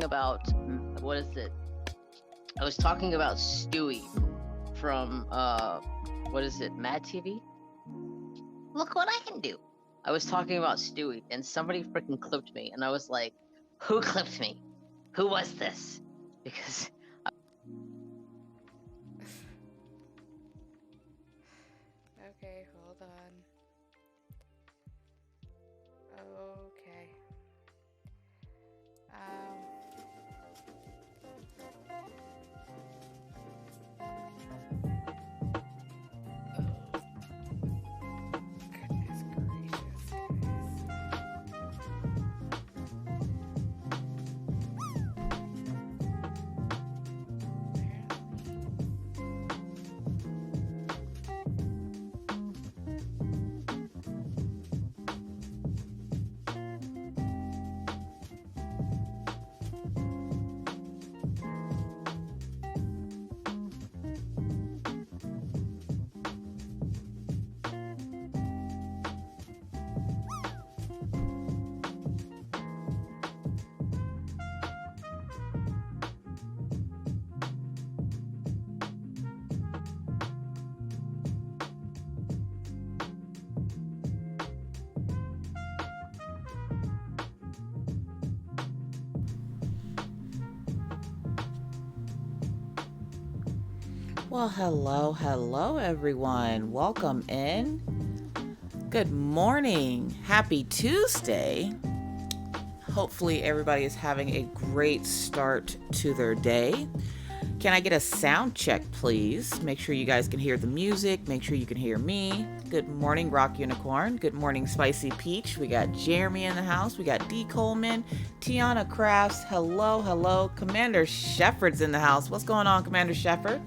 talking about, what is it? I was talking about Stewie from, what is it, Mad TV? Look what I can do. I was talking about Stewie, and somebody freaking clipped me, and I was like, who clipped me? Who was this? Because... Okay, hold on. Okay. Goodness gracious, guys. Well, hello, everyone. Welcome in. Good morning. Happy Tuesday. Hopefully, everybody is having a great start to their day. Can I get a sound check, please? Make sure you guys can hear the music. Make sure you can hear me. Good morning, Rock Unicorn. Good morning, Spicy Peach. We got Jeremy in the house. We got D. Coleman, Tiana Crafts. Hello. Commander Shepard's in the house. What's going on, Commander Shepard?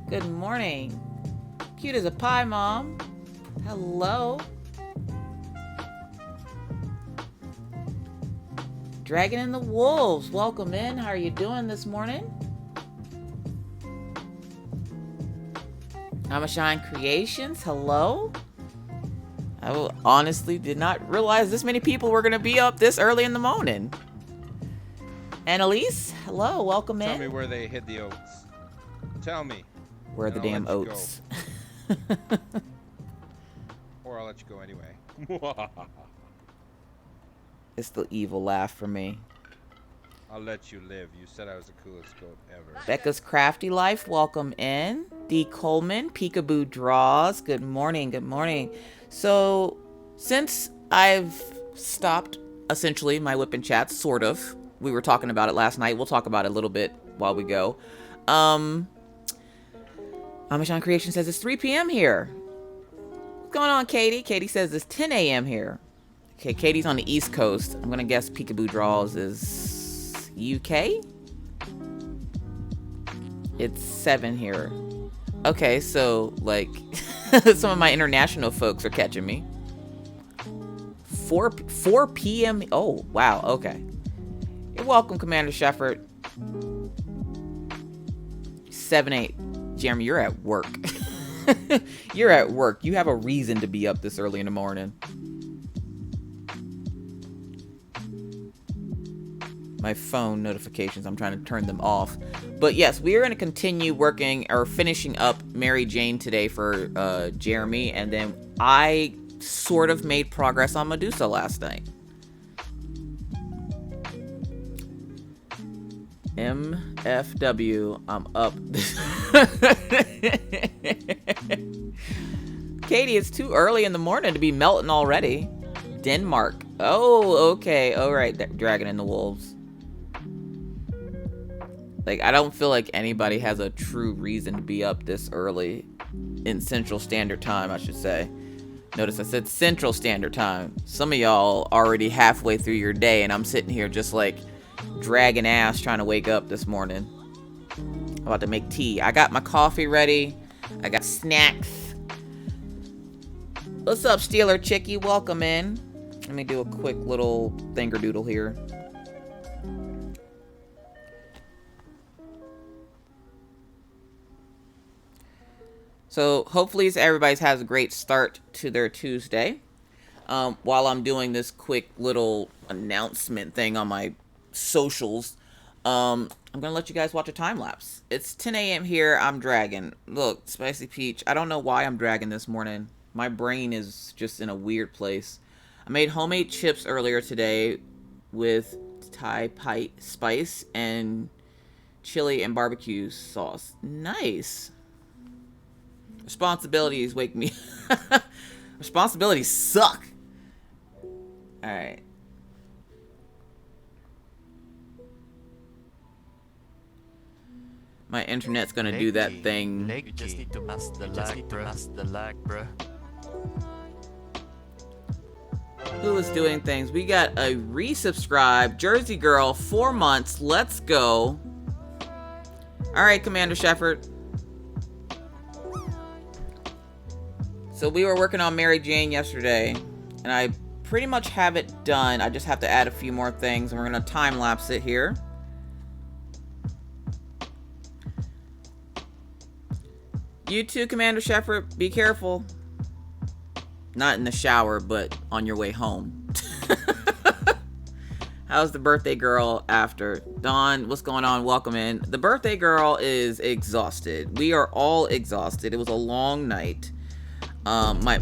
Good morning. Cute as a pie, Mom. Hello. Dragon and the Wolves, welcome in. How are you doing this morning? Amashine Creations, hello. I honestly did not realize this many people were going to be up this early in the morning. Annalise, hello, welcome in. Tell me where they hid the oats. Tell me. Where are the damn oats? Or I'll let you go anyway. It's the evil laugh for me. I'll let you live. You said I was the coolest goat ever. Becca's Crafty Life, welcome in. D. Coleman, Peekaboo Draws, good morning. So, since I've stopped, essentially, my whip and chat, sort of, we were talking about it last night, we'll talk about it a little bit while we go. Amishon Creation says it's 3 p.m. here. What's going on, Katie? Katie says it's 10 a.m. here. Okay, Katie's on the East Coast. I'm going to guess Peekaboo Draws is UK? It's 7 here. Okay, so, like, some of my international folks are catching me. 4 p.m. Oh, wow, okay. You're welcome, Commander Shepard. 7-8. Jeremy, you're at work. You're at work. You have a reason to be up this early in the morning. My phone notifications, I'm trying to turn them off. But yes, we are going to continue working or finishing up Mary Jane today for Jeremy. And then I sort of made progress on Medusa last night. MFW, I'm up. Katie, it's too early in the morning to be melting already. Denmark. Oh, okay. All right. Dragon and the Wolves. Like, I don't feel like anybody has a true reason to be up this early in Central Standard Time, I should say. Notice I said Central Standard Time. Some of y'all already halfway through your day, and I'm sitting here just like dragging ass trying to wake up this morning. I'm about to make tea. I got my coffee ready. I got snacks. What's up, Steeler Chickie? Welcome in. Let me do a quick little thingerdoodle here. So hopefully everybody has a great start to their Tuesday. While I'm doing this quick little announcement thing on my socials. I'm gonna let you guys watch a time lapse. It's 10 a.m. here. I'm dragging. Look, Spicy Peach. I don't know why I'm dragging this morning. My brain is just in a weird place. I made homemade chips earlier today with Thai spice and chili and barbecue sauce. Nice. Responsibilities wake me. Responsibilities suck. All right. My internet's gonna do that thing. You just need to mask the lag, bruh. Who is doing things? We got a resubscribe. Jersey Girl, 4 months. Let's go. All right, Commander Shepard. So we were working on Mary Jane yesterday, and I pretty much have it done. I just have to add a few more things, and we're gonna time lapse it here. You too, Commander Shepard. Be careful. Not in the shower, but on your way home. How's the birthday girl after? Dawn, what's going on? Welcome in. The birthday girl is exhausted. We are all exhausted. It was a long night. My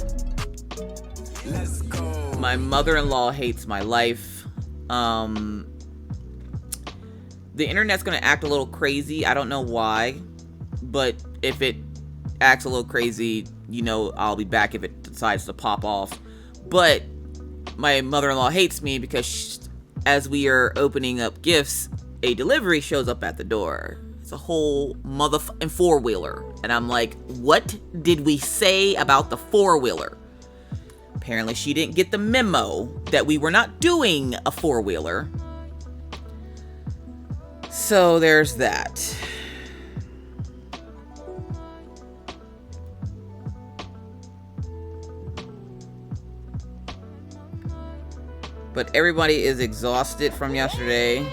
mother-in-law hates my life. The internet's gonna act a little crazy. I don't know why, but if it acts a little crazy, you know I'll be back if it decides to pop off. But my mother-in-law hates me because as we are opening up gifts, a delivery shows up at the door. It's a whole motherfucking four-wheeler. And I'm like, what did we say about the four-wheeler? Apparently she didn't get the memo that we were not doing a four-wheeler. So there's that. But everybody is exhausted from yesterday.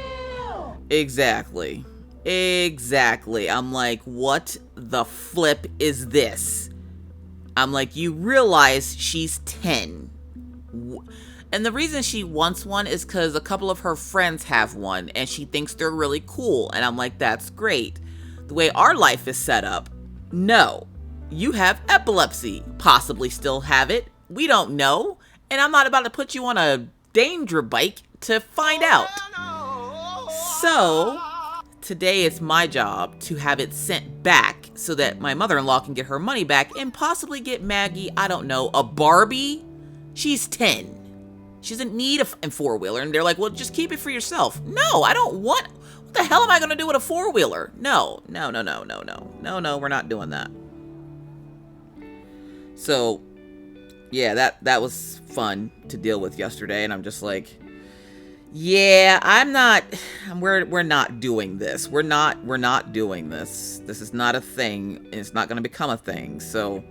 Exactly. I'm like, what the flip is this? I'm like, you realize she's 10. And the reason she wants one is because a couple of her friends have one and she thinks they're really cool. And I'm like, that's great. The way our life is set up, no. You have epilepsy. Possibly still have it. We don't know. And I'm not about to put you on a danger bike to find out. So today it's my job to have it sent back so that my mother-in-law can get her money back and possibly get Maggie, I don't know, a Barbie. She's 10. She doesn't need a four-wheeler. And they're like, well, just keep it for yourself. No, I don't want. What the hell am I going to do with a four-wheeler? No, we're not doing that. So yeah, that was fun to deal with yesterday, and I'm just like, yeah, we're not doing this. We're not doing this. This is not a thing. It's not going to become a thing. So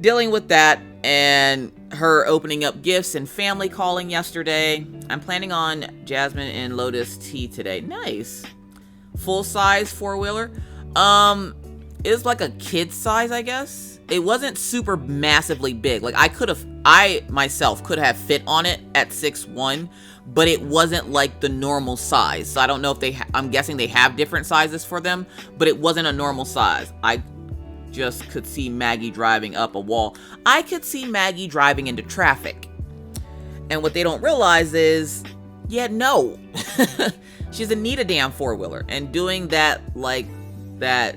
dealing with that and her opening up gifts and family calling yesterday. I'm planning on Jasmine and Lotus tea today. Nice. Full size four-wheeler. It's like a kid size, I guess. It wasn't super massively big. Like I myself could have fit on it at 6'1", but it wasn't like the normal size. So I don't know if I'm guessing they have different sizes for them, but it wasn't a normal size. I just could see Maggie driving up a wall. I could see Maggie driving into traffic. And what they don't realize is, yeah, no. She doesn't need a damn four-wheeler. And doing that like that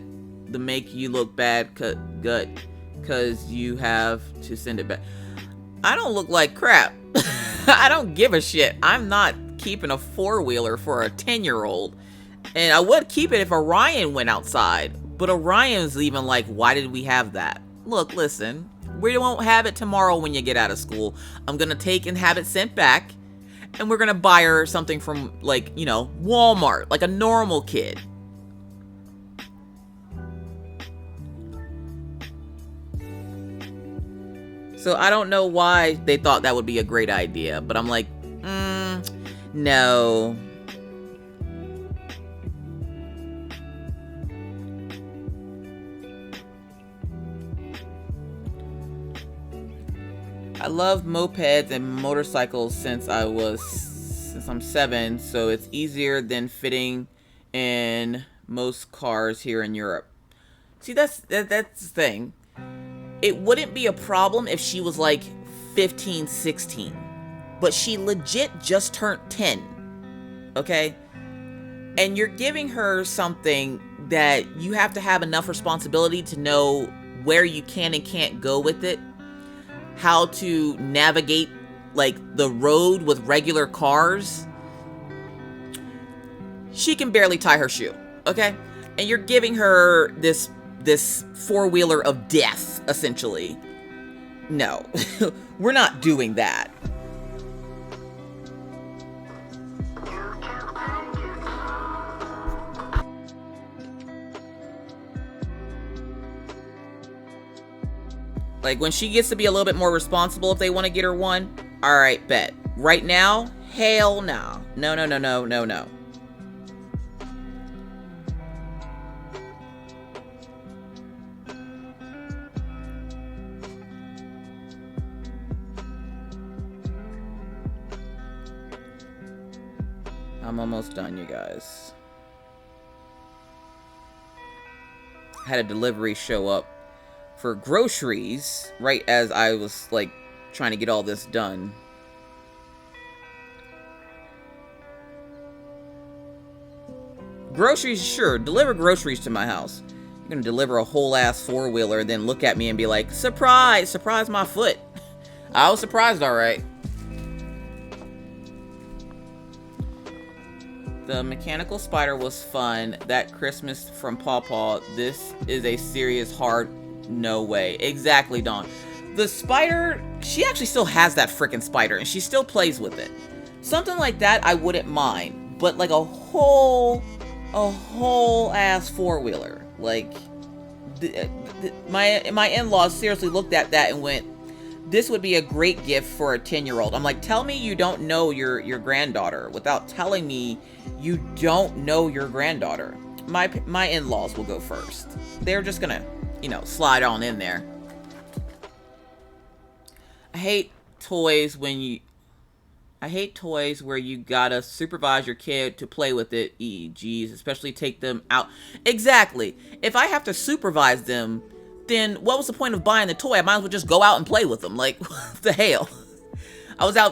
to make you look bad, good. Because you have to send it back. I don't look like crap. I don't give a shit. I'm not keeping a four-wheeler for a 10-year-old. And I would keep it if Orion went outside. But Orion's even like, why did we have that? Look, listen. We won't have it tomorrow when you get out of school. I'm going to take and have it sent back. And we're going to buy her something from, like, you know, Walmart. Like a normal kid. So I don't know why they thought that would be a great idea, but I'm like, no. I love mopeds and motorcycles since I was since I'm 7, so it's easier than fitting in most cars here in Europe. See, that's the thing. It wouldn't be a problem if she was like 15, 16. But she legit just turned 10. Okay? And you're giving her something that you have to have enough responsibility to know where you can and can't go with it. How to navigate like the road with regular cars. She can barely tie her shoe. Okay? And you're giving her this four-wheeler of death, essentially. No, we're not doing that. Like, when she gets to be a little bit more responsible, if they want to get her one, all right, bet. Right now, hell no. No, no, no, no, no, no. I'm almost done, you guys. Had a delivery show up for groceries right as I was like trying to get all this done. Groceries, sure, deliver groceries to my house. You're gonna deliver a whole ass four-wheeler, then look at me and be like, surprise, surprise my foot. I was surprised, all right. The mechanical spider was fun. That Christmas from Paw Paw. This is a serious hard no way. Exactly, Dawn. The spider, she actually still has that freaking spider and she still plays with it. Something like that I wouldn't mind. But like a whole ass four-wheeler. Like, my in-laws seriously looked at that and went, this would be a great gift for a 10-year-old. I'm like, tell me you don't know your granddaughter without telling me you don't know your granddaughter. My in-laws will go first. They're just gonna, you know, slide on in there. I hate toys where you gotta supervise your kid to play with it. Geez, especially take them out. Exactly. If I have to supervise them, then what was the point of buying the toy? I might as well just go out and play with them. Like, what the hell?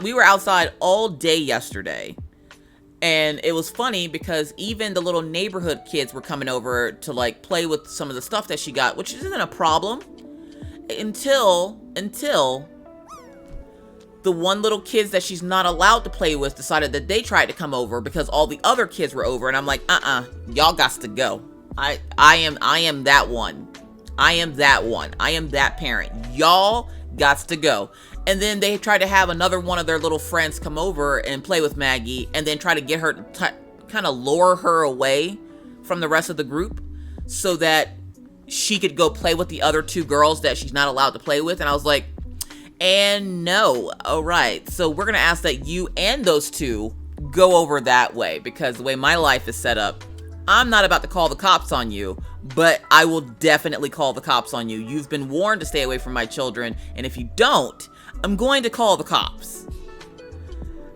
We were outside all day yesterday. And it was funny because even the little neighborhood kids were coming over to like play with some of the stuff that she got, which isn't a problem until the one little kids that she's not allowed to play with decided that they tried to come over because all the other kids were over. And I'm like, y'all got to go. I am that one. I am that one. I am that parent. Y'all gots to go. And then they tried to have another one of their little friends come over and play with Maggie and then try to get her to kind of lure her away from the rest of the group so that she could go play with the other two girls that she's not allowed to play with. And I was like, and no. All right. So we're going to ask that you and those two go over that way because the way my life is set up, I'm not about to call the cops on you, but I will definitely call the cops on you. You've been warned to stay away from my children, and if you don't, I'm going to call the cops.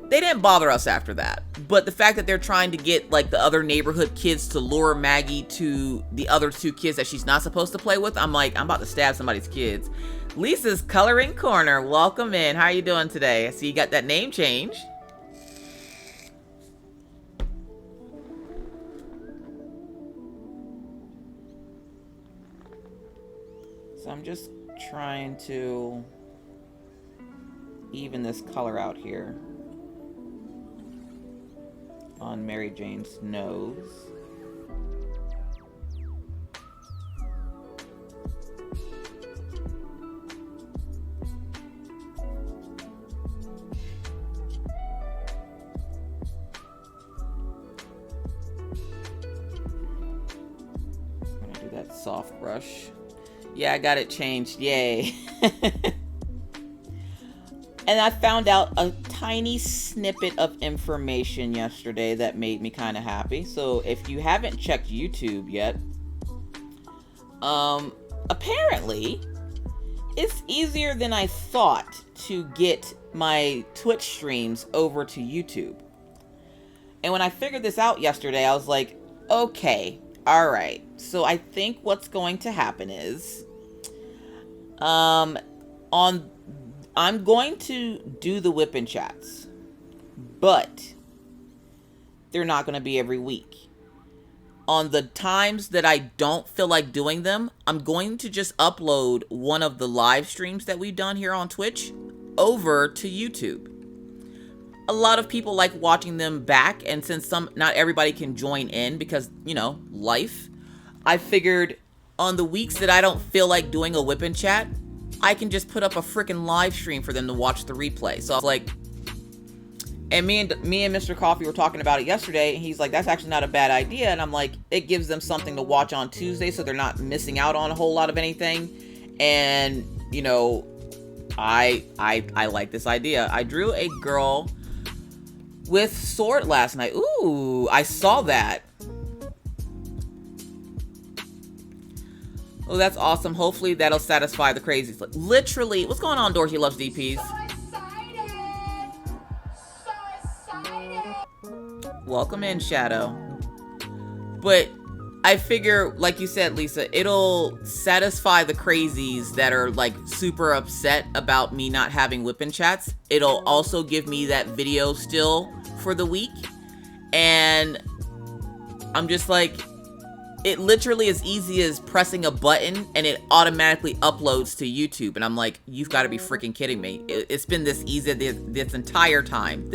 They didn't bother us after that, but the fact that they're trying to get like the other neighborhood kids to lure Maggie to the other two kids that she's not supposed to play with, I'm like, I'm about to stab somebody's kids. Lisa's Coloring Corner, welcome in. How are you doing today? I see you got that name change. So I'm just trying to even this color out here on Mary Jane's nose. I'm gonna do that soft brush. Yeah, I got it changed. Yay. And I found out a tiny snippet of information yesterday that made me kind of happy. So if you haven't checked YouTube yet, apparently it's easier than I thought to get my Twitch streams over to YouTube. And when I figured this out yesterday, I was like, okay, all right. So I think what's going to happen is, I'm going to do the whipping chats, but they're not going to be every week. On the times that I don't feel like doing them, I'm going to just upload one of the live streams that we've done here on Twitch over to YouTube. A lot of people like watching them back, and since not everybody can join in because, you know, life, I figured on the weeks that I don't feel like doing a whipping chat, I can just put up a freaking live stream for them to watch the replay. So I was like, and me and Mr. Coffee were talking about it yesterday, and he's like, that's actually not a bad idea. And I'm like, it gives them something to watch on Tuesday, so they're not missing out on a whole lot of anything. And, you know, I like this idea. I drew a girl with sword last night. Ooh, I saw that. Oh, that's awesome. Hopefully that'll satisfy the crazies. Literally, what's going on, Dorothy Loves DPs? Welcome in, Shadow. But I figure, like you said, Lisa, it'll satisfy the crazies that are like super upset about me not having whipping chats. It'll also give me that video still for the week. And I'm just like, it literally is easy as pressing a button and it automatically uploads to YouTube. And I'm like, you've got to be freaking kidding me. It's been this easy this entire time.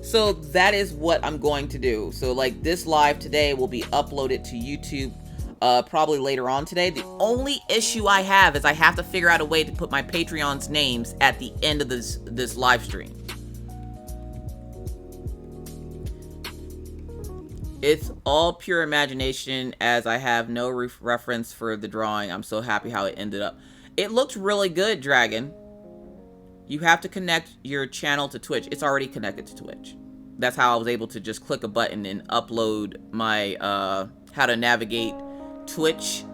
So that is what I'm going to do. So like this live today will be uploaded to YouTube probably later on today. The only issue I have is I have to figure out a way to put my Patreon's names at the end of this live stream. It's all pure imagination as I have no reference for the drawing. I'm so happy how it ended up. It looked really good, Dragon. You have to connect your channel to Twitch. It's already connected to Twitch. That's how I was able to just click a button and upload my how to navigate Twitch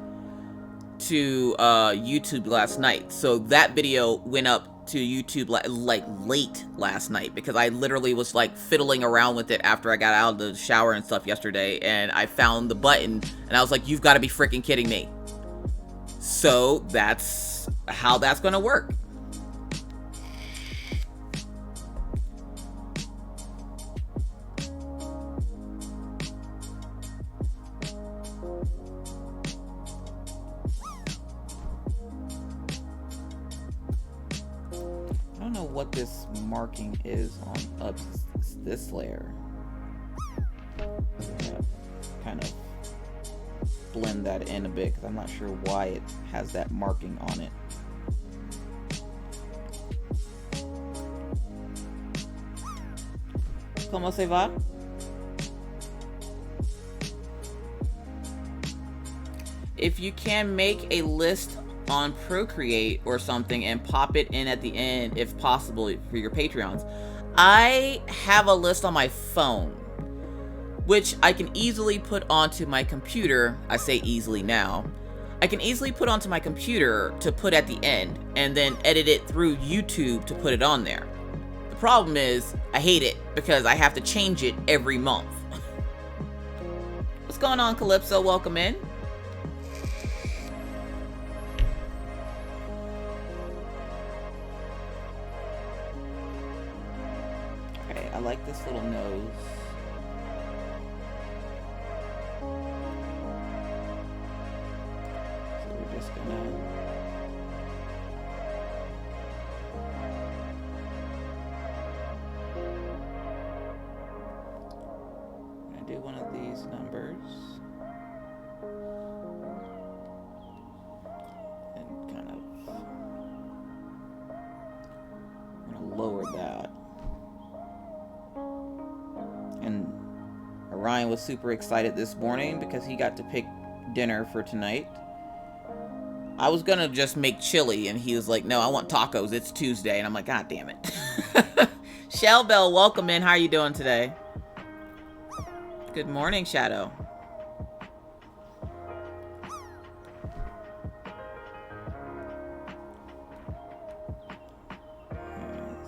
to YouTube last night. So that video went up to YouTube like late last night because I literally was like fiddling around with it after I got out of the shower and stuff yesterday, and I found the button and I was like, you've got to be freaking kidding me. So that's how that's gonna work. I don't know what this marking is on this layer. Kind of blend that in a bit because I'm not sure why it has that marking on it. ¿Cómo se va? If you can make a list on Procreate or something and pop it in at the end if possible for your Patreons. I have a list on my phone which I can easily put onto my computer. I say easily now. I can easily put onto my computer to put at the end and then edit it through YouTube to put it on there. The problem is I hate it because I have to change it every month. What's going on, Calypso? Welcome in. I like this little nose. So we're just gonna do one of these numbers and kind of I'm gonna lower that. And Orion was super excited this morning because he got to pick dinner for tonight. I was gonna just make chili and he was like, no, I want tacos. It's Tuesday. And I'm like, God damn it. Shell Bell, welcome in. How are you doing today? Good morning, Shadow.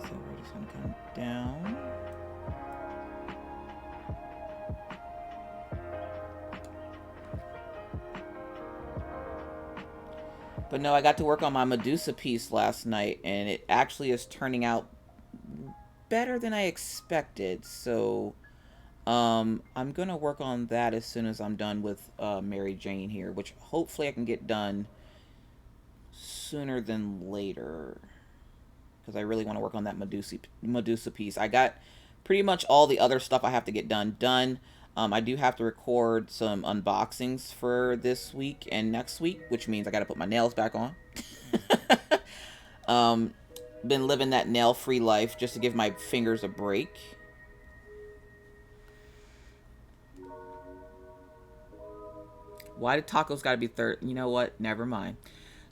So we're just gonna come down. But no, I got to work on my Medusa piece last night, and it actually is turning out better than I expected. So, I'm gonna work on that as soon as I'm done with Mary Jane here, which hopefully I can get done sooner than later, because I really want to work on that Medusa piece. I got pretty much all the other stuff I have to get done. I do have to record some unboxings for this week and next week, which means I got to put my nails back on. Been living that nail-free life just to give my fingers a break. Why did tacos got to be third? You know what? Never mind.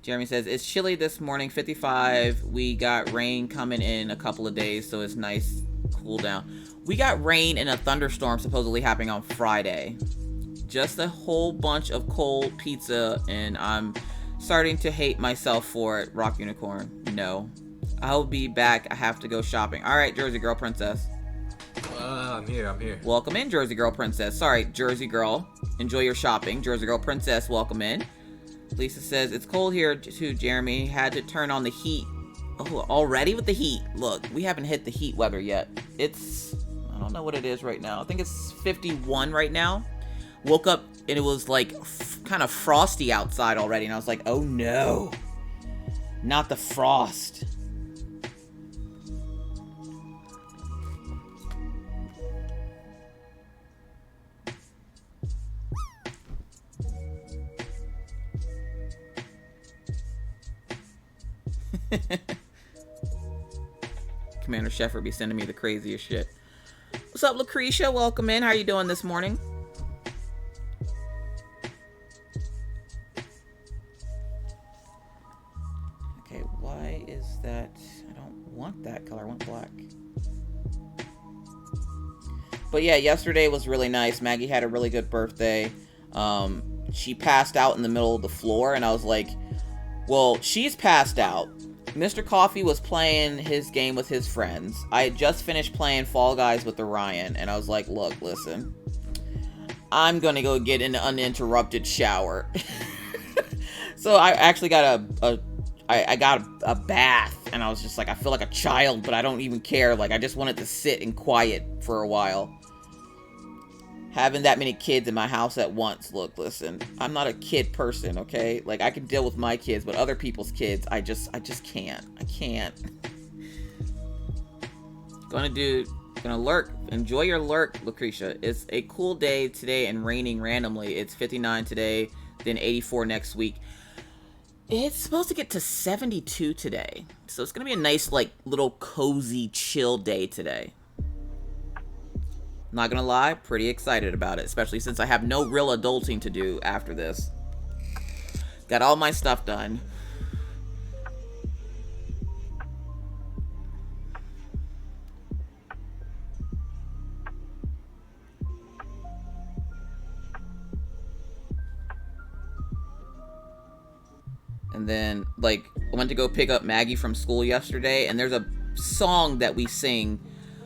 Jeremy says, it's chilly this morning, 55. We got rain coming in a couple of days, so it's nice, cool down. We got rain and a thunderstorm supposedly happening on Friday. Just a whole bunch of cold pizza, and I'm starting to hate myself for it. Rock Unicorn. No. I'll be back. I have to go shopping. All right, Jersey Girl Princess. I'm here. Welcome in, Jersey Girl Princess. Sorry, Jersey Girl. Enjoy your shopping. Jersey Girl Princess, welcome in. Lisa says, it's cold here too, Jeremy. Had to turn on the heat. Oh, already with the heat. Look, we haven't hit the heat weather yet. It's, I don't know what it is right now. I think it's 51 right now. Woke up and it was like kind of frosty outside already. And I was like, oh no. Not the frost. Commander Shepard be sending me the craziest shit. What's up, Lucretia? Welcome in. How are you doing this morning? Okay, why is that? I don't want that color. I want black. But yeah, yesterday was really nice. Maggie had a really good birthday. She passed out in the middle of the floor, and I was like, well, she's passed out. Mr. Coffee was playing his game with his friends. I had just finished playing Fall Guys with Orion, and I was like, look, listen. I'm gonna go get an uninterrupted shower. So I actually got I got a bath, and I was just like, I feel like a child, but I don't even care. Like, I just wanted to sit in quiet for a while. Having that many kids in my house at once. Look, listen, I'm not a kid person, okay? Like, I can deal with my kids, but other people's kids, I just can't. I can't. Gonna lurk. Enjoy your lurk, Lucretia. It's a cool day today and raining randomly. It's 59 today, then 84 next week. It's supposed to get to 72 today. So it's gonna be a nice, like, little cozy, chill day today. Not gonna lie, pretty excited about it, especially since I have no real adulting to do after this. Got all my stuff done. And then, like, I went to go pick up Maggie from school yesterday, and there's a song that we sing,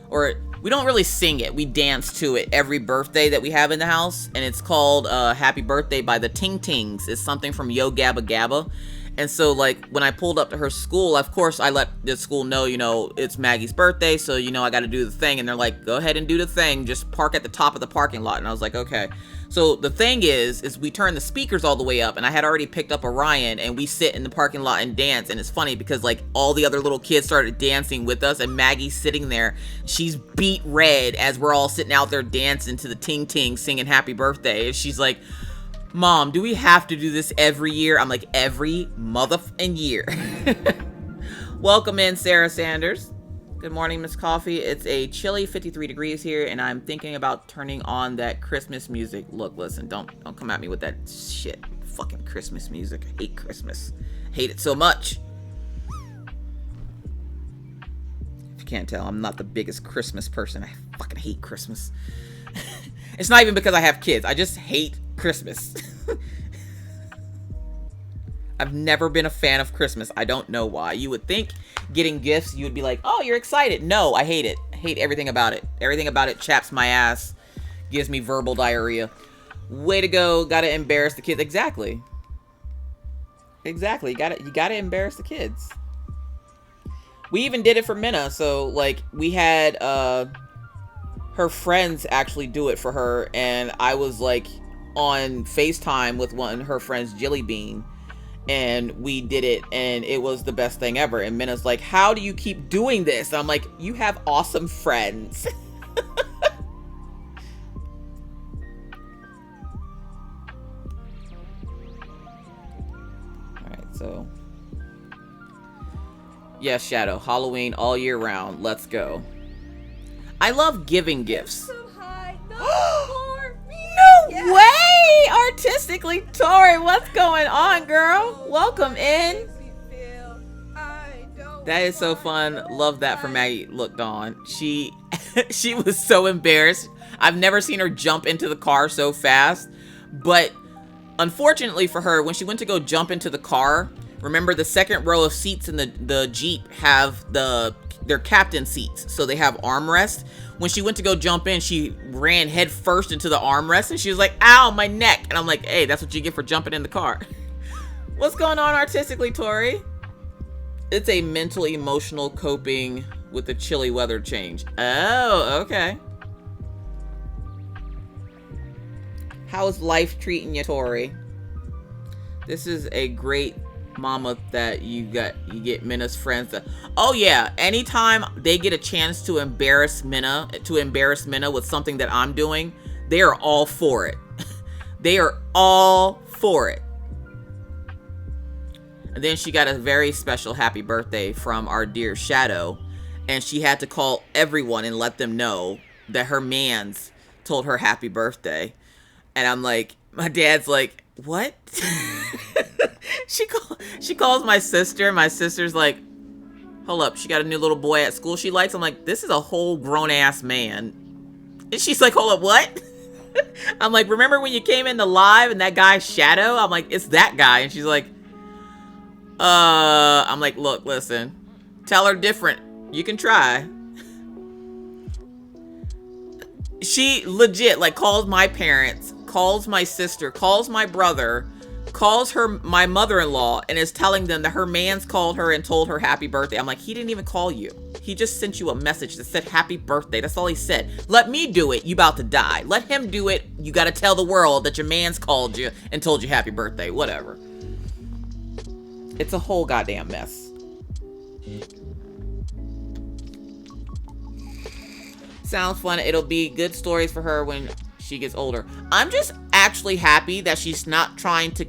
or we don't really sing it, we dance to it every birthday that we have in the house, and it's called Happy Birthday by the Ting Tings. It's something from Yo Gabba Gabba. And so, like, when I pulled up to her school, of course, I let the school know, you know, it's Maggie's birthday, so, you know, I got to do the thing. And they're like, go ahead and do the thing. Just park at the top of the parking lot. And I was like, okay. So the thing is we turn the speakers all the way up, and I had already picked up Orion, and we sit in the parking lot and dance. And it's funny because, like, all the other little kids started dancing with us, and Maggie's sitting there. She's beat red as we're all sitting out there dancing to the Ting Ting, singing Happy Birthday. And she's like, Mom, do we have to do this every year? I'm like, every motherfucking year. Welcome in, Sarah Sanders. Good morning, Miss Coffee. It's a chilly 53 degrees here, and I'm thinking about turning on that Christmas music. Look, listen, don't come at me with that shit. Fucking Christmas music. I hate Christmas. I hate it so much. If you can't tell, I'm not the biggest Christmas person. I fucking hate Christmas. It's not even because I have kids. I just hate Christmas. I've never been a fan of Christmas. I don't know why. You would think getting gifts, you would be like, oh, you're excited. No, I hate it. I hate everything about it. Everything about it chaps my ass. Gives me verbal diarrhea. Way to go. Gotta embarrass the kids. Exactly. Exactly. You gotta embarrass the kids. We even did it for Minna. So like we had her friends actually do it for her, and I was like on FaceTime with one of her friends, Jilly Bean, and we did it, and it was the best thing ever. And Minna's like, how do you keep doing this? And I'm like, you have awesome friends. Alright, so yes, Shadow, Halloween all year round. Let's go. I love giving gifts. No way! Artistically Tori, what's going on, girl? Welcome in. That is so fun. Love that for Maggie. Looked on. She was so embarrassed. I've never seen her jump into the car so fast. But unfortunately for her, when she went to go jump into the car, remember the second row of seats in the Jeep have their captain seats, so they have armrests. When she went to go jump in, she ran head first into the armrest, and she was like, ow, my neck. And I'm like, hey, that's what you get for jumping in the car. What's going on artistically, Tori? It's a mental, emotional coping with the chilly weather change. Oh, okay. How's life treating you, Tori? This is a great mama that you get Minna's friends that, oh yeah, anytime they get a chance to embarrass Minna with something that I'm doing, they are all for it. They are all for it. And then she got a very special happy birthday from our dear Shadow, and she had to call everyone and let them know that her mans told her happy birthday. And I'm like, my dad's like, what? She calls my sister. My sister's like, hold up, she got a new little boy at school she likes. I'm like, this is a whole grown-ass man. And she's like, hold up, what? I'm like, remember when you came into live and that guy Shadow? I'm like, it's that guy. And she's like, I'm like, look, listen, tell her different. You can try. She legit, like, calls my parents, calls my sister, calls my brother, calls my mother-in-law, and is telling them that her man's called her and told her happy birthday. I'm like, he didn't even call you. He just sent you a message that said happy birthday. That's all he said. Let me do it. You about to die. Let him do it. You got to tell the world that your man's called you and told you happy birthday. Whatever. It's a whole goddamn mess. Sounds fun. It'll be good stories for her when she gets older. I'm just actually happy that she's not trying to...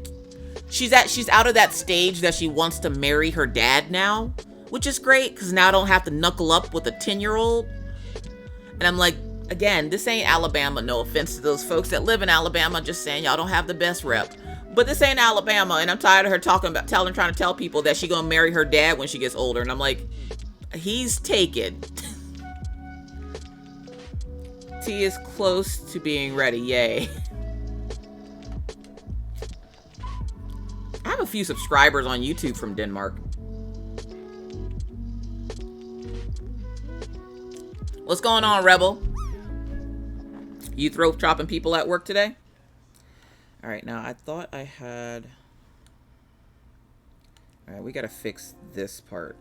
She's out of that stage that she wants to marry her dad now, which is great because now I don't have to knuckle up with a 10-year-old. And I'm like, again, this ain't Alabama. No offense to those folks that live in Alabama. Just saying y'all don't have the best rep. But this ain't Alabama, and I'm tired of her trying to tell people that she gonna marry her dad when she gets older. And I'm like, he's taken. T is close to being ready. Yay. I have a few subscribers on YouTube from Denmark. What's going on, Rebel? You throat chopping people at work today? Alright, now I thought I had... Alright, we gotta fix this part.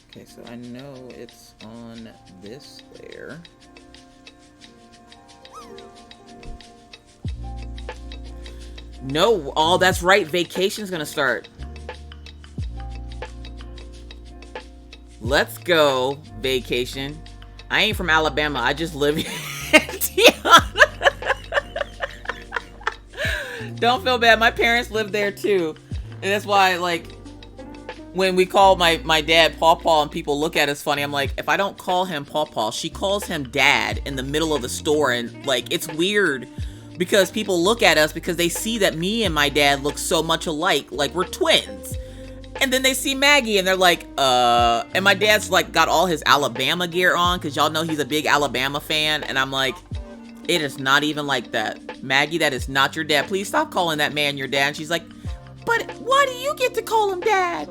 Okay, so I know it's on this layer. No, oh, that's right. Vacation's gonna start. Let's go, vacation. I ain't from Alabama. I just live in Tiana. Don't feel bad. My parents live there too. And that's why, like, when we call my dad Paw Paw and people look at us funny, I'm like, if I don't call him Paw Paw, she calls him Dad in the middle of the store. And, like, it's weird because people look at us because they see that me and my dad look so much alike. Like, we're twins. And then they see Maggie and they're like, and my dad's like got all his Alabama gear on because y'all know he's a big Alabama fan. And I'm like, it is not even like that. Maggie, that is not your dad. Please stop calling that man your dad. And she's like, but why do you get to call him dad?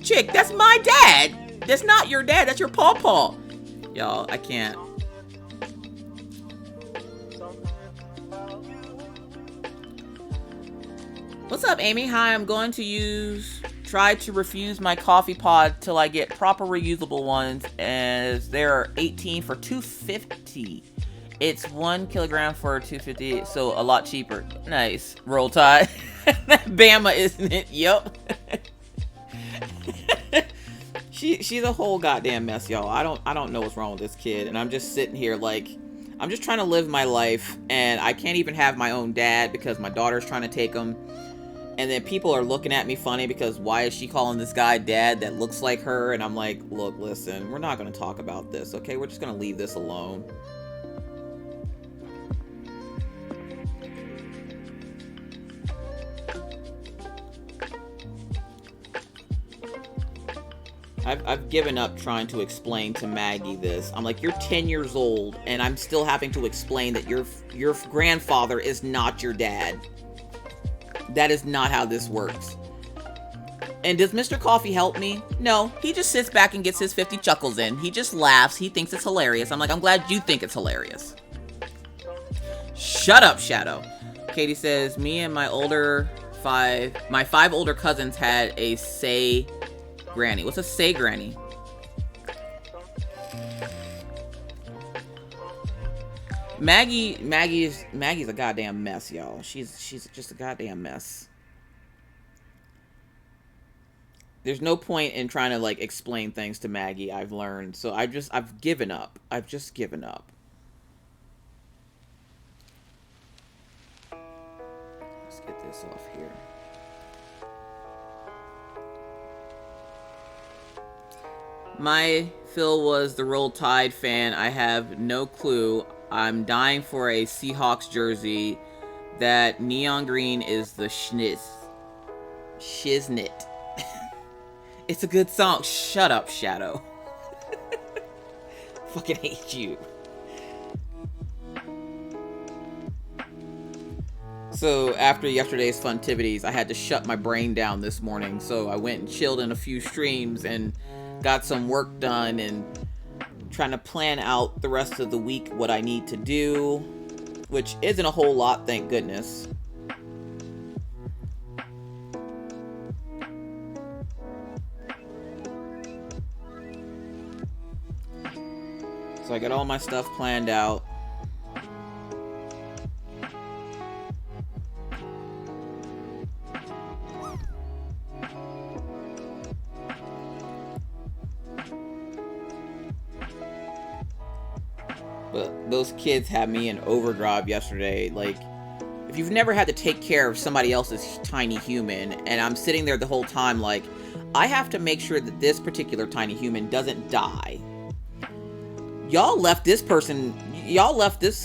Chick, that's my dad. That's not your dad. That's your pawpaw. Y'all, I can't. What's up, Amy? Hi, I'm going to try to refuse my coffee pod till I get proper reusable ones, as there are 18 for $2.50. It's 1 kilogram for $2.50, so a lot cheaper. Nice. Roll Tide. Bama, isn't it? Yup. She's a whole goddamn mess, y'all. I don't know what's wrong with this kid, and I'm just sitting here like, I'm just trying to live my life, and I can't even have my own dad because my daughter's trying to take him. And then people are looking at me funny because why is she calling this guy dad that looks like her? And I'm like, look, listen, we're not going to talk about this, okay? We're just going to leave this alone. I've given up trying to explain to Maggie this. I'm like, you're 10 years old, and I'm still having to explain that your grandfather is not your dad. That is not how this works. And does Mr. Coffee help me? No, he just sits back and gets his 50 chuckles in. He just laughs. He thinks it's hilarious. I'm like, I'm glad you think it's hilarious. Shut up, Shadow. Katie says, me and my five older cousins had a say granny. What's a say granny? Maggie's a goddamn mess, y'all. She's just a goddamn mess. There's no point in trying to like explain things to Maggie, I've learned. So I've given up. I've just given up. Let's get this off here. My Phil was the Roll Tide fan. I have no clue. I'm dying for a Seahawks jersey. That neon green is the shiznit. It's a good song. Shut up, Shadow. Fucking hate you. So after yesterday's funtivities, I had to shut my brain down this morning. So I went and chilled in a few streams and got some work done and trying to plan out the rest of the week what I need to do, which isn't a whole lot, thank goodness. So I got all my stuff planned out. But those kids had me in overdrive yesterday. Like, if you've never had to take care of somebody else's tiny human, and I'm sitting there the whole time like, I have to make sure that this particular tiny human doesn't die. Y'all left this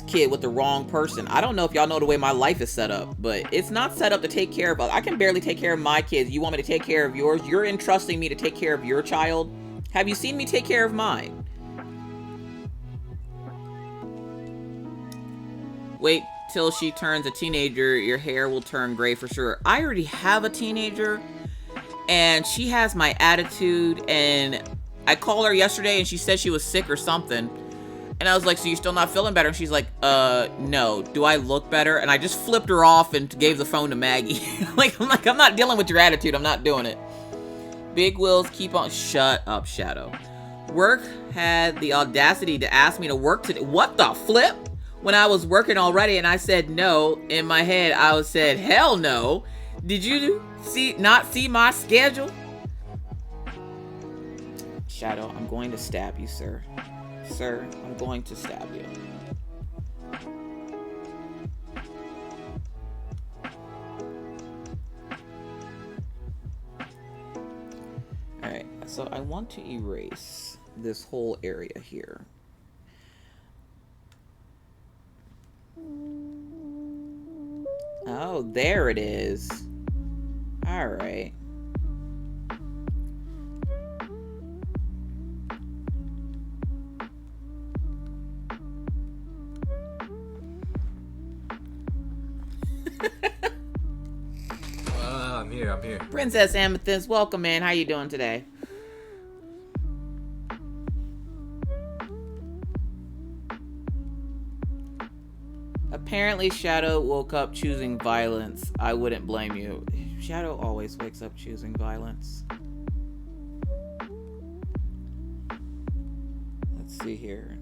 kid with the wrong person. I don't know if y'all know the way my life is set up, but it's not set up to take care of. I can barely take care of my kids. You want me to take care of yours? You're entrusting me to take care of your child? Have you seen me take care of mine? Wait till she turns a teenager. Your hair will turn gray for sure. I already have a teenager, and she has my attitude, and I called her yesterday and she said she was sick or something. And I was like, so you're still not feeling better? And she's like, no. Do I look better? And I just flipped her off and gave the phone to Maggie. I'm not dealing with your attitude. I'm not doing it. Big Wills keep on. Shut up, Shadow. Work had the audacity to ask me to work today. What the flip? When I was working already and I said no, in my head I said, hell no. Did you not see my schedule? Shadow, I'm going to stab you, sir. Sir, I'm going to stab you. Alright, so I want to erase this whole area here. Oh, there it is. Alright. I'm here. Princess Amethyst, welcome in. How you doing today? Apparently, Shadow woke up choosing violence. I wouldn't blame you. Shadow always wakes up choosing violence. Let's see here.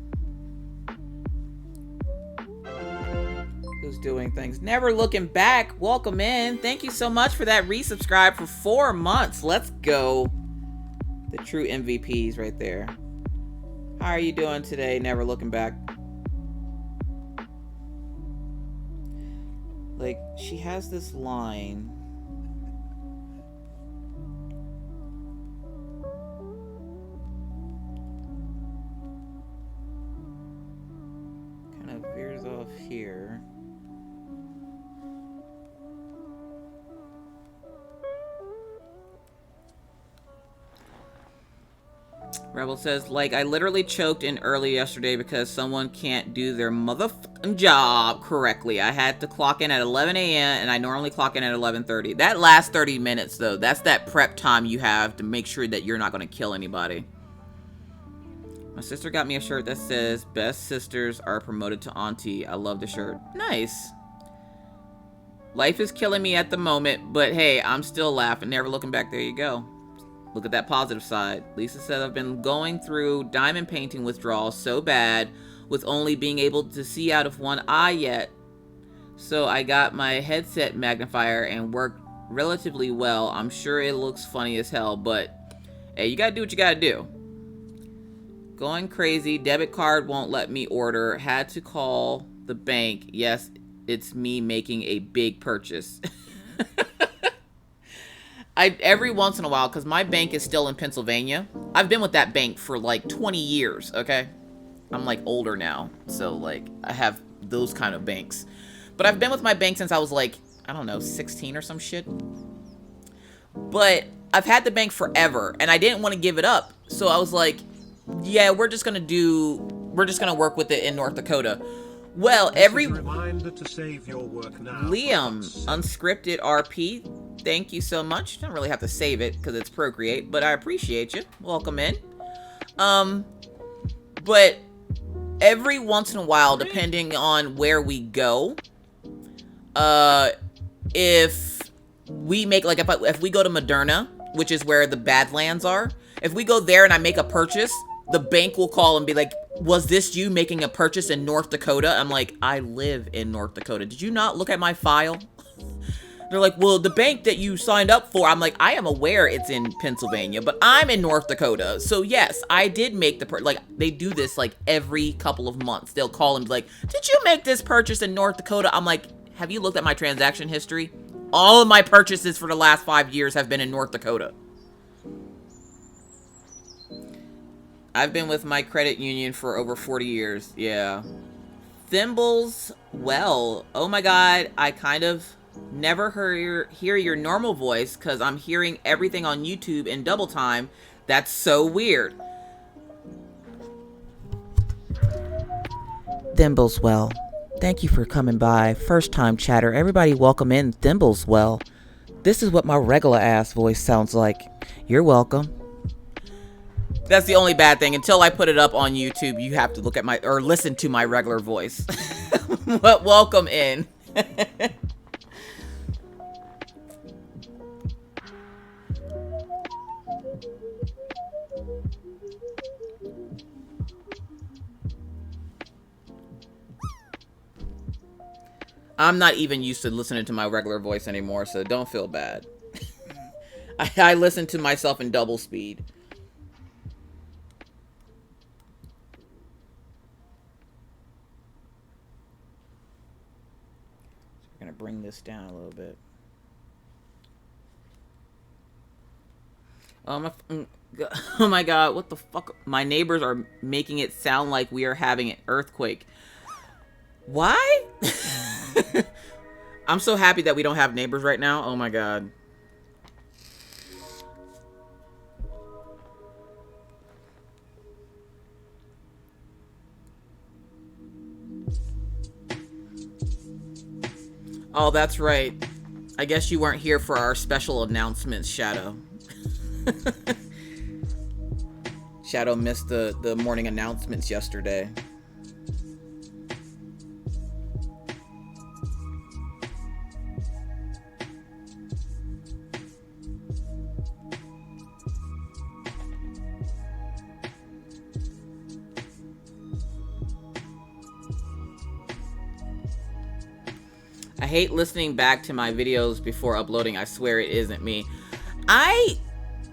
Who's doing things? Never looking back. Welcome in. Thank you so much for that resubscribe for 4 months. Let's go. The true MVPs right there. How are you doing today? Never looking back. Like, she has this line. Kind of veers off here. Rebel says, like, I literally choked in early yesterday because someone can't do their motherfucking job correctly. I had to clock in at 11 a.m. and I normally clock in at 11:30. That last 30 minutes, though, that's that prep time you have to make sure that you're not going to kill anybody. My sister got me a shirt that says, best sisters are promoted to auntie. I love the shirt. Nice. Life is killing me at the moment, but hey, I'm still laughing. Never looking back. There you go. Look at that positive side. Lisa said, I've been going through diamond painting withdrawals so bad with only being able to see out of one eye yet. So I got my headset magnifier and worked relatively well. I'm sure it looks funny as hell, but hey, you gotta do what you gotta do. Going crazy. Debit card won't let me order. Had to call the bank. Yes, it's me making a big purchase. Every once in a while, because my bank is still in Pennsylvania. I've been with that bank for like 20 years, okay? I'm like older now, so like I have those kind of banks. But I've been with my bank since I was like, I don't know, 16 or some shit. But I've had the bank forever, and I didn't want to give it up. So I was like, yeah, we're just gonna work with it in North Dakota. Well, reminder to save your work now. Liam, unscripted RP, thank you so much. Don't really have to save it because it's Procreate, but I appreciate you. Welcome in. But every once in a while, depending on where we go, if we make, like, if we go to Moderna, which is where the Badlands are, if we go there and I make a purchase, the bank will call and be like, was this you making a purchase in North Dakota? I'm like, I live in North Dakota. Did you not look at my file? They're like, well, the bank that you signed up for. I'm like, I am aware it's in Pennsylvania, but I'm in North Dakota. So yes, I did make the like, they do this like every couple of months. They'll call and be like, did you make this purchase in North Dakota? I'm like, have you looked at my transaction history? All of my purchases for the last 5 years have been in North Dakota. I've been with my credit union for over 40 years. Yeah. Thimbles, well, oh my god, I kind of never hear your normal voice because I'm hearing everything on YouTube in double time. That's so weird. Thimbleswell, thank you for coming by. First time chatter. Everybody welcome in Thimbleswell. This is what my regular ass voice sounds like. You're welcome. That's the only bad thing. Until I put it up on YouTube, you have to look at my, or listen to my regular voice. But welcome in. I'm not even used to listening to my regular voice anymore, so don't feel bad. I listen to myself in double speed. So we're gonna bring this down a little bit. Oh my god, what the fuck? My neighbors are making it sound like we are having an earthquake. Why? I'm so happy that we don't have neighbors right now. Oh my god. Oh, that's right. I guess you weren't here for our special announcements, Shadow. Shadow missed the morning announcements yesterday. I hate listening back to my videos before uploading. I swear it isn't me. I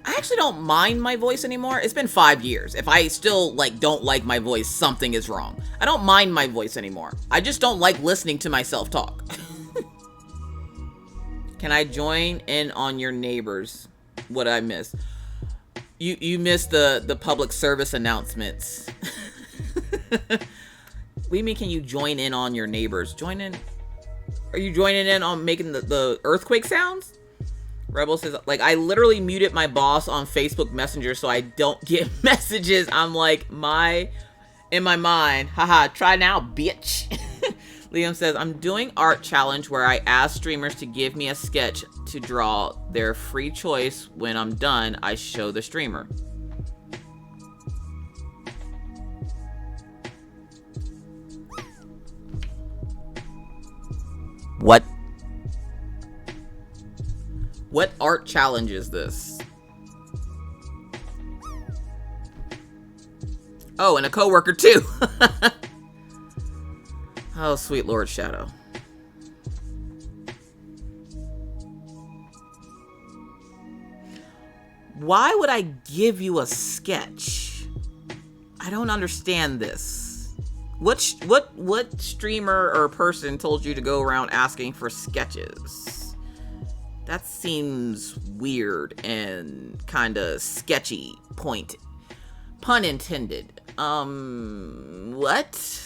actually don't mind my voice anymore. It's been 5 years. If I still don't like my voice, something is wrong. I don't mind my voice anymore. I just don't like listening to myself talk. Can I join in on your neighbors? What did I miss? You missed the public service announcements. What do you mean, can you join in on your neighbors? Join in? Are you joining in on making the earthquake sounds? Rebel says, I literally muted my boss on Facebook Messenger so I don't get messages. I'm like, in my mind, haha, try now, bitch. Liam says, I'm doing art challenge where I ask streamers to give me a sketch to draw their free choice. When I'm done, I show the streamer. What art challenge is this? Oh, and a coworker too. Oh, sweet Lord Shadow. Why would I give you a sketch? I don't understand this. What streamer or person told you to go around asking for sketches? That seems weird and kind of sketchy. Pun intended. What?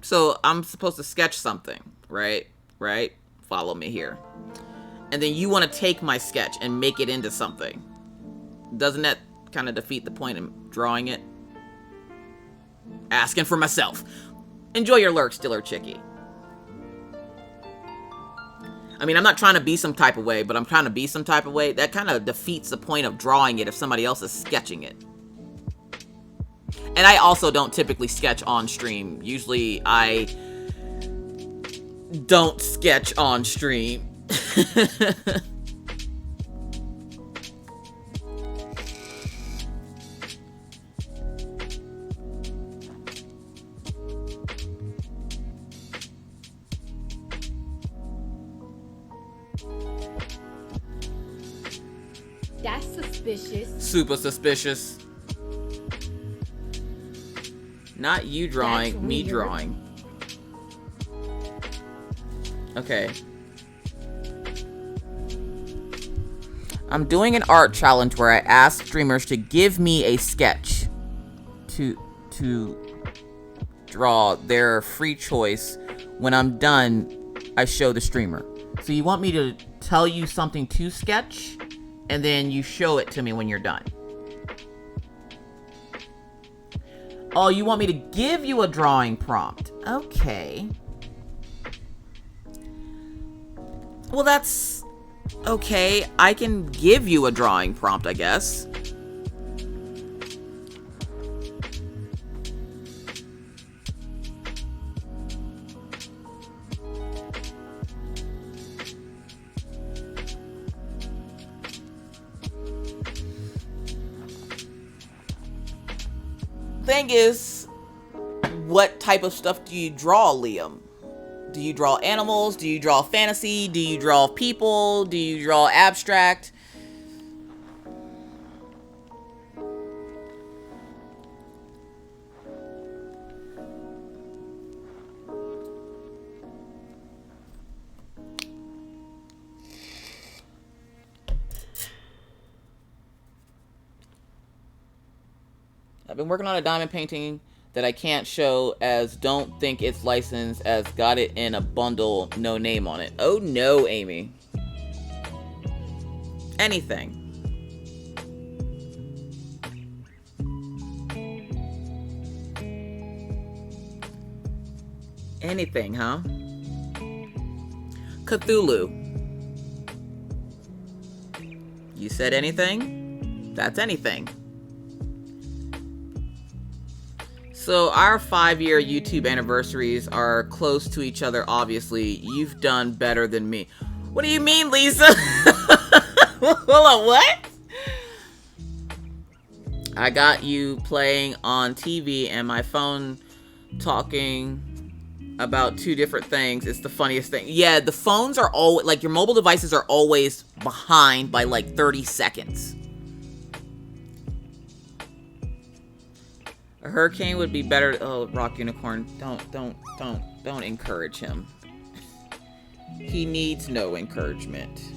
So I'm supposed to sketch something, right? Right? Follow me here. And then you want to take my sketch and make it into something. Doesn't that kind of defeat the point of drawing it? Asking for myself. Enjoy your lurk, Stiller Chicky. I mean, I'm not trying to be some type of way, but I'm trying to be some type of way. That kind of defeats the point of drawing it if somebody else is sketching it. And I also don't typically sketch on stream. Usually I don't sketch on stream. That's suspicious. Super suspicious. Not you drawing, That's me weird. drawing. Okay. I'm doing an art challenge where I ask streamers to give me a sketch to draw their free choice. When I'm done, I show the streamer. So you want me to tell you something to sketch, and then you show it to me when you're done. Oh, you want me to give you a drawing prompt? Okay. Well, that's okay. I can give you a drawing prompt, I guess. Thing is, what type of stuff do you draw, Liam? Do you draw animals? Do you draw fantasy? Do you draw people? Do you draw abstract? I've been working on a diamond painting that I can't show, as don't think it's licensed, as got it in a bundle, no name on it. Oh no, Amy. Anything. Anything, huh? Cthulhu. You said anything? That's anything. So our 5-year YouTube anniversaries are close to each other, obviously. You've done better than me. What do you mean, Lisa? Hold on, what? I got you playing on TV and my phone talking about two different things. It's the funniest thing. Yeah, the phones are always, like, your mobile devices are always behind by like 30 seconds. A hurricane would be better. Oh, Rock Unicorn, don't encourage him. He needs no encouragement.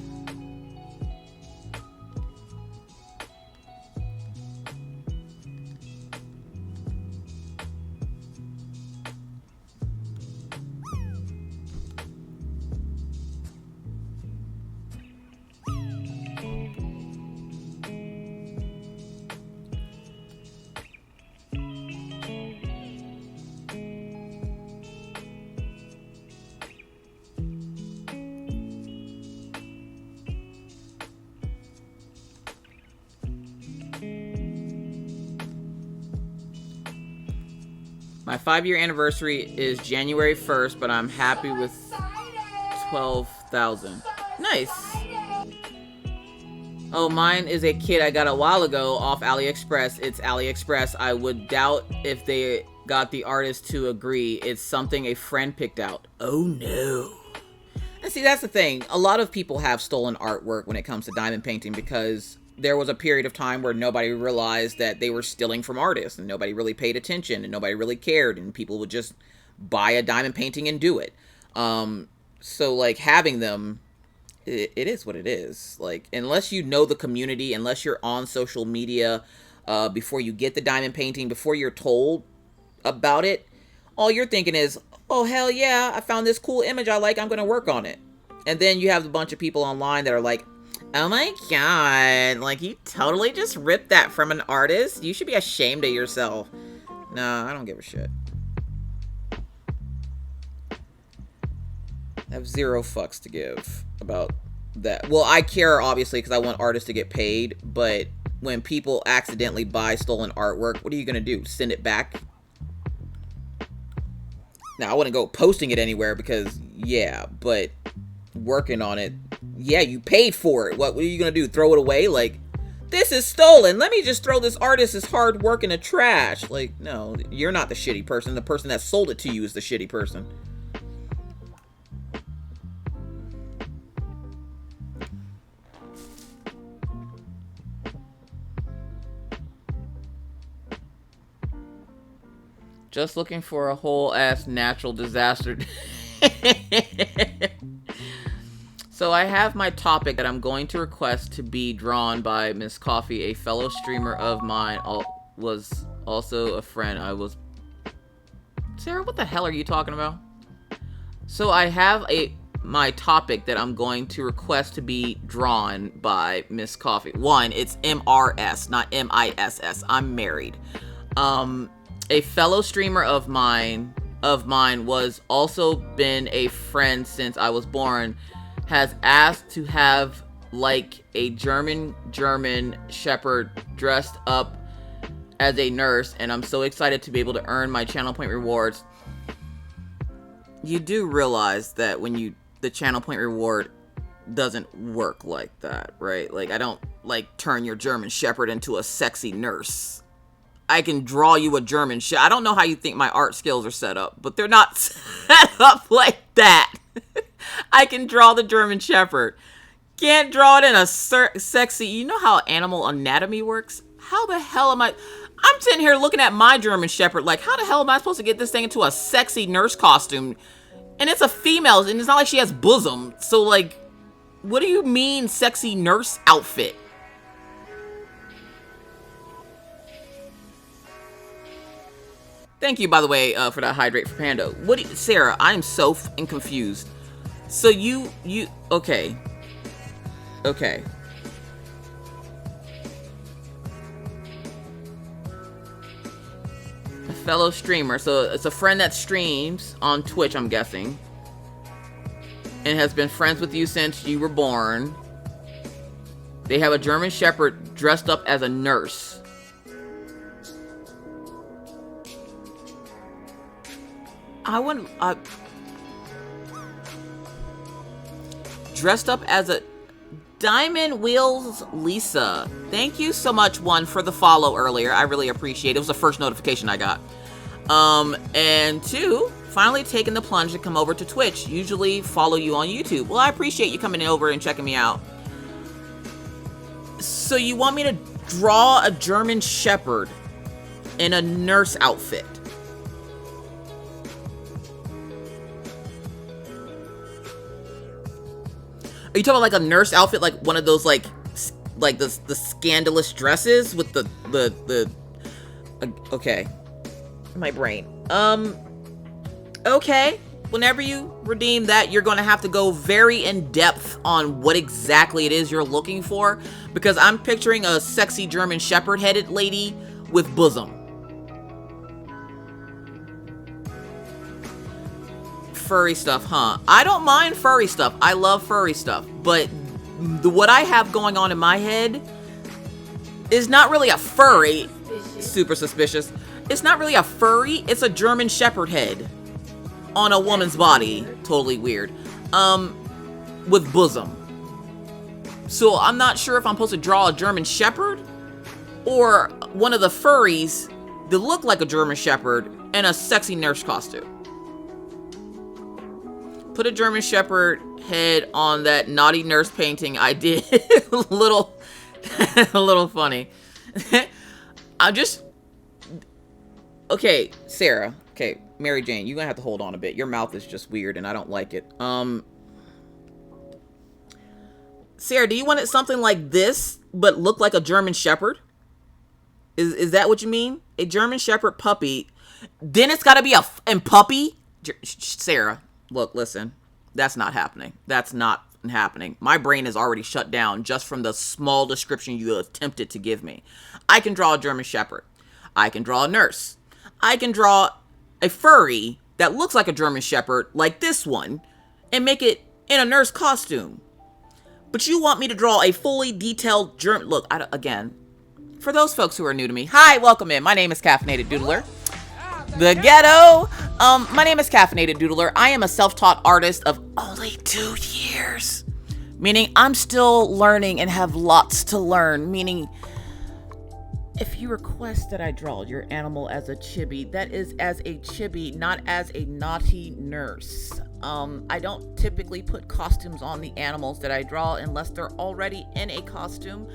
My 5-year anniversary is January 1st, but I'm happy with 12,000. Nice. Oh, mine is a kit I got a while ago off AliExpress. It's AliExpress. I would doubt if they got the artist to agree. It's something a friend picked out. Oh no. And see, that's the thing. A lot of people have stolen artwork when it comes to diamond painting because there was a period of time where nobody realized that they were stealing from artists and nobody really paid attention and nobody really cared and people would just buy a diamond painting and do it. So like having them, it is what it is. Like, unless you know the community, unless you're on social media, before you get the diamond painting, before you're told about it, all you're thinking is, oh, hell yeah, I found this cool image I like, I'm going to work on it. And then you have a bunch of people online that are like, oh my god, like, you totally just ripped that from an artist? You should be ashamed of yourself. Nah, I don't give a shit. I have zero fucks to give about that. Well, I care, obviously, because I want artists to get paid, but when people accidentally buy stolen artwork, what are you going to do? Send it back? Now, I wouldn't go posting it anywhere because, yeah, but working on it, yeah, you paid for it. What are you going to do? Throw it away? Like, this is stolen. Let me just throw this artist's hard work in the trash. Like, no, you're not the shitty person. The person that sold it to you is the shitty person. Just looking for a whole ass natural disaster. So I have my topic that I'm going to request to be drawn by Miss Coffee, a fellow streamer of mine, was also a friend. Sarah, what the hell are you talking about? So I have my topic that I'm going to request to be drawn by Miss Coffee. One, it's MRS, not MISS. I'm married. A fellow streamer of mine was also been a friend since I was born, has asked to have like a German Shepherd dressed up as a nurse, and I'm so excited to be able to earn my channel point rewards. You do realize that when the channel point reward doesn't work like that, right? Like, I don't like turn your German Shepherd into a sexy nurse. I can draw you a German Shepherd. I don't know how you think my art skills are set up, but they're not set up like that. I can draw the German Shepherd. Can't draw it in a sexy... You know how animal anatomy works? How the hell am I... I'm sitting here looking at my German Shepherd like, how the hell am I supposed to get this thing into a sexy nurse costume? And it's a female, and it's not like she has bosom. So, like, what do you mean sexy nurse outfit? Thank you, by the way, for that hydrate for Pando. Sarah, I'm so confused. So okay. Okay. A fellow streamer. So it's a friend that streams on Twitch, I'm guessing. And has been friends with you since you were born. They have a German Shepherd dressed up as a nurse. Dressed up as a Diamond Wheels Lisa. Thank you so much, one, for the follow earlier. I really appreciate it. It was the first notification I got. And 2, finally taking the plunge to come over to Twitch. Usually follow you on YouTube. Well, I appreciate you coming over and checking me out. So you want me to draw a German Shepherd in a nurse outfit? Are you talking about like a nurse outfit, like one of those like the scandalous dresses with the okay, my brain. Okay. Whenever you redeem that, you're going to have to go very in depth on what exactly it is you're looking for, because I'm picturing a sexy German Shepherd headed lady with bosom. Furry stuff, huh? I don't mind furry stuff. I love furry stuff, but what I have going on in my head is not really a furry. Super suspicious. It's not really a furry. It's a German Shepherd head on a woman's body. Totally weird. With bosom. So I'm not sure if I'm supposed to draw a German Shepherd or one of the furries that look like a German Shepherd in a sexy nurse costume. Put a German Shepherd head on that naughty nurse painting I did. a little funny. I'm just... Okay, Sarah. Okay, Mary Jane, you're gonna have to hold on a bit. Your mouth is just weird and I don't like it. Sarah, do you want it something like this, but look like a German Shepherd? Is that what you mean? A German Shepherd puppy. Then it's gotta be a puppy? Sarah, look, listen. That's not happening. That's not happening. My brain is already shut down just from the small description you attempted to give me. I can draw a German Shepherd. I can draw a nurse. I can draw a furry that looks like a German Shepherd, like this one, and make it in a nurse costume. But you want me to draw a fully detailed German... Look, again, for those folks who are new to me, hi, welcome in. My name is Caffeinated Doodler. The ghetto. My name is Caffeinated Doodler. I am a self-taught artist of only 2 years. Meaning I'm still learning and have lots to learn. Meaning... if you request that I draw your animal as a chibi, that is as a chibi, not as a naughty nurse. I don't typically put costumes on the animals that I draw unless they're already in a costume.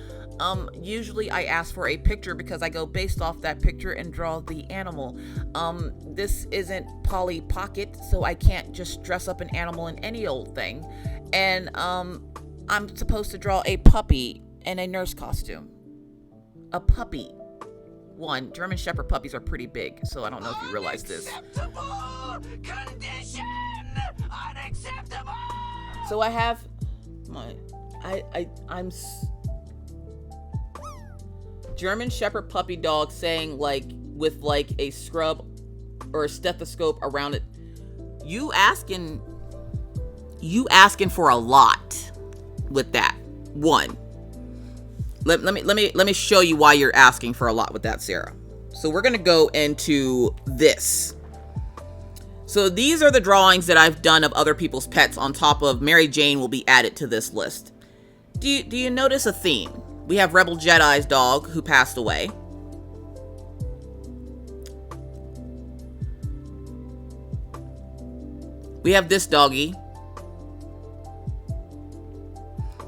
Usually I ask for a picture because I go based off that picture and draw the animal. This isn't Polly Pocket, so I can't just dress up an animal in any old thing. And I'm supposed to draw a puppy in a nurse costume. A puppy. One, German Shepherd puppies are pretty big, so I don't know if you realize this. Condition! Unacceptable! So I have I'm German Shepherd puppy dog saying like with like a scrub or a stethoscope around it. You asking for a lot with that. One. Let me show you why you're asking for a lot with that, Sarah. So we're gonna go into this. So these are the drawings that I've done of other people's pets on top of Mary Jane will be added to this list. Do you notice a theme? We have Rebel Jedi's dog who passed away. We have this doggy.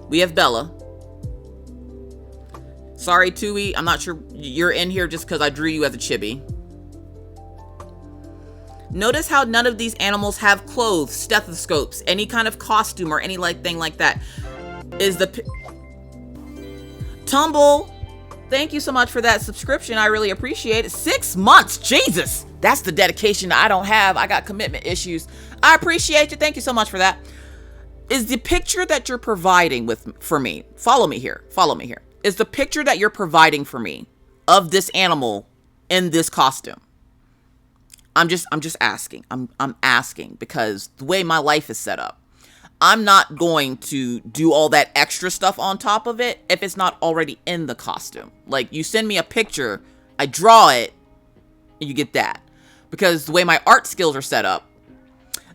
We have Bella. Sorry, Tui, I'm not sure you're in here just because I drew you as a chibi. Notice how none of these animals have clothes, stethoscopes, any kind of costume or any thing like that. Tumble, thank you so much for that subscription. I really appreciate it. 6 months, Jesus. That's the dedication I don't have. I got commitment issues. I appreciate you. Thank you so much for that. Is the picture that you're providing for me, follow me here, is the picture that you're providing for me of this animal in this costume? I'm just asking. I'm asking because the way my life is set up, I'm not going to do all that extra stuff on top of it if it's not already in the costume. Like, you send me a picture, I draw it, and you get that. Because the way my art skills are set up,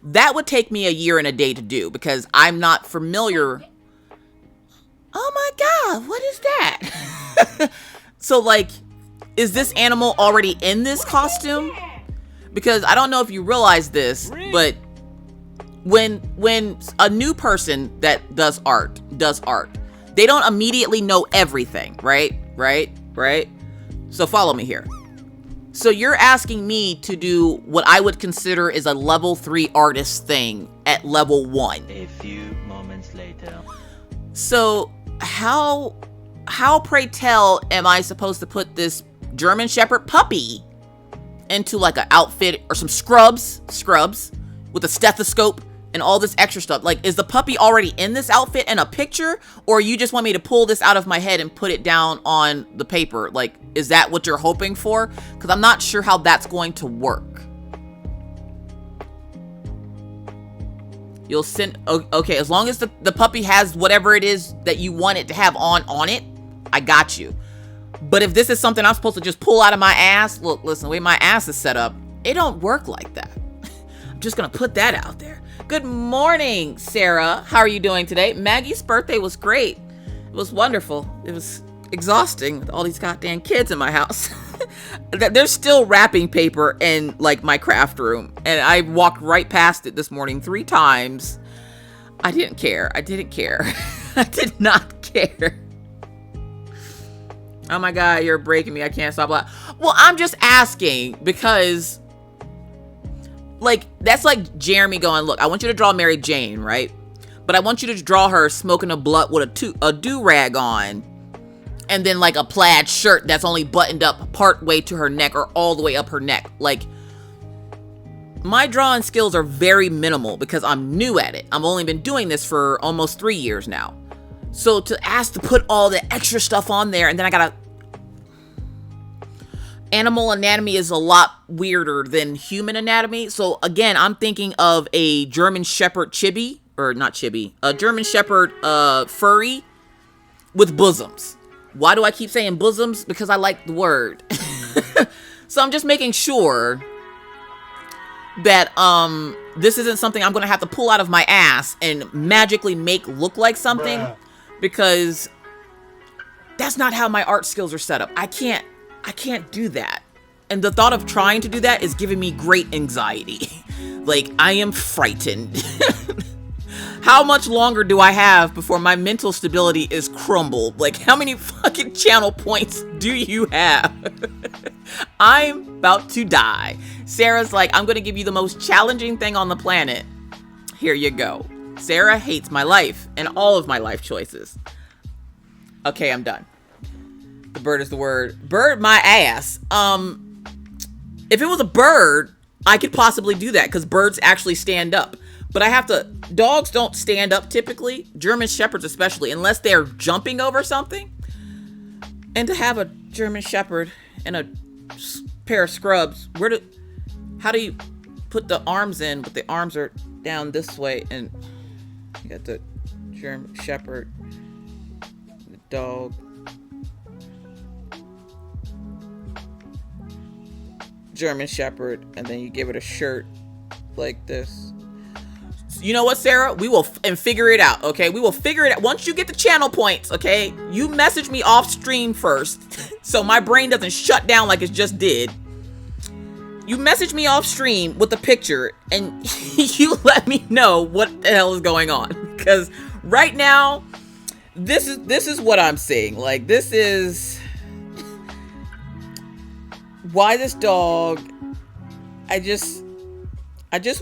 that would take me a year and a day to do because I'm not familiar. Oh my God, what is that? So, like, is this animal already in this costume? Because I don't know if you realize this, but when a new person that does art, they don't immediately know everything, right? So follow me here. So you're asking me to do what I would consider is a level 3 artist thing at level 1. A few moments later. So how pray tell am I supposed to put this German Shepherd puppy into like an outfit or some scrubs with a stethoscope and all this extra stuff? Like, is the puppy already in this outfit and a picture, or you just want me to pull this out of my head and put it down on the paper? Like, is that what you're hoping for? Because I'm not sure how that's going to work. You'll send, okay, as long as the puppy has whatever it is that you want it to have on it, I got you. But if this is something I'm supposed to just pull out of my ass, look, listen, the way my ass is set up, it don't work like that. I'm just gonna put that out there. Good morning, Sarah. How are you doing today? Maggie's birthday was great. It was wonderful. It was exhausting with all these goddamn kids in my house. There's still wrapping paper in like my craft room, and I walked right past it this morning 3 times. I didn't care. I did not care. Oh my God, you're breaking me. I can't stop laughing. Well, I'm just asking because, like, that's like Jeremy going, look, I want you to draw Mary Jane, right? But I want you to draw her smoking a blunt with a do-rag on, and then like a plaid shirt that's only buttoned up part way to her neck or all the way up her neck. Like, my drawing skills are very minimal because I'm new at it. I've only been doing this for almost 3 years now. So to ask to put all the extra stuff on there, and then I gotta... Animal anatomy is a lot weirder than human anatomy. So again, I'm thinking of a German Shepherd chibi, or not chibi, a German Shepherd furry with bosoms. Why do I keep saying bosoms? Because I like the word. So I'm just making sure that this isn't something I'm gonna have to pull out of my ass and magically make look like something. Because that's not how my art skills are set up. I can't do that. And the thought of trying to do that is giving me great anxiety. Like, I am frightened. How much longer do I have before my mental stability is crumbled? Like, how many fucking channel points do you have? I'm about to die. Sarah's like, I'm gonna give you the most challenging thing on the planet. Here you go. Sarah hates my life and all of my life choices. Okay, I'm done. The bird is the word. Bird my ass. If it was a bird, I could possibly do that because birds actually stand up. But I have to... Dogs don't stand up typically. German Shepherds especially, unless they're jumping over something. And to have a German Shepherd and a pair of scrubs, how do you put the arms in? But the arms are down this way, and you got the German Shepherd, the dog, German Shepherd, and then you give it a shirt like this. You know what, Sarah? We will figure it out, okay? We will figure it out. Once you get the channel points, okay? You message me off stream first, so my brain doesn't shut down like it just did. You message me off stream with the picture, and you let me know what the hell is going on. Because right now, this is what I'm seeing. Like, this is... Why this dog? I just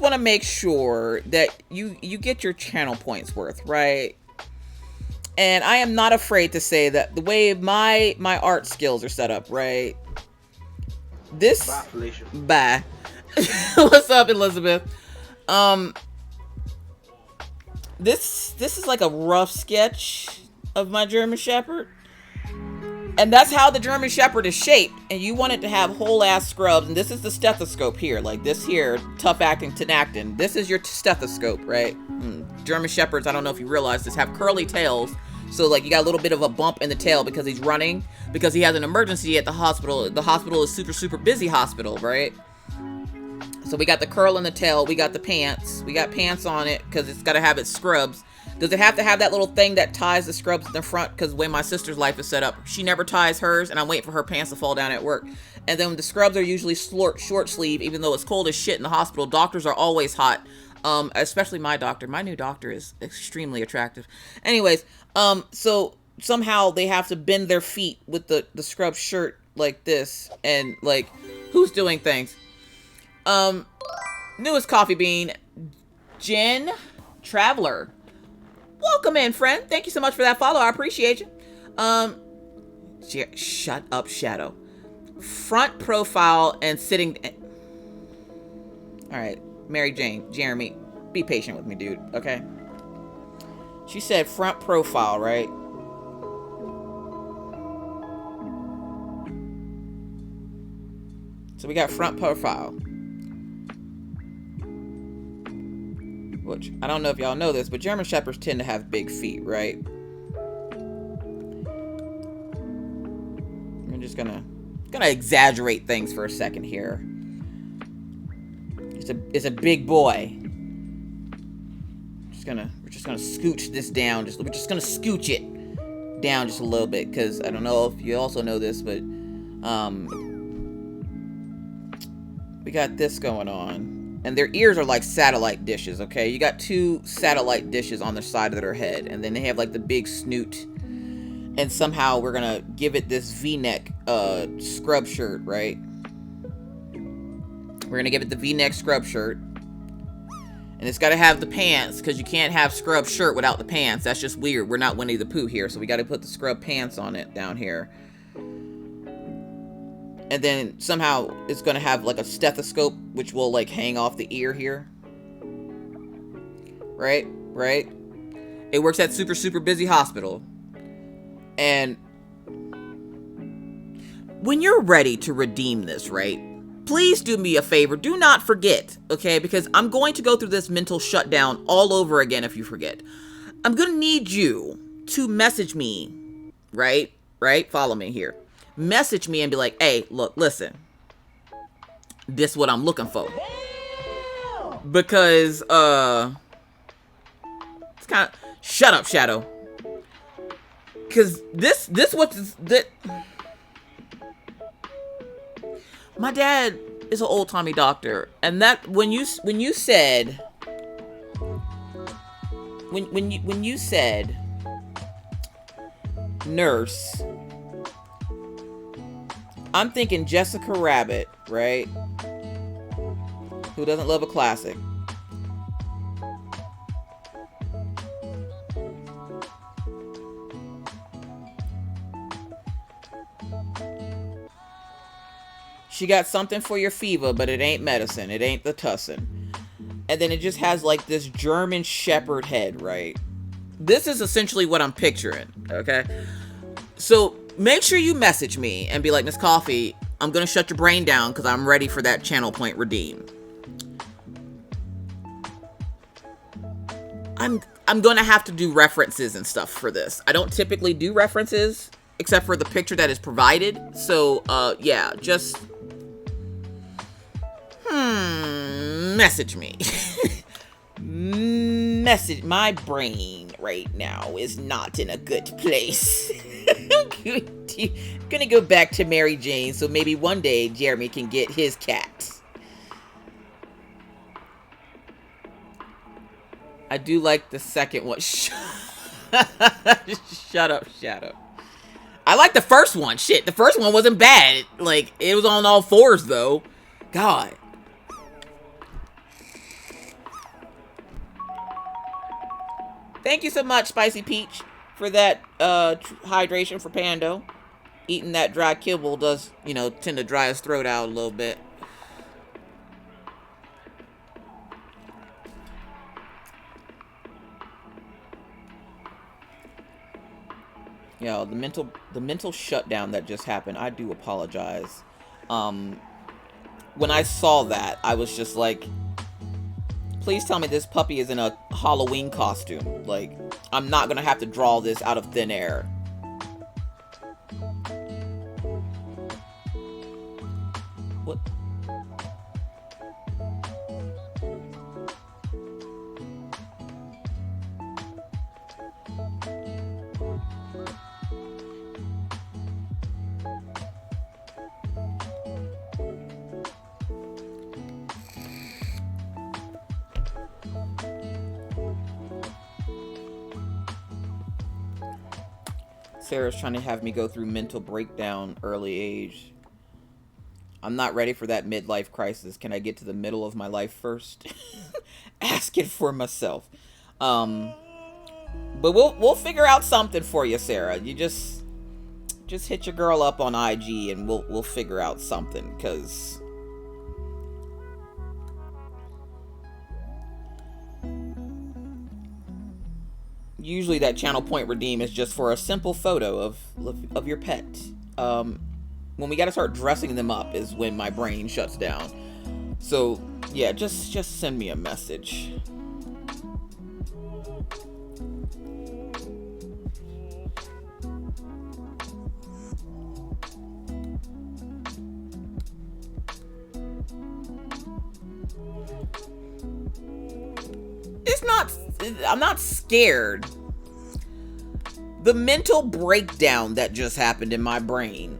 want to make sure that you get your channel points worth, right? And I am not afraid to say that the way my art skills are set up, right? This... Bye, Felicia. Bye. What's up, Elizabeth? This is like a rough sketch of my German Shepherd. And that's how the German Shepherd is shaped. And you want it to have whole ass scrubs. And this is the stethoscope here. Like this here, tough acting, tenactin. This is your stethoscope, right? German Shepherds, I don't know if you realize this, have curly tails. So like you got a little bit of a bump in the tail because he's running. Because he has an emergency at the hospital. The hospital is super, super busy hospital, right? So we got the curl in the tail. We got the pants. We got pants on it because it's got to have its scrubs. Does it have to have that little thing that ties the scrubs in the front? Because the way my sister's life is set up, she never ties hers, and I'm waiting for her pants to fall down at work. And then the scrubs are usually short sleeve, even though it's cold as shit in the hospital. Doctors are always hot, especially my doctor. My new doctor is extremely attractive. Anyways, so somehow they have to bend their feet with the scrub shirt like this, and like, who's doing things? Newest coffee bean, Jen Traveler. Welcome in, friend. Thank you so much for that follow. I appreciate you. Shut up, Shadow. Front profile and sitting. All right, Mary Jane, Jeremy, be patient with me, dude. Okay. She said front profile, right? So we got front profile. Which, I don't know if y'all know this, but German Shepherds tend to have big feet, right? I'm just gonna exaggerate things for a second here. It's a big boy. We're just gonna scooch this down. We're just gonna scooch it down just a little bit, because I don't know if you also know this, but we got this going on. And their ears are like satellite dishes, okay? You got 2 satellite dishes on the side of their head. And then they have like the big snoot. And somehow we're gonna give it this V-neck scrub shirt, right? We're gonna give it the V-neck scrub shirt. And it's gotta have the pants, because you can't have scrub shirt without the pants. That's just weird. We're not Winnie the Pooh here, so we gotta put the scrub pants on it down here. And then somehow it's going to have like a stethoscope, which will like hang off the ear here. Right? Right? It works at super, super busy hospital. And when you're ready to redeem this, right? Please do me a favor. Do not forget, okay? Because I'm going to go through this mental shutdown all over again if you forget. I'm going to need you to message me, right? Right? Follow me here. Message me and be like, hey, look, listen, this is what I'm looking for. Because it's kind of, shut up, Shadow, because this what's that. My dad is an old-timey doctor, and that when you said nurse, I'm thinking Jessica Rabbit, right? Who doesn't love a classic? She got something for your fever, but it ain't medicine. It ain't the tussin. And then it just has like this German Shepherd head, right? This is essentially what I'm picturing, okay? So make sure you message me and be like, Miss Coffee, I'm going to shut your brain down because I'm ready for that channel point redeem. I'm going to have to do references and stuff for this. I don't typically do references except for the picture that is provided. So, yeah, just message me. Message. My brain right now is not in a good place. I'm gonna go back to Mary Jane, so maybe one day Jeremy can get his cat. I do like the second one. Shut up, Shadow. I like the first one. Shit, the first one wasn't bad. Like, it was on all fours, though. God. Thank you so much, Spicy Peach, for that hydration for Pando. Eating that dry kibble does, you know, tend to dry his throat out a little bit. Yo, the mental shutdown that just happened, I do apologize. When I saw that, I was just like, please tell me this puppy is in a Halloween costume. Like, I'm not gonna have to draw this out of thin air. What? Sarah's trying to have me go through mental breakdown early age. I'm not ready for that midlife crisis. Can I get to the middle of my life first? Ask it for myself. But we'll figure out something for you, Sarah. You just hit your girl up on IG and we'll figure out something, cause usually that channel point redeem is just for a simple photo of your pet. When we gotta start dressing them up is when my brain shuts down. So yeah, just send me a message. I'm not scared. The mental breakdown that just happened in my brain.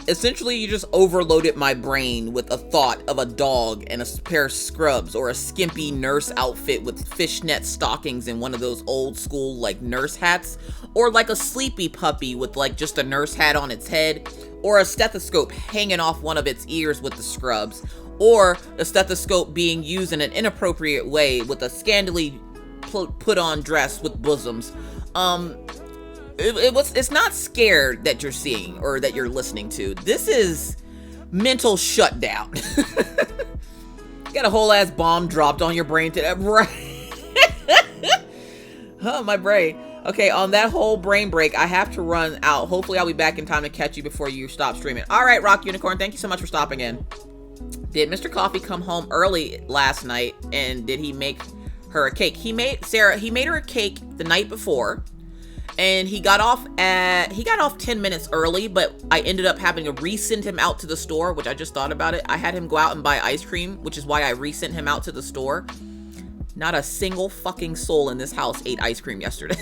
Essentially you just overloaded my brain with a thought of a dog and a pair of scrubs or a skimpy nurse outfit with fishnet stockings and one of those old school like nurse hats, or like a sleepy puppy with like just a nurse hat on its head, or a stethoscope hanging off one of its ears with the scrubs, or a stethoscope being used in an inappropriate way with a scantily put on dress with bosoms. It's not scared that you're seeing or that you're listening to. This is mental shutdown. Got a whole ass bomb dropped on your brain today, right? Oh, my brain. Okay, on that whole brain break, I have to run out. Hopefully I'll be back in time to catch you before you stop streaming. All right, Rock Unicorn, thank you so much for stopping in. Did Mr. Coffee come home early last night, and did he make her a cake? He made her a cake the night before, and he got off 10 minutes early, but I ended up having to resend him out to the store, which I just thought about it. I had him go out and buy ice cream, which is why I resent him out to the store. Not a single fucking soul in this house ate ice cream yesterday.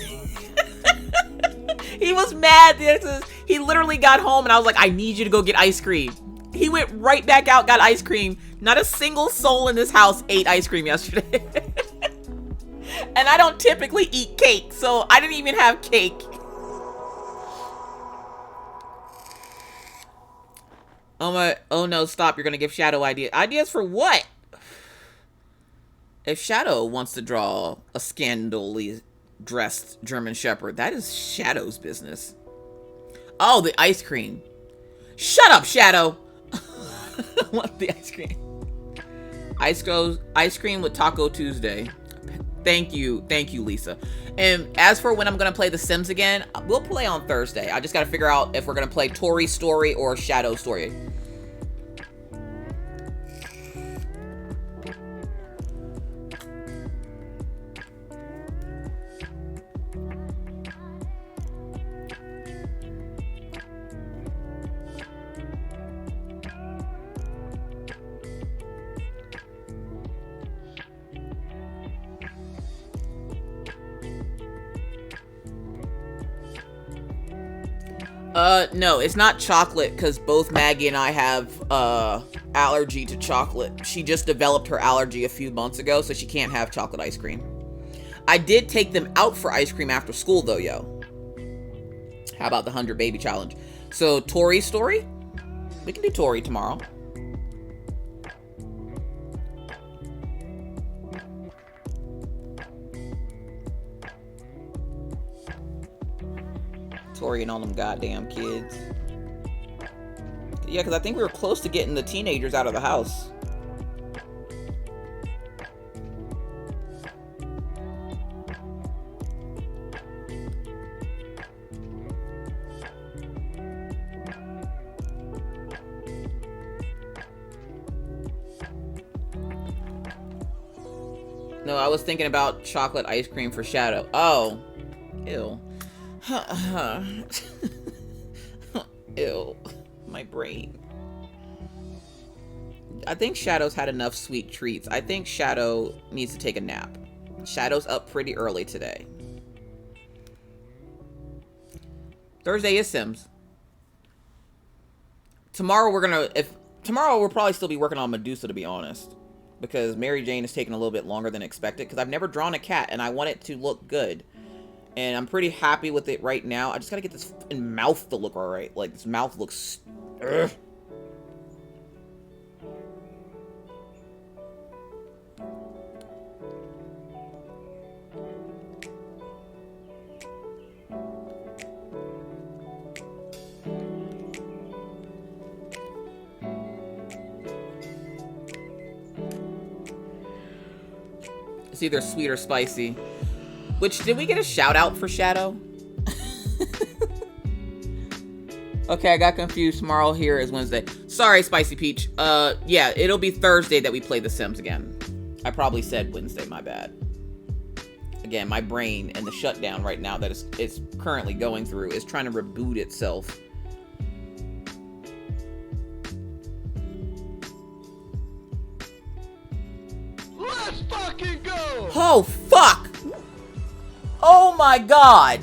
He was mad. He literally got home and I was like, I need you to go get ice cream. He went right back out, got ice cream. Not a single soul in this house ate ice cream yesterday. And I don't typically eat cake, so I didn't even have cake. Oh no, stop. You're gonna give Shadow ideas. Ideas for what? If Shadow wants to draw a scandally dressed German Shepherd, that is Shadow's business. Oh, the ice cream. Shut up, Shadow. I want the ice cream. Ice cream with Taco Tuesday. Thank you, Lisa. And as for when I'm gonna play The Sims again, we'll play on Thursday. I just gotta figure out if we're gonna play Tori's story or Shadow's story. No, it's not chocolate, because both Maggie and I have, allergy to chocolate. She just developed her allergy a few months ago, so she can't have chocolate ice cream. I did take them out for ice cream after school, though, yo. How about the 100 baby challenge? So, Tori's story? We can do Tori tomorrow. Tori and all them goddamn kids. Yeah, because I think we were close to getting the teenagers out of the house. No, I was thinking about chocolate ice cream for Shadow. Oh. Ew. Ew. My brain. I think Shadow's had enough sweet treats. I think Shadow needs to take a nap. Shadow's up pretty early today. Thursday is Sims. Tomorrow we'll probably still be working on Medusa, to be honest. Because Mary Jane is taking a little bit longer than expected. Because I've never drawn a cat and I want it to look good. And I'm pretty happy with it right now. I just gotta get this mouth to look alright. Like, this mouth looks... Ugh. It's either sweet or spicy. Which, did we get a shout out for Shadow? Okay, I got confused. Tomorrow here is Wednesday. Sorry, Spicy Peach. Yeah, it'll be Thursday that we play The Sims again. I probably said Wednesday, my bad. Again, my brain and the shutdown right now that it's currently going through is trying to reboot itself. Let's fucking go! Oh, fuck! Oh my god!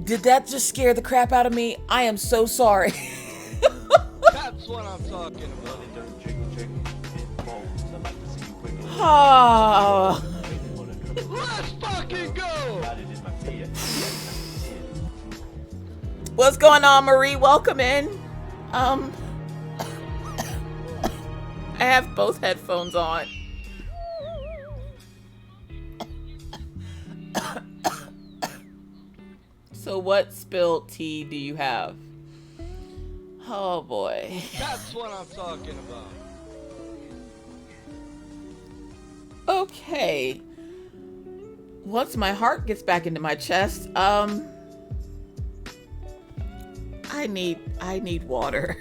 Did that just scare the crap out of me? I am so sorry. That's what I'm talking about. Oh. Let's fucking go! What's going on, Marie? Welcome in. I have both headphones on. So what spilled tea do you have? Oh boy. That's what I'm talking about. Okay. Once my heart gets back into my chest, I need water.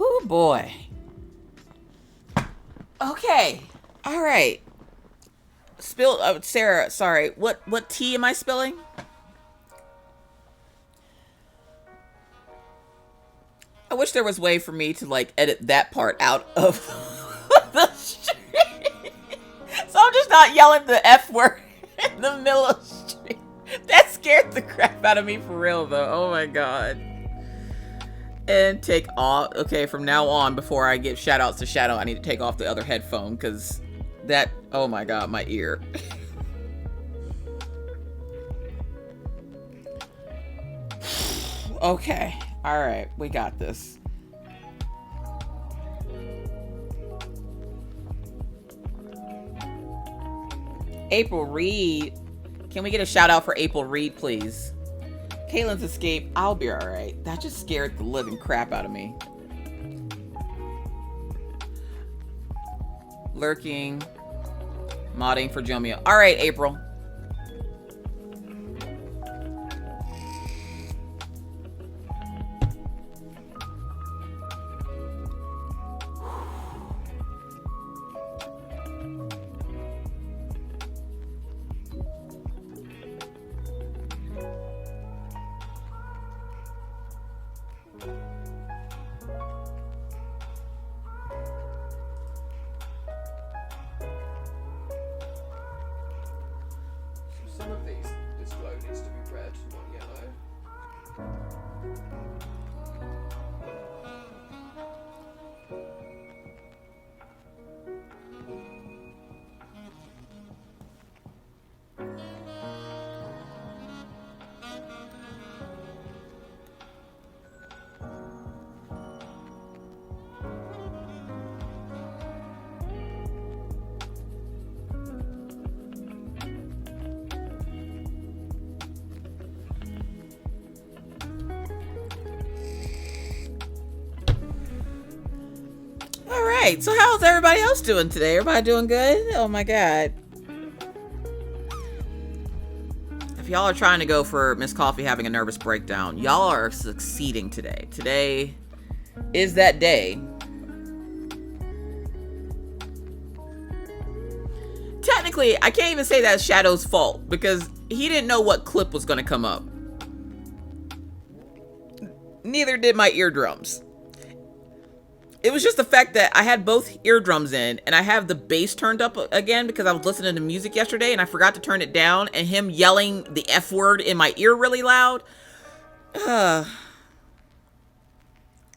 Oh boy. Okay. All right. Sarah, sorry. What tea am I spilling? I wish there was a way for me to like edit that part out of the stream. So I'm just not yelling the F word in the middle of the stream. That scared the crap out of me for real though. Oh my god. And take off. Okay, from now on, before I give shout outs to Shadow, I need to take off the other headphone because that, oh my god, my ear. Okay. All right, we got this. April Reed. Can we get a shout out for April Reed, please? Kaylin's escape. I'll be all right. That just scared the living crap out of me. Lurking. Modding for Jomio. All right, April. Some of these, this glow needs to be red, not yellow. Alright, so how's everybody else doing today? Everybody doing good? Oh my god. If y'all are trying to go for Miss Coffee having a nervous breakdown, y'all are succeeding today. Today is that day. Technically, I can't even say that's Shadow's fault because he didn't know what clip was going to come up. Neither did my eardrums. it was just the fact that I had both eardrums in and I have the bass turned up again because I was listening to music yesterday and I forgot to turn it down, and him yelling the F word in my ear really loud.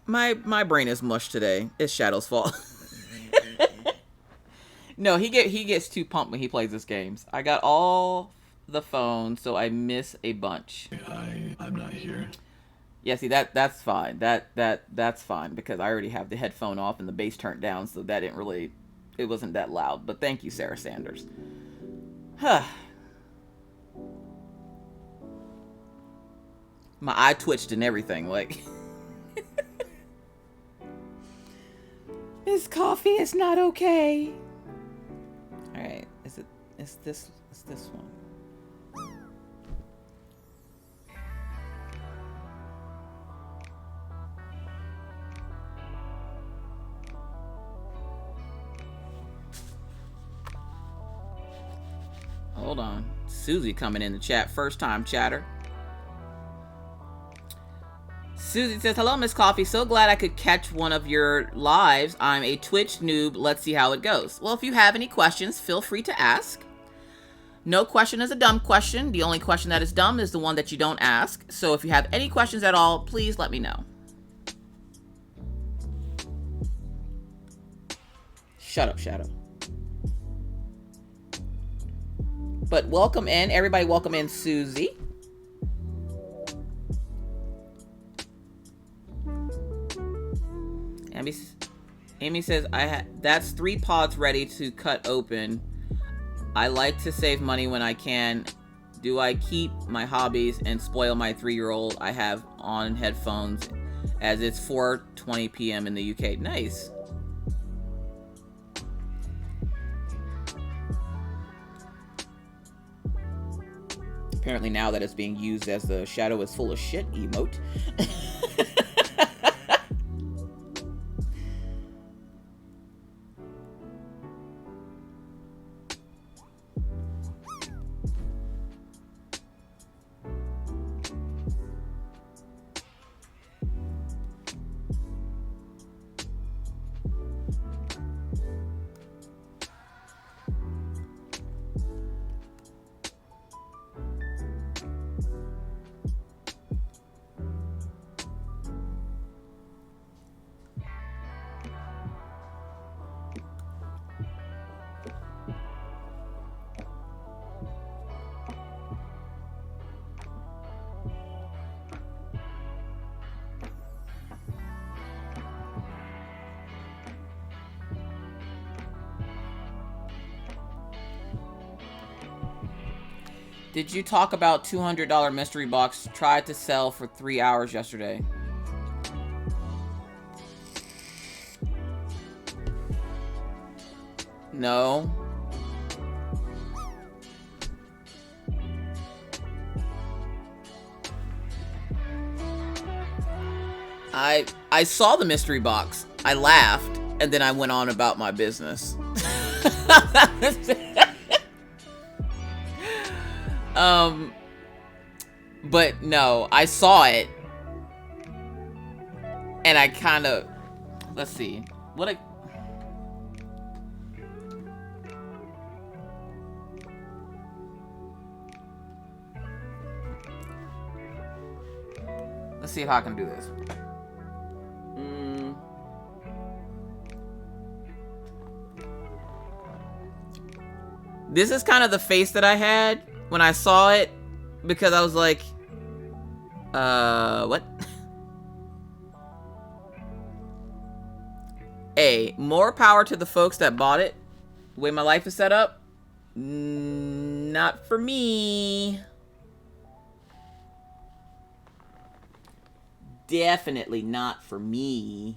My brain is mush today. It's Shadow's fault. No, he gets too pumped when he plays this games. I got all the phones, so I miss a bunch. I'm not here. Yeah, see that's fine. That's fine because I already have the headphone off and the bass turned down, so that it wasn't that loud. But thank you, Sarah Sanders. My eye twitched and everything, like. This coffee is not okay. All right, it's this one. Hold on. Susie coming in the chat. First time chatter. Susie says, hello, Miss Coffee. So glad I could catch one of your lives. I'm a Twitch noob. Let's see how it goes. Well, if you have any questions, feel free to ask. No question is a dumb question. The only question that is dumb is the one that you don't ask. So if you have any questions at all, please let me know. Shut up, Shadow. But welcome in. Everybody welcome in Susie. Amy says, that's 3 pods ready to cut open. I like to save money when I can. Do I keep my hobbies and spoil my 3-year-old? I have on headphones as it's 4:20 p.m. in the UK. Nice. Apparently now that it's being used as the Shadow is full of shit emote. Did you talk about $200 mystery box tried to sell for 3 hours yesterday? No. I saw the mystery box. I laughed and then I went on about my business. But no, I saw it and I kind of, let's see, let's see if I can do this. This is kind of the face that I had when I saw it, because I was like, what? A, more power to the folks that bought it. The way my life is set up, not for me. Definitely not for me.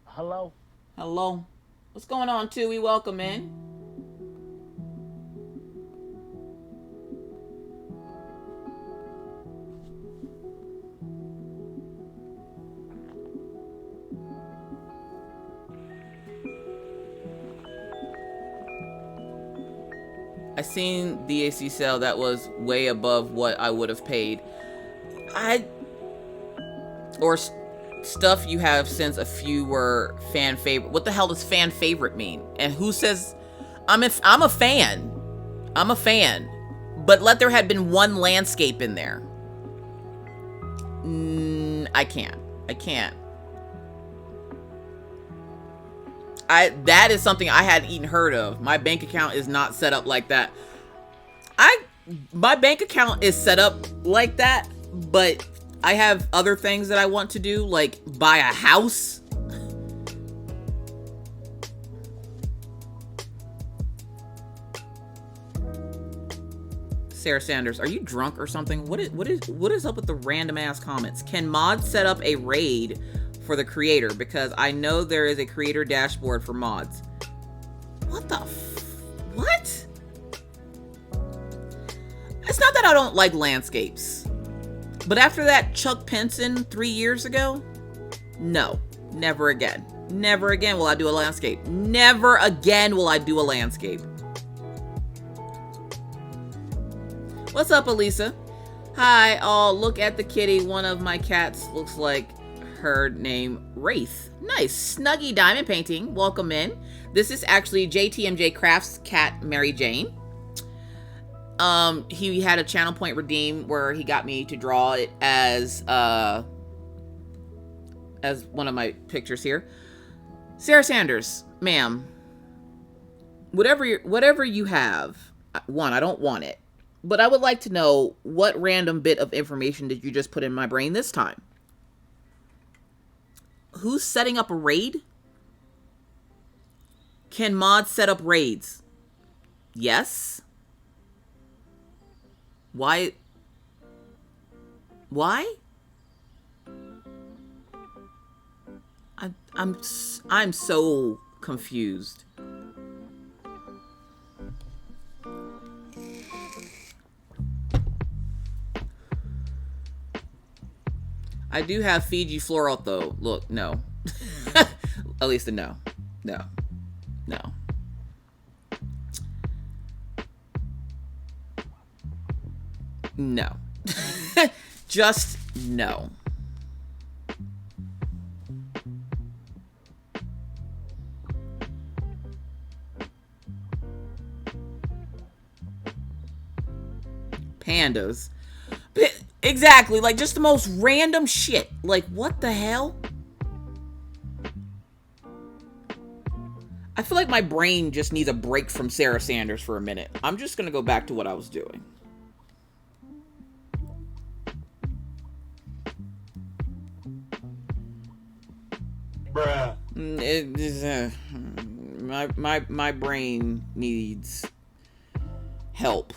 Hello? Hello. What's going on, Tui? Welcome in. I seen the AC sale that was way above what I would have paid. Or stuff you have since a few were fan favorite. What the hell does fan favorite mean? And who says I'm a fan? I'm a fan. But let there have been one landscape in there. I can't. That is something I hadn't even heard of. My bank account is not set up like that. My bank account is set up like that, but I have other things that I want to do, like buy a house. Sarah Sanders, are you drunk or something? What is up with the random ass comments? Can mods set up a raid for the creator? Because I know there is a creator dashboard for mods. What the what? It's not that I don't like landscapes. But after that Chuck Pinson 3 years ago, no, never again. Never again will I do a landscape. Never again will I do a landscape. What's up, Elisa? Hi, all. Look at the kitty. One of my cats looks like her name, Wraith. Nice. Snuggy diamond painting. Welcome in. This is actually JTMJ Crafts cat, Mary Jane. He had a channel point redeem where he got me to draw it as one of my pictures here. Sarah Sanders, ma'am, whatever you have, one, I don't want it. But I would like to know, what random bit of information did you just put in my brain this time? Who's setting up a raid? Can mods set up raids? Yes. Why? I'm so confused. I do have Fiji floral though. Look, no. At least a no. No. No. Just no. Pandas. Exactly, like just the most random shit. Like, what the hell? I feel like my brain just needs a break from Sarah Sanders for a minute. I'm just gonna go back to what I was doing. Bruh. My brain needs help.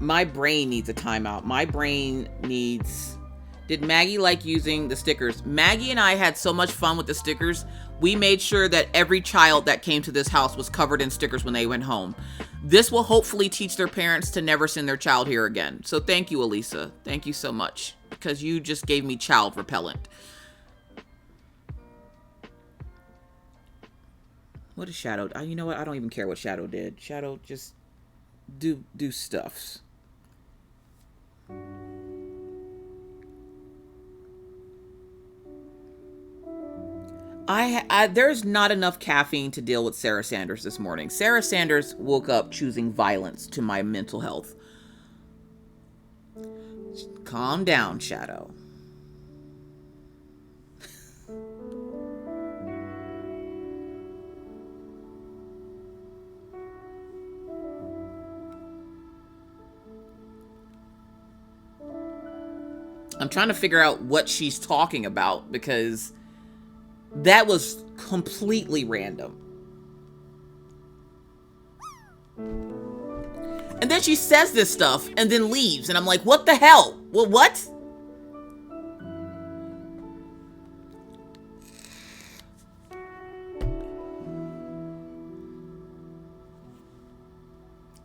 My brain needs a timeout. My brain needs... Did Maggie like using the stickers? Maggie and I had so much fun with the stickers. We made sure that every child that came to this house was covered in stickers when they went home. This will hopefully teach their parents to never send their child here again. So thank you, Elisa. Thank you so much. Because you just gave me child repellent. What is Shadow? You know what? I don't even care what Shadow did. Shadow just... do stuffs. There's not enough caffeine to deal with Sarah Sanders this morning. Sarah Sanders woke up choosing violence to my mental health. Calm down, Shadow. I'm trying to figure out what she's talking about because that was completely random. And then she says this stuff and then leaves. And I'm like, what the hell? Well, what?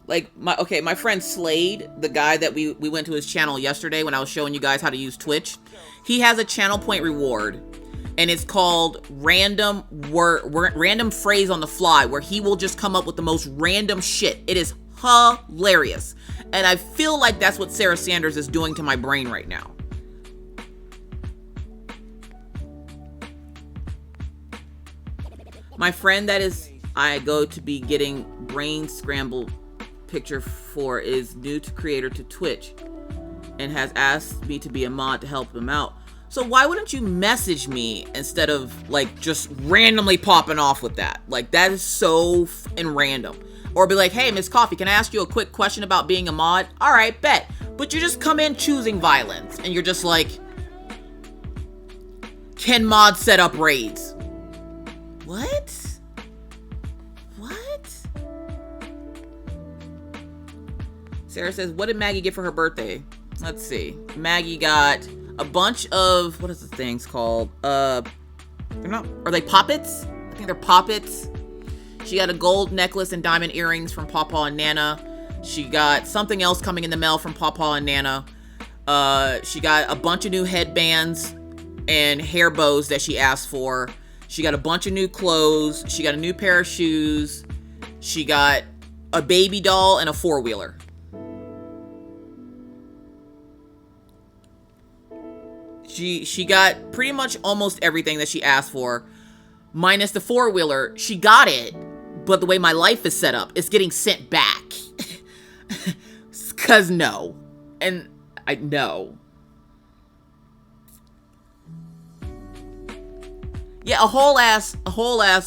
Like, my friend Slade, the guy that we went to his channel yesterday when I was showing you guys how to use Twitch, he has a channel point reward, and it's called random phrase on the fly, where he will just come up with the most random shit. It is hilarious. And I feel like that's what Sarah Sanders is doing to my brain right now. My friend that is I go to be getting brain scramble picture for is new to creator to Twitch and has asked me to be a mod to help him out. So why wouldn't you message me instead of like just randomly popping off with that? Like, that is so f***ing random. Or be like, hey, Miss Coffee, can I ask you a quick question about being a mod? All right, bet. But you just come in choosing violence and you're just like, can mods set up raids? What? Sarah says, what did Maggie get for her birthday? Let's see. Maggie got a bunch of, what is the things called? They're not, are they poppets? I think they're poppets. She got a gold necklace and diamond earrings from Pawpaw and Nana. She got something else coming in the mail from Pawpaw and Nana. She got a bunch of new headbands and hair bows that she asked for. She got a bunch of new clothes. She got a new pair of shoes. She got a baby doll and a four-wheeler. She got pretty much almost everything that she asked for, minus the four-wheeler. She got it, but the way my life is set up, it's getting sent back. Cause no. And I know. Yeah, a whole ass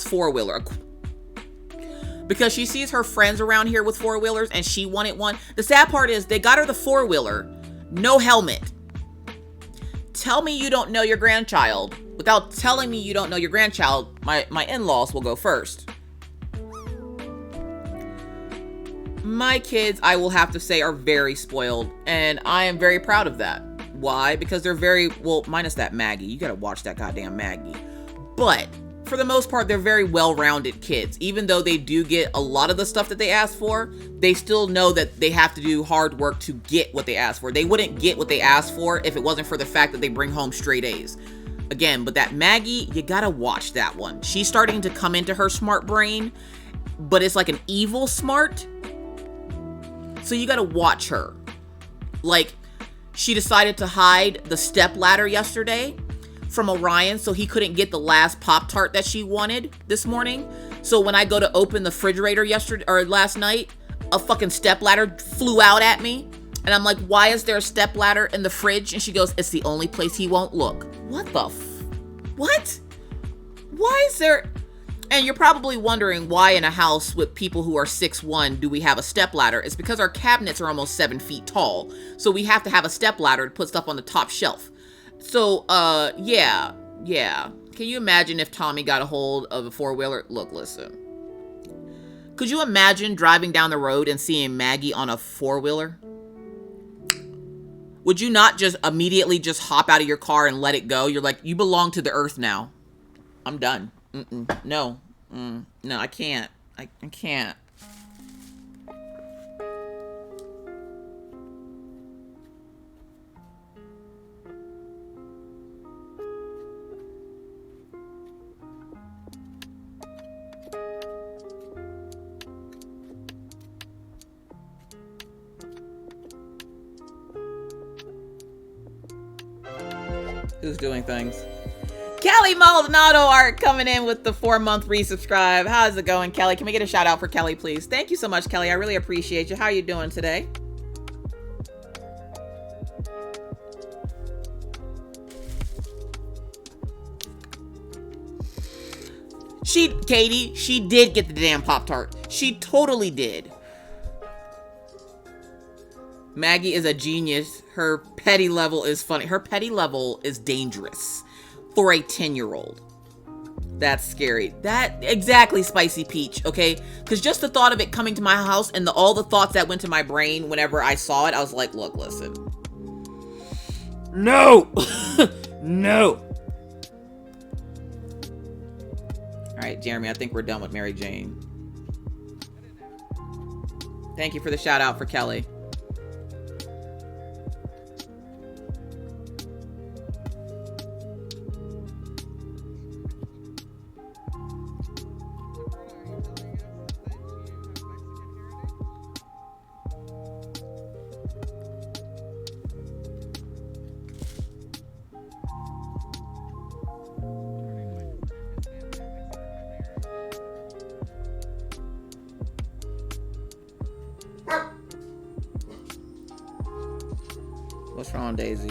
four-wheeler. Because she sees her friends around here with four-wheelers and she wanted one. The sad part is they got her the four-wheeler, no helmet. Tell me you don't know your grandchild. Without telling me you don't know your grandchild, my in-laws will go first. My kids, I will have to say, are very spoiled, and I am very proud of that. Why? Because they're very, well, minus that Maggie. You gotta watch that goddamn Maggie. But for the most part, they're very well-rounded kids. Even though they do get a lot of the stuff that they ask for, they still know that they have to do hard work to get what they ask for. They wouldn't get what they asked for if it wasn't for the fact that they bring home straight A's. Again, but that Maggie, you gotta watch that one. She's starting to come into her smart brain, but it's like an evil smart. So you gotta watch her. Like, she decided to hide the step ladder yesterday from Orion so he couldn't get the last Pop-Tart that she wanted this morning. So when I go to open the refrigerator last night, a fucking stepladder flew out at me. And I'm like, why is there a stepladder in the fridge? And she goes, it's the only place he won't look. What the what? Why is there... And you're probably wondering why in a house with people who are 6'1" do we have a stepladder? It's because our cabinets are almost 7 feet tall. So we have to have a stepladder to put stuff on the top shelf. So, yeah. Can you imagine if Tommy got a hold of a four-wheeler? Look, listen. Could you imagine driving down the road and seeing Maggie on a four-wheeler? Would you not just immediately just hop out of your car and let it go? You're like, you belong to the earth now. I'm done. No. No, I can't. I can't. Who's doing things? Kelly Maldonado art coming in with the 4-month resubscribe. How's it going, Kelly? Can we get a shout out for Kelly, please? Thank you so much, Kelly. I really appreciate you. How are you doing today? Katie, she did get the damn Pop-Tart. She totally did. Maggie is a genius. Her petty level is funny. Her petty level is dangerous for a 10-year-old. That's scary. That, exactly, Spicy Peach, okay? Because just the thought of it coming to my house and all the thoughts that went to my brain whenever I saw it, I was like, look, listen. No! No! All right, Jeremy, I think we're done with Mary Jane. Thank you for the shout out for Kelly. What's wrong, Daisy?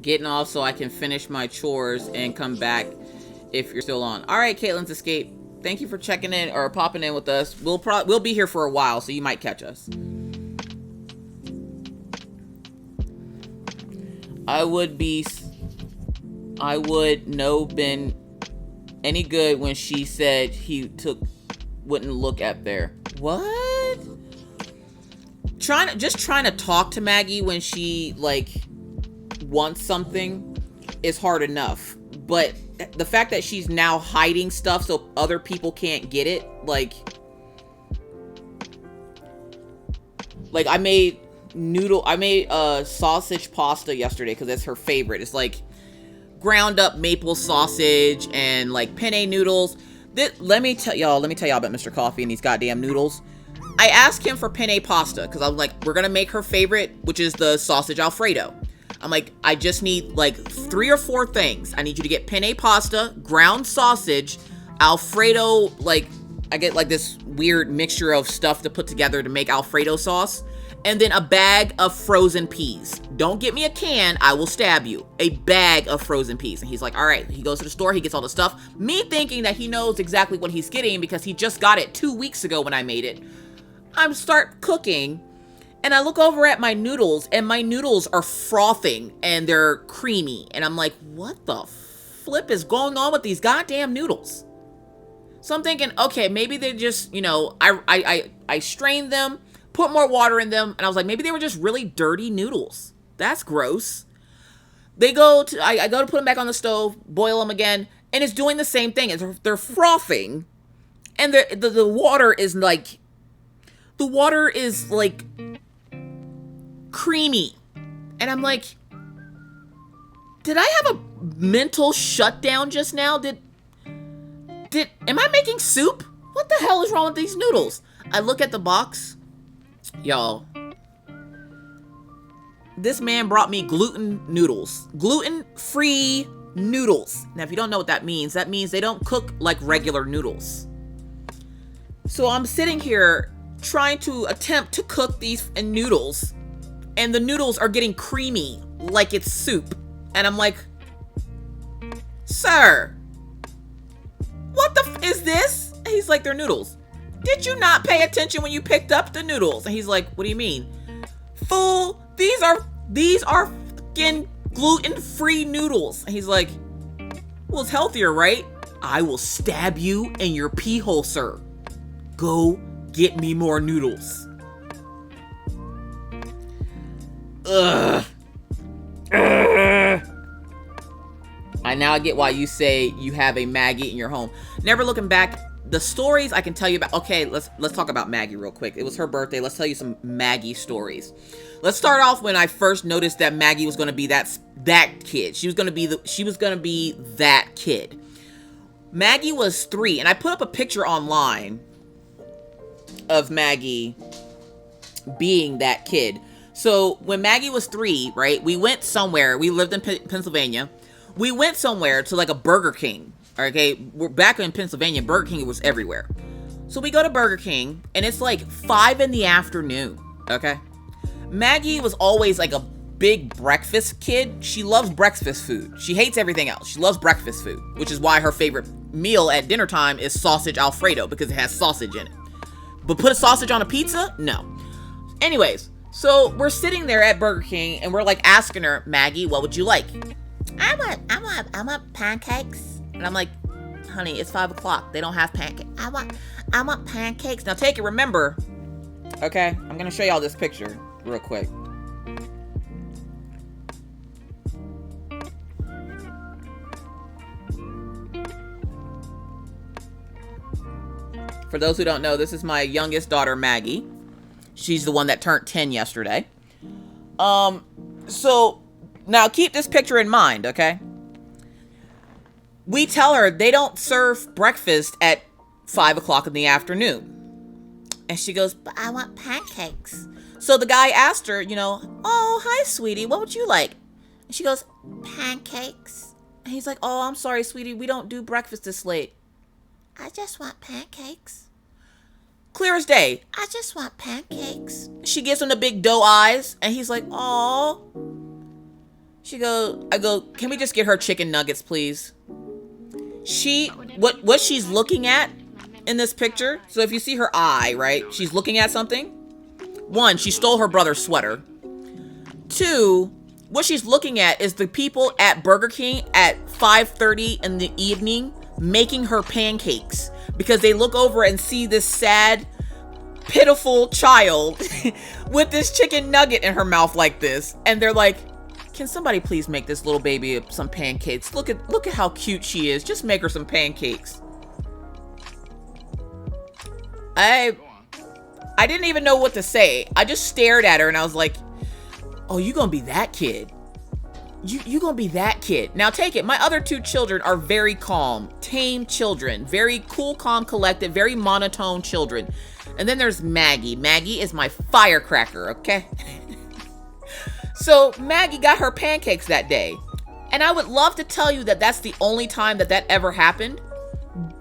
Getting off so I can finish my chores and come back if you're still on. All right, Caitlin's Escape. Thank you for checking in or popping in with us. We'll be here for a while, so you might catch us. I would know been any good when she said wouldn't look at there. What? Just trying to talk to Maggie when she like wants something is hard enough, but the fact that she's now hiding stuff so other people can't get it, like I made sausage pasta yesterday because that's her favorite. It's like ground up maple sausage and like penne noodles. Let me tell y'all about Mr. Coffee and these goddamn noodles. I asked him for penne pasta because I was like, we're gonna make her favorite, which is the sausage Alfredo. I'm like, I just need like 3 or 4 things. I need you to get penne pasta, ground sausage, Alfredo, like I get like this weird mixture of stuff to put together to make Alfredo sauce, and then a bag of frozen peas. Don't get me a can, I will stab you. A bag of frozen peas. And he's like, all right. He goes to the store, he gets all the stuff. Me thinking that he knows exactly what he's getting because he just got it 2 weeks ago when I made it. I start cooking. And I look over at my noodles, and my noodles are frothing, and they're creamy. And I'm like, what the flip is going on with these goddamn noodles? So I'm thinking, okay, maybe they just, I strained them, put more water in them, and I was like, maybe they were just really dirty noodles. That's gross. I go to put them back on the stove, boil them again, and it's doing the same thing. They're frothing, and the water is like, creamy. And I'm like, did I have a mental shutdown just now? Am I making soup? What the hell is wrong with these noodles? I look at the box. Y'all, this man brought me gluten noodles. Gluten-free noodles. Now, if you don't know what that means they don't cook like regular noodles. So I'm sitting here trying to attempt to cook these noodles, and the noodles are getting creamy like it's soup. And I'm like, sir, what the is this? And he's like, they're noodles. Did you not pay attention when you picked up the noodles? And he's like, what do you mean? Fool, these are fucking gluten-free noodles. And he's like, well, it's healthier, right? I will stab you in your pee hole, sir. Go get me more noodles. Ugh. I now get why you say you have a Maggie in your home. Never looking back, the stories I can tell you about. Okay, let's talk about Maggie real quick. It was her birthday. Let's tell you some Maggie stories. Let's start off when I first noticed that Maggie was going to be that kid. She was going to be that kid. Maggie was 3, and I put up a picture online of Maggie being that kid. So when Maggie was 3, right, we went somewhere. We lived in Pennsylvania. We went somewhere to like a Burger King. Okay, we're back in Pennsylvania. Burger King was everywhere. So we go to Burger King, and it's like 5 in the afternoon. Okay, Maggie was always like big breakfast kid. She loves breakfast food. She hates everything else. She loves breakfast food, which is why her favorite meal at dinner time is sausage Alfredo, because it has sausage in it. But put a sausage on a pizza? No. Anyways, so we're sitting there at Burger King and we're like asking her, Maggie, what would you like? I want pancakes. And I'm like, honey, it's 5 o'clock. They don't have pancakes. I want pancakes. Now take it, remember, okay, I'm gonna show y'all this picture real quick. For those who don't know, this is my youngest daughter, Maggie. She's the one that turned 10 yesterday. So now keep this picture in mind, okay? We tell her they don't serve breakfast at 5 o'clock in the afternoon. And she goes, but I want pancakes. So the guy asked her, oh, hi, sweetie, what would you like? And she goes, pancakes. And he's like, oh, I'm sorry, sweetie, we don't do breakfast this late. I just want pancakes. Clear as day. I just want pancakes. She gives him the big doe eyes, and he's like, "Aw." I go, can we just get her chicken nuggets, please? What she's looking at in this picture, so if you see her eye, right, she's looking at something. One, she stole her brother's sweater. Two, what she's looking at is the people at Burger King at 5:30 in the evening making her pancakes, because they look over and see this sad, pitiful child with this chicken nugget in her mouth like this, and they're like, can somebody please make this little baby some pancakes? Look at how cute she is. Just make her some pancakes. I didn't even know what to say. I just stared at her and I was like, oh, you gonna be that kid. You gonna be that kid. Now take it, my other two children are very calm, tame children, very cool, calm, collected, very monotone children. And then there's Maggie. Maggie is my firecracker, okay? So Maggie got her pancakes that day. And I would love to tell you that that's the only time that ever happened,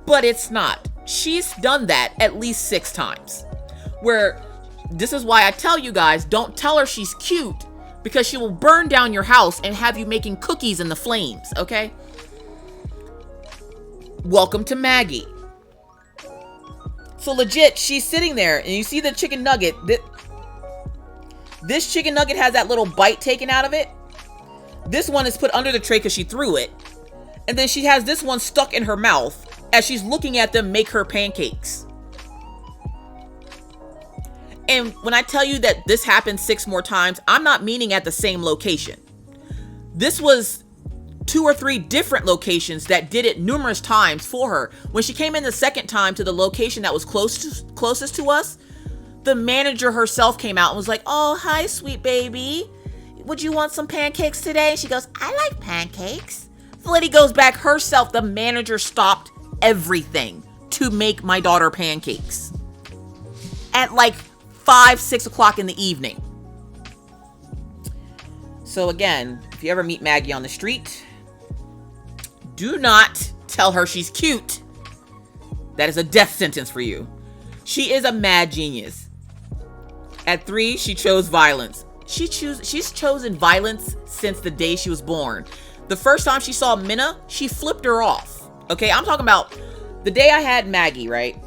but it's not. She's done that at least 6 times. Where, this is why I tell you guys, don't tell her she's cute, because she will burn down your house and have you making cookies in the flames, okay? Welcome to Maggie. So legit, she's sitting there and you see the chicken nugget. This chicken nugget has that little bite taken out of it. This one is put under the tray because she threw it. And then she has this one stuck in her mouth as she's looking at them make her pancakes. And when I tell you that this happened 6 more times, I'm not meaning at the same location. This was 2 or 3 different locations that did it numerous times for her. When she came in the second time to the location that was closest to us, the manager herself came out and was like, oh, hi, sweet baby. Would you want some pancakes today? She goes, I like pancakes. The lady goes back herself. The manager stopped everything to make my daughter pancakes at like 5-6 o'clock in the evening. So again, if you ever meet Maggie on the street, do not tell her she's cute. That is a death sentence for you. She is a mad genius. At 3, she chose violence. She's chosen violence since the day she was born. The first time she saw Minna, she flipped her off. Okay, I'm talking about the day I had Maggie, right?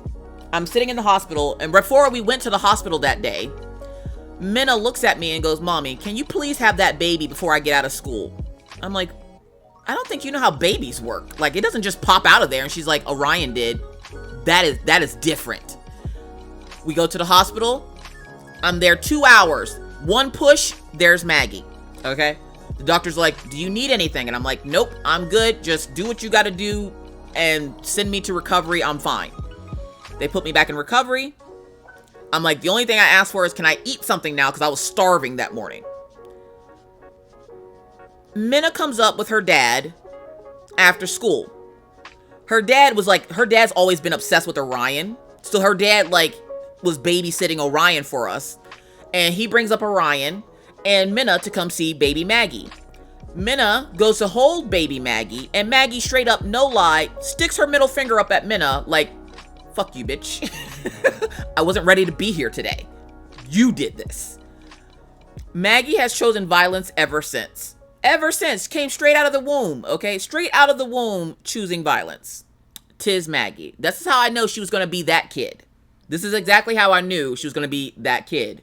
I'm sitting in the hospital, and before we went to the hospital that day, Minna looks at me and goes, Mommy, can you please have that baby before I get out of school? I'm like, I don't think you know how babies work. Like, it doesn't just pop out of there. And she's like, Orion did. That is different. We go to the hospital. I'm there 2 hours. 1 push, there's Maggie. Okay? The doctor's like, do you need anything? And I'm like, nope, I'm good. Just do what you got to do and send me to recovery. I'm fine. They put me back in recovery. I'm like, the only thing I asked for is, can I eat something now? Because I was starving that morning. Minna comes up with her dad after school. Her dad's always been obsessed with Orion. So her dad, was babysitting Orion for us. And he brings up Orion and Minna to come see baby Maggie. Minna goes to hold baby Maggie. And Maggie, straight up, no lie, sticks her middle finger up at Minna like, fuck you, bitch. I wasn't ready to be here today. You did this. Maggie has chosen violence ever since. Ever since. Came straight out of the womb, okay? Straight out of the womb, choosing violence. 'Tis Maggie. This is how I know she was going to be that kid. This is exactly how I knew she was going to be that kid.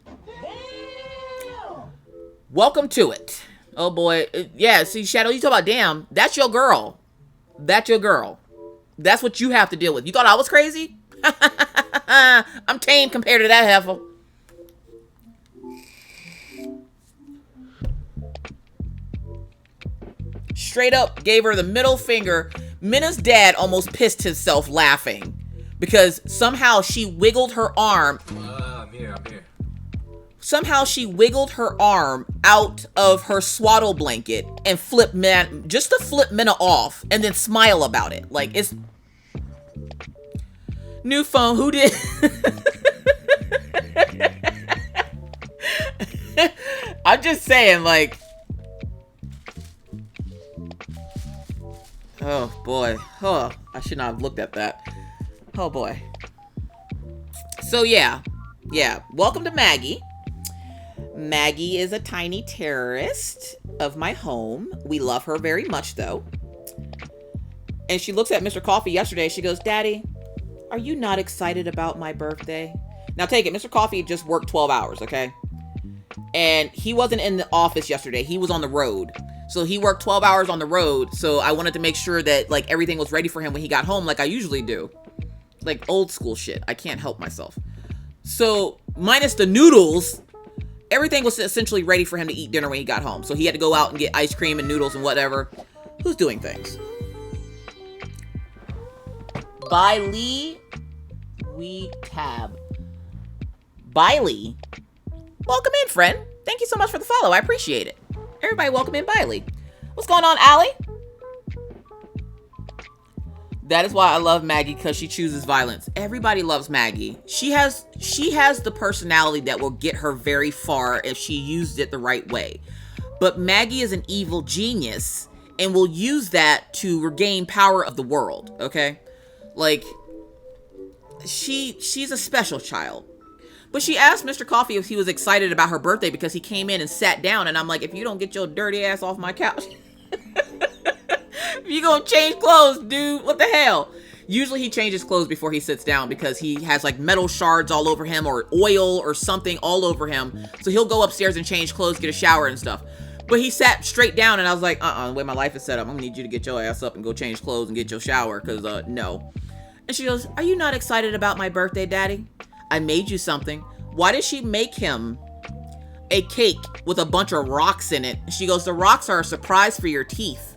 Welcome to it. Oh boy. Yeah, see, Shadow, you talk about damn. That's your girl. That's your girl. That's what you have to deal with. You thought I was crazy? I'm tame compared to that heifer. Straight up gave her the middle finger. Minna's dad almost pissed himself laughing because somehow she wiggled her arm. I'm here. Somehow she wiggled her arm out of her swaddle blanket and flipped just to flip Minna off and then smile about it. Like, it's new phone. Who did? I'm just saying, like, oh boy. Oh, I should not have looked at that. Oh boy. So yeah. Welcome to Maggie. Maggie is a tiny terrorist of my home. We love her very much, though. And she looks at Mr. Coffee yesterday. She goes, Daddy, are you not excited about my birthday? Now take it. Mr. Coffee just worked 12 hours, okay? And he wasn't in the office yesterday. He was on the road. So he worked 12 hours on the road. So I wanted to make sure that like everything was ready for him when he got home, like I usually do. Like old school shit. I can't help myself. So minus the noodles, everything was essentially ready for him to eat dinner when he got home. So he had to go out and get ice cream and noodles and whatever. Who's doing things? By Lee, we tab. Biley. Welcome in, friend. Thank you so much for the follow. I appreciate it. Everybody welcome in Biley. What's going on, Allie? That is why I love Maggie, because she chooses violence. Everybody loves Maggie. She has the personality that will get her very far if she used it the right way. But Maggie is an evil genius and will use that to regain power of the world, okay? Like, she's a special child. But she asked Mr. Coffee if he was excited about her birthday because he came in and sat down. And I'm like, if you don't get your dirty ass off my couch, you gonna change clothes, dude. What the hell? Usually he changes clothes before he sits down because he has like metal shards all over him or oil or something all over him. So he'll go upstairs and change clothes, get a shower and stuff. But he sat straight down and I was like, the way my life is set up, I'm gonna need you to get your ass up and go change clothes and get your shower because, no. And she goes, are you not excited about my birthday, Daddy? I made you something. Why did she make him a cake with a bunch of rocks in it? She goes, the rocks are a surprise for your teeth.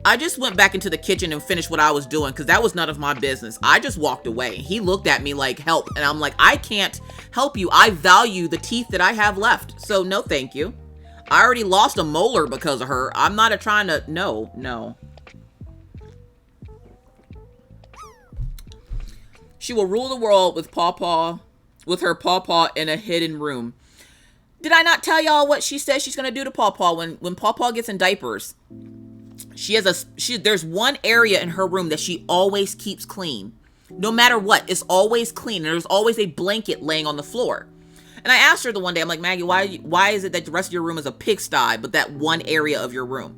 I just went back into the kitchen and finished what I was doing because that was none of my business. I just walked away. He looked at me like, help. And I'm like, I can't help you. I value the teeth that I have left. So no, thank you. I already lost a molar because of her. I'm not trying to, no. She will rule the world with her pawpaw in a hidden room. Did I not tell y'all what she says she's going to do to Pawpaw when Pawpaw gets in diapers? There's one area in her room that she always keeps clean. No matter what, it's always clean. And there's always a blanket laying on the floor. And I asked her the one day, I'm like, Maggie, why is it that the rest of your room is a pigsty, but that one area of your room?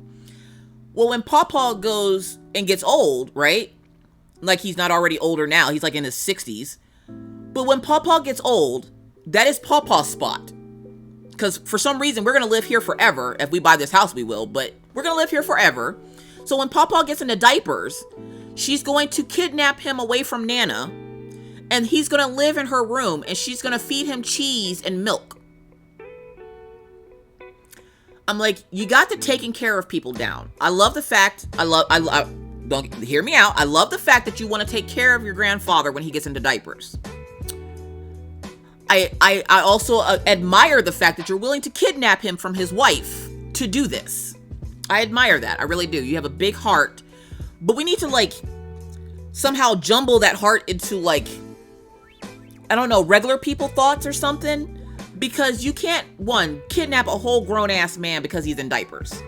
Well, when Pawpaw goes and gets old, right? Like he's not already older now. He's like in his 60s. But when Pawpaw gets old, that is Pawpaw's spot. Because for some reason, we're going to live here forever. If we buy this house, we will. But we're going to live here forever. So when Pawpaw gets into diapers, she's going to kidnap him away from Nana. And he's going to live in her room. And she's going to feed him cheese and milk. I'm like, you got the taking care of people down. I love the fact, don't hear me out. I love the fact that you want to take care of your grandfather when he gets into diapers. I also admire the fact that you're willing to kidnap him from his wife to do this. I admire that. I really do. You have a big heart. But we need to, like, somehow jumble that heart into, like, I don't know, regular people thoughts or something. Because you can't, one, kidnap a whole grown-ass man because he's in diapers.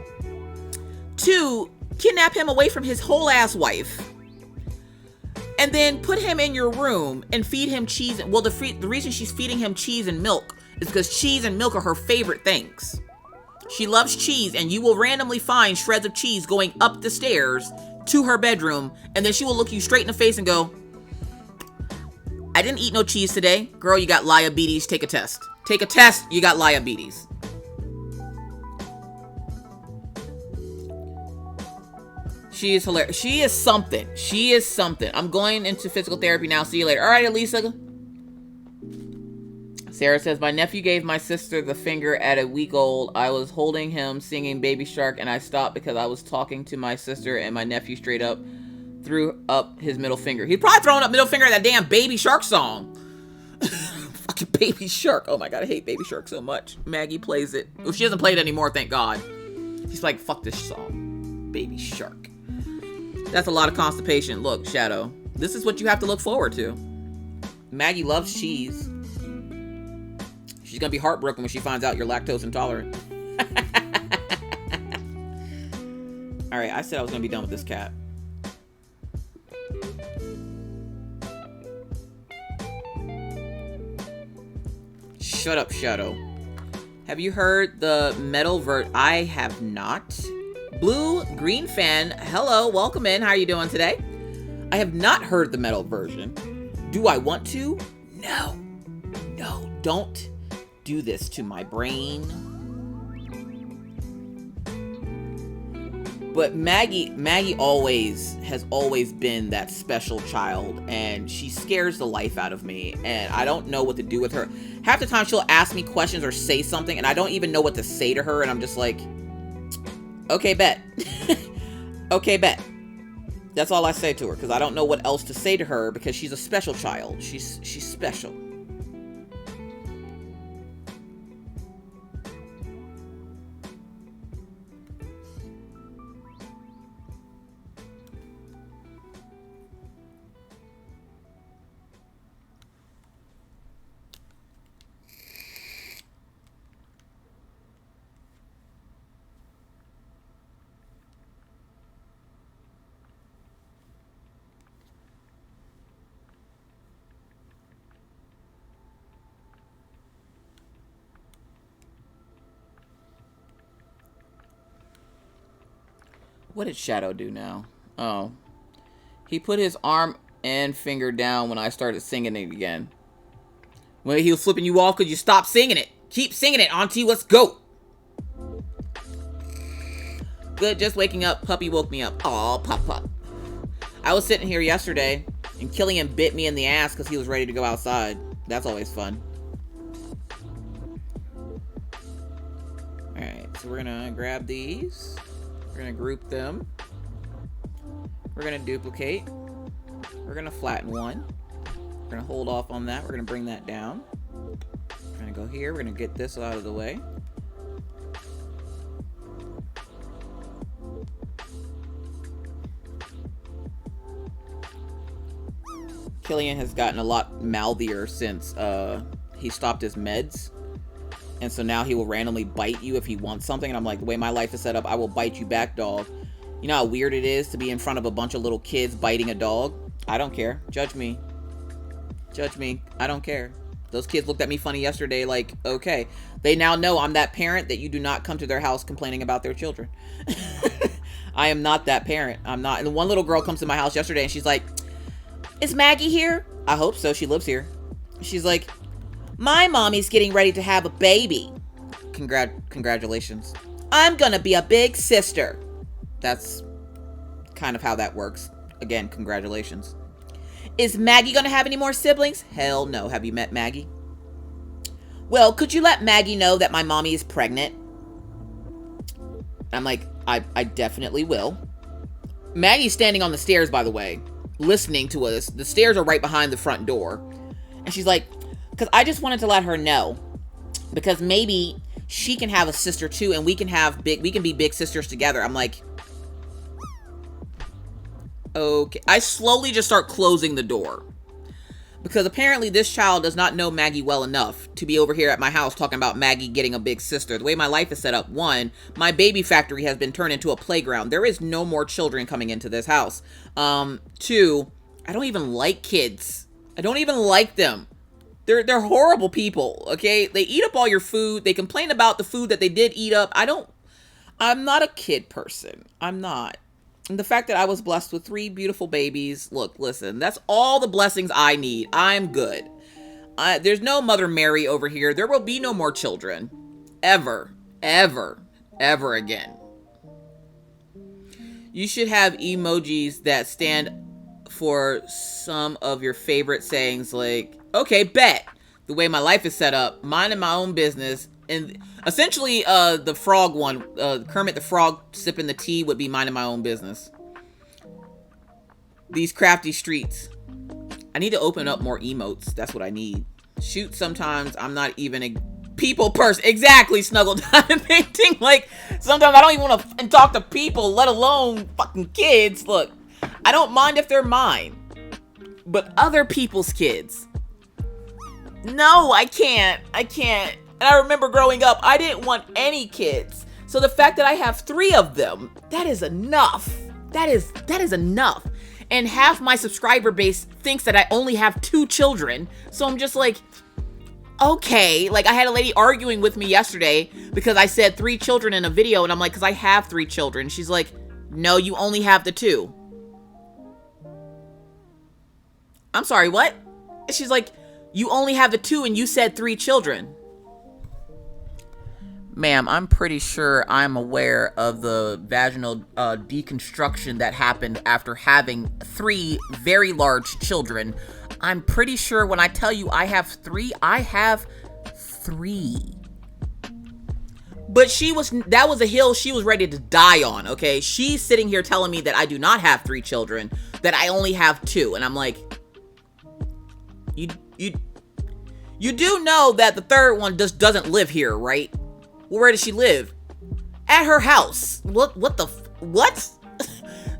Two, kidnap him away from his whole-ass wife. And then put him in your room and feed him cheese. Well, the reason she's feeding him cheese and milk is because cheese and milk are her favorite things. She loves cheese, and you will randomly find shreds of cheese going up the stairs to her bedroom, and then she will look you straight in the face and go, I didn't eat no cheese today. Girl, you got diabetes. Take a test. Take a test. You got diabetes. She is hilarious. She is something. She is something. I'm going into physical therapy now. See you later. All right, Elisa. Sarah says, my nephew gave my sister the finger at a week old. I was holding him singing Baby Shark, and I stopped because I was talking to my sister, and my nephew straight up threw up his middle finger. He'd probably thrown up middle finger at that damn Baby Shark song. Fucking Baby Shark. Oh my God, I hate Baby Shark so much. Maggie plays it. Well, she doesn't play it anymore, thank God. She's like, fuck this song. Baby Shark. That's a lot of constipation. Look, Shadow, this is what you have to look forward to. Maggie loves cheese. She's gonna be heartbroken when she finds out you're lactose intolerant. All right, I said I was gonna be done with this cat. Shut up, Shadow. Have you heard the metal I have not. Blue Green Fan, hello, welcome in. How are you doing today? I have not heard the metal version. Do I want to? No. No, don't do this to my brain. But Maggie has always been that special child, and she scares the life out of me, and I don't know what to do with her. Half the time she'll ask me questions or say something, and I don't even know what to say to her, and I'm just like, okay, bet. Okay, bet. That's all I say to her, because I don't know what else to say to her, because she's a special child. She's special. What did Shadow do now? Oh. He put his arm and finger down when I started singing it again. When he was flipping you off because you stopped singing it. Keep singing it, Auntie. Let's go. Good, just waking up. Puppy woke me up. Aw, pup. I was sitting here yesterday, and Killian bit me in the ass because he was ready to go outside. That's always fun. Alright, so we're going to grab these. We're going to group them. We're going to duplicate. We're going to flatten one. We're going to hold off on that. We're going to bring that down. We're going to go here. We're going to get this out of the way. Killian has gotten a lot mouthier since he stopped his meds. And so now he will randomly bite you if he wants something. And I'm like, the way my life is set up, I will bite you back, dog. You know how weird it is to be in front of a bunch of little kids biting a dog? I don't care. Judge me. Judge me. I don't care. Those kids looked at me funny yesterday like, okay. They now know I'm that parent that you do not come to their house complaining about their children. I am not that parent. I'm not. And one little girl comes to my house yesterday and she's like, is Maggie here? I hope so. She lives here. She's like, my mommy's getting ready to have a baby. Congratulations. I'm gonna be a big sister. That's kind of how that works. Again, congratulations. Is Maggie gonna have any more siblings? Hell no. Have you met Maggie? Well, could you let Maggie know that my mommy is pregnant? I'm like, I definitely will. Maggie's standing on the stairs, by the way, listening to us. The stairs are right behind the front door. And she's like, because I just wanted to let her know, because maybe she can have a sister too, and we can be big sisters together. I'm like, okay. I slowly just start closing the door, because apparently this child does not know Maggie well enough to be over here at my house talking about Maggie getting a big sister. The way my life is set up, one, my baby factory has been turned into a playground. There is no more children coming into this house. Two, I don't even like kids. I don't even like them. They're horrible people, okay? They eat up all your food. They complain about the food that they did eat up. I'm not a kid person. I'm not. And the fact that I was blessed with 3 beautiful babies, look, listen, that's all the blessings I need. I'm good. There's no Mother Mary over here. There will be no more children. Ever, ever, ever again. You should have emojis that stand for some of your favorite sayings like, okay, bet. The way my life is set up, minding my own business. And essentially, the frog one, Kermit the Frog sipping the tea would be minding my own business. These crafty streets. I need to open up more emotes. That's what I need. Shoot, sometimes I'm not even a people person. Exactly, Snuggle Diamond Painting. Like, sometimes I don't even want to talk to people, let alone fucking kids. Look, I don't mind if they're mine. But other people's kids. No, I can't. And I remember growing up, I didn't want any kids. So the fact that I have 3 of them, that is enough. That is enough. And half my subscriber base thinks that I only have 2 children. So I'm just like, okay. Like, I had a lady arguing with me yesterday because I said 3 children in a video. And I'm like, because I have 3 children. She's like, no, you only have the 2. I'm sorry, what? She's like, you only have the 2 and you said 3 children. Ma'am, I'm pretty sure I'm aware of the vaginal deconstruction that happened after having 3 very large children. I'm pretty sure when I tell you I have 3, I have 3. But that was a hill she was ready to die on, okay? She's sitting here telling me that I do not have 3 children, that I only have 2. And I'm like, you do know that the third one just doesn't live here, right? Well, where does she live? At her house. What?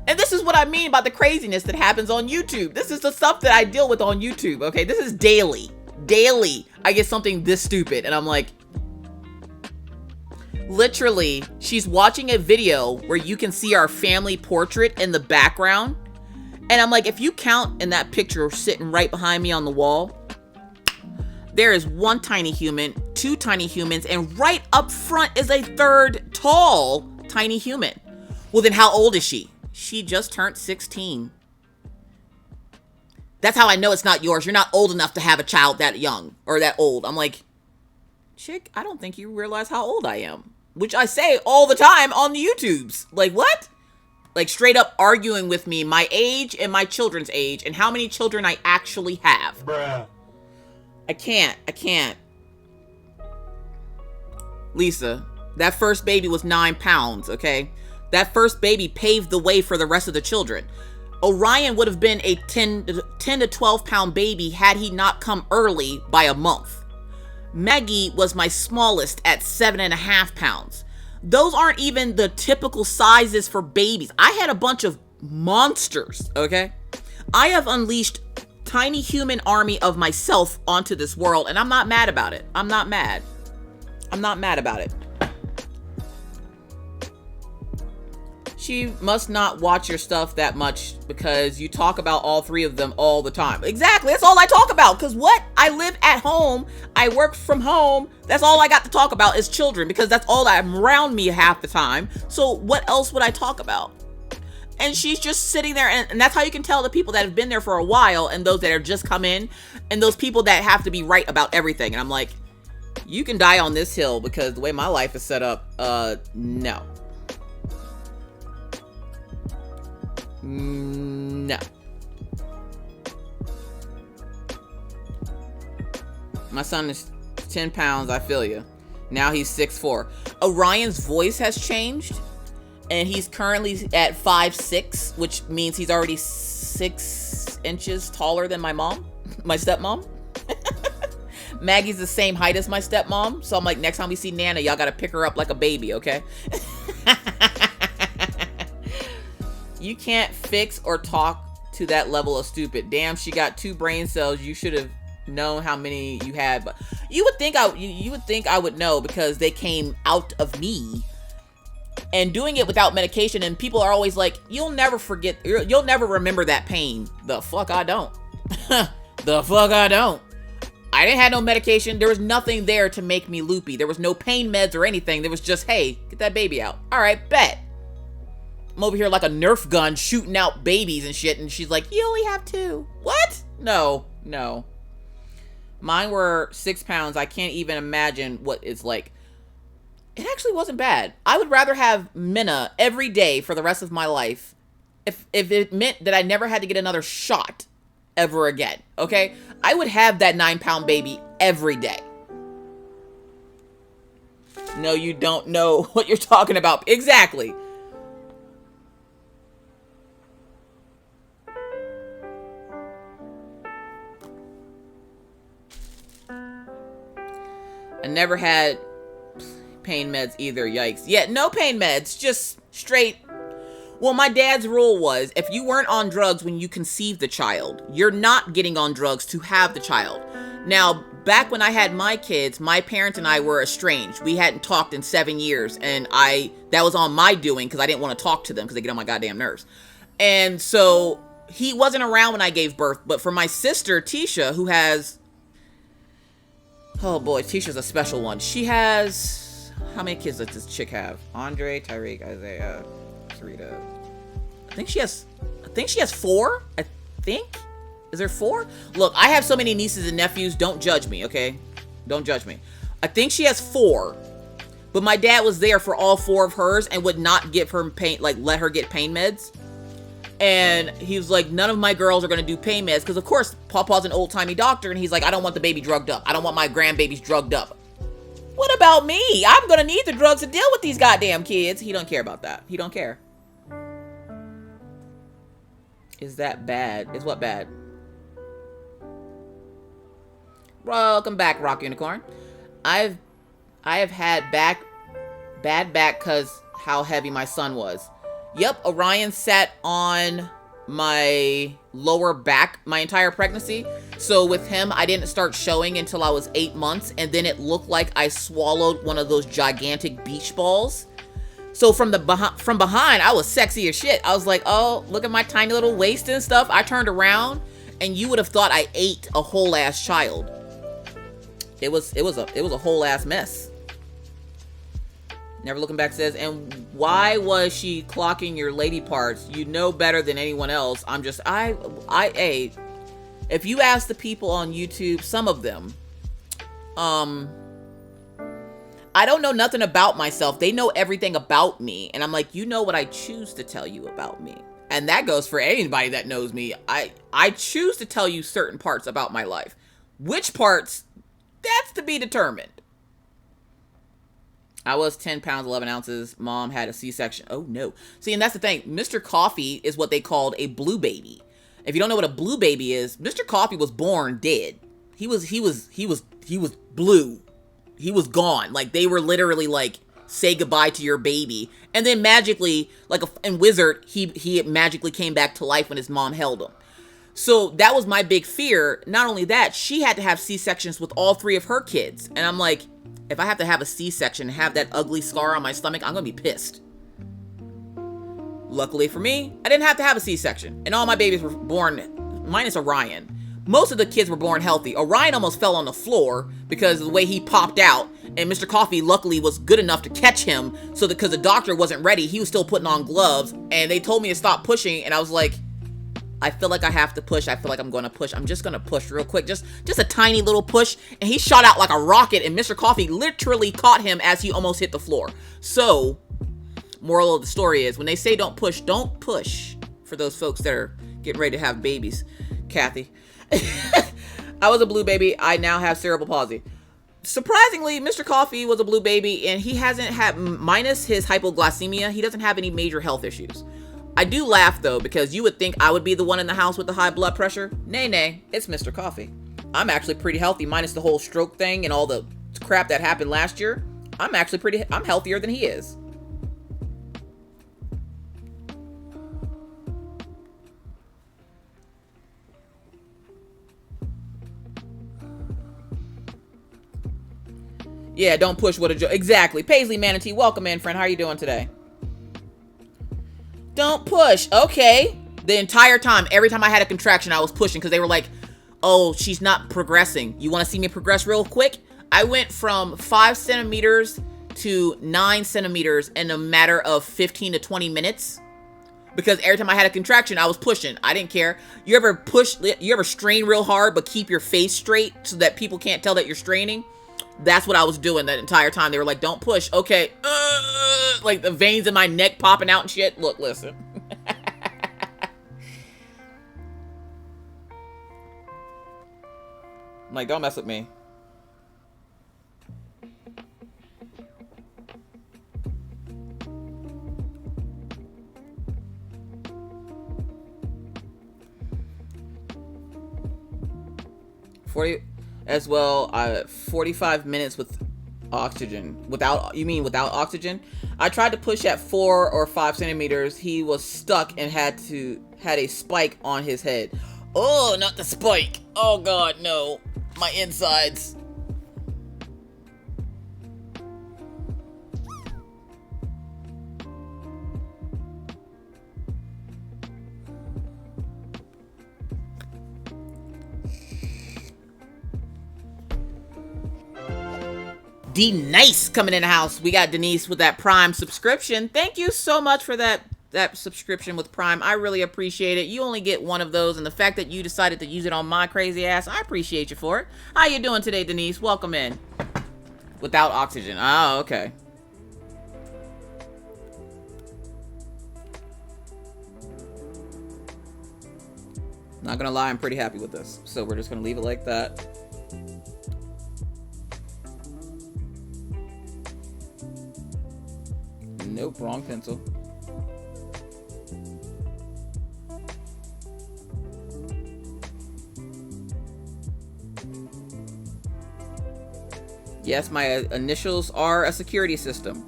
And this is what I mean by the craziness that happens on YouTube. This is the stuff that I deal with on YouTube, okay? This is daily. Daily, I get something this stupid, and I'm like, literally, she's watching a video where you can see our family portrait in the background, and I'm like, if you count in that picture sitting right behind me on the wall, there is 1 tiny human, 2 tiny humans, and right up front is a 3rd tall tiny human. Well, then how old is she? She just turned 16. That's how I know it's not yours. You're not old enough to have a child that young or that old. I'm like, chick, I don't think you realize how old I am. Which I say all the time on the YouTubes. Like, what? Like, straight up arguing with me my age and my children's age and how many children I actually have. Bruh. I can't. Lisa, that first baby was 9 pounds, okay? That first baby paved the way for the rest of the children. Orion would have been a 10 to 12 pound baby had he not come early by a month. Maggie was my smallest at 7.5 pounds. Those aren't even the typical sizes for babies. I had a bunch of monsters, okay? I have unleashed tiny human army of myself onto this world, and I'm not mad about it. I'm not mad about it. She must not watch your stuff that much because you talk about all 3 of them all the time. Exactly, that's all I talk about. Because what? I live at home. I work from home. That's all I got to talk about is children because that's all I'm around me half the time. So what else would I talk about? And she's just sitting there, and that's how you can tell the people that have been there for a while and those that are just come in and those people that have to be right about everything. And I'm like, you can die on this hill because the way my life is set up, no. No. My son is 10 pounds, I feel you. Now he's 6'4". Orion's voice has changed. And he's currently at 5'6", which means he's already 6 inches taller than my mom, my stepmom. Maggie's the same height as my stepmom. So I'm like, next time we see Nana, y'all gotta pick her up like a baby, okay? You can't fix or talk to that level of stupid. Damn, she got 2 brain cells. You should have known how many you had. But you would think I would know because they came out of me. and doing it without medication. And people are always like, you'll never forget, you'll never remember that pain. The fuck I don't. The fuck I don't. I didn't have no medication. There was nothing there to make me loopy. There was no pain meds or anything. There was just, hey, get that baby out. All right, bet. I'm over here like a Nerf gun shooting out babies and shit. And she's like, you only have 2. What? No. Mine were 6 pounds. I can't even imagine what it's like. It actually wasn't bad. I would rather have Minna every day for the rest of my life if it meant that I never had to get another shot ever again, okay? I would have that 9-pound baby every day. No, you don't know what you're talking about. Exactly. I never had pain meds either. Yikes. Yeah, no pain meds. Just straight. Well, my dad's rule was if you weren't on drugs when you conceived the child, you're not getting on drugs to have the child. Now, back when I had my kids, my parents and I were estranged. We hadn't talked in 7 years, and that was on my doing because I didn't want to talk to them because they get on my goddamn nerves. And so he wasn't around when I gave birth. But for my sister, Tisha, who has... Oh boy, Tisha's a special one. She has... How many kids does this chick have? Andre, Tyreek, Isaiah, Sarita. I think she has 4. I think. Is there 4? Look, I have so many nieces and nephews. Don't judge me, okay? Don't judge me. I think she has 4. But my dad was there for all 4 of hers and would not give her pain, like let her get pain meds. And he was like, none of my girls are going to do pain meds. Because, of course, Papa's an old-timey doctor. And he's like, I don't want the baby drugged up. I don't want my grandbabies drugged up. What about me? I'm going to need the drugs to deal with these goddamn kids. He don't care about that. He don't care. Is that bad? Is what bad? Welcome back, Rock Unicorn. I have had bad back because how heavy my son was. Yep, Orion sat on my lower back my entire pregnancy. So with him, I didn't start showing until I was 8 months. And then it looked like I swallowed one of those gigantic beach balls. So from behind, I was sexy as shit. I was like, oh, look at my tiny little waist and stuff. I turned around and you would have thought I ate a whole ass child. It was a whole ass mess. Never Looking Back says, and why was she clocking your lady parts? You know better than anyone else. I'm just, if you ask the people on YouTube, some of them, I don't know nothing about myself. They know everything about me. And I'm like, you know what I choose to tell you about me. And that goes for anybody that knows me. I choose to tell you certain parts about my life. Which parts, that's to be determined. I was 10 pounds, 11 ounces. Mom had a C-section. Oh, no. See, and that's the thing. Mr. Coffee is what they called a blue baby. If you don't know what a blue baby is, Mr. Coffee was born dead. He was blue. He was gone. Like, they were literally like, say goodbye to your baby. And then magically, like in Wizard, he magically came back to life when his mom held him. So that was my big fear. Not only that, she had to have C-sections with all 3 of her kids. And I'm like, if I have to have a C-section and have that ugly scar on my stomach, I'm going to be pissed. Luckily for me, I didn't have to have a C-section. And all my babies were born, minus Orion. Most of the kids were born healthy. Orion almost fell on the floor because of the way he popped out. And Mr. Coffee luckily was good enough to catch him. So that because the doctor wasn't ready, he was still putting on gloves. And they told me to stop pushing. And I was like, I feel like I have to push. I feel like I'm going to push. I'm just going to push real quick. Just a tiny little push. And he shot out like a rocket. And Mr. Coffee literally caught him as he almost hit the floor. So, moral of the story is, when they say don't push for those folks that are getting ready to have babies. Kathy. I was a blue baby. I now have cerebral palsy. Surprisingly, Mr. Coffee was a blue baby. And he hasn't had, minus his hypoglycemia, he doesn't have any major health issues. I do laugh, though, because you would think I would be the one in the house with the high blood pressure. Nay, it's Mr. Coffee. I'm actually pretty healthy, minus the whole stroke thing and all the crap that happened last year. I'm healthier than he is. Yeah, don't push what a joke. Exactly. Paisley Manatee, welcome in, friend. How are you doing today? Don't push. Okay. The entire time, every time I had a contraction, I was pushing because they were like, oh, she's not progressing. You want to see me progress real quick? I went from 5 centimeters to 9 centimeters in a matter of 15 to 20 minutes. Because every time I had a contraction, I was pushing. I didn't care. You ever strain real hard but keep your face straight so that people can't tell that you're straining? That's what I was doing that entire time. They were like, don't push. Okay. Like the veins in my neck popping out and shit. Look, listen. I'm like, don't mess with me. As well, 45 minutes with oxygen. You mean without oxygen? I tried to push at 4 or 5 centimeters. He was stuck and had a spike on his head. Oh, not the spike. Oh God, no. My insides. D-Nice coming in the house. We got Denise with that Prime subscription. Thank you so much for that subscription with Prime. I really appreciate it. You only get one of those, and the fact that you decided to use it on my crazy ass, I appreciate you for it. How you doing today, Denise? Welcome in. Without oxygen. Oh, okay. Not gonna lie, I'm pretty happy with this. So we're just gonna leave it like that. Nope, wrong pencil. Yes, my initials are a security system.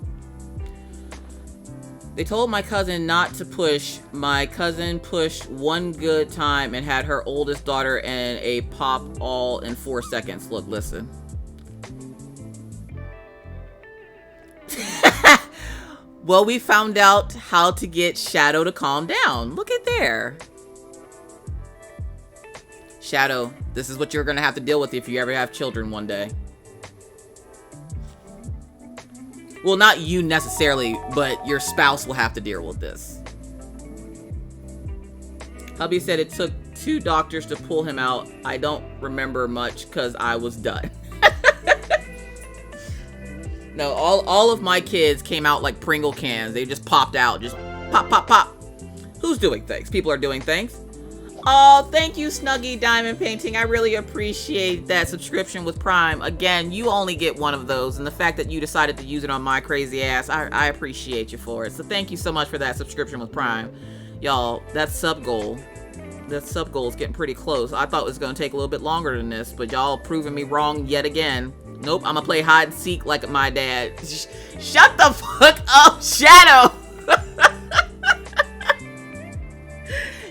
They told my cousin not to push. My cousin pushed one good time and had her oldest daughter in a pop all in 4 seconds. Look, listen. Well, we found out how to get Shadow to calm down. Look at there. Shadow, this is what you're going to have to deal with if you ever have children one day. Well, not you necessarily, but your spouse will have to deal with this. Hubby said it took 2 doctors to pull him out. I don't remember much because I was done. No, all of my kids came out like Pringle cans. They just popped out. Just pop, pop, pop. Who's doing things? People are doing things. Oh, thank you, Snuggie Diamond Painting. I really appreciate that subscription with Prime. Again, you only get one of those. And the fact that you decided to use it on my crazy ass, I appreciate you for it. So thank you so much for that subscription with Prime. Y'all, that sub goal is getting pretty close. I thought it was going to take a little bit longer than this, but y'all proving me wrong yet again. Nope, I'm gonna play hide and seek like my dad. Shut the fuck up, Shadow!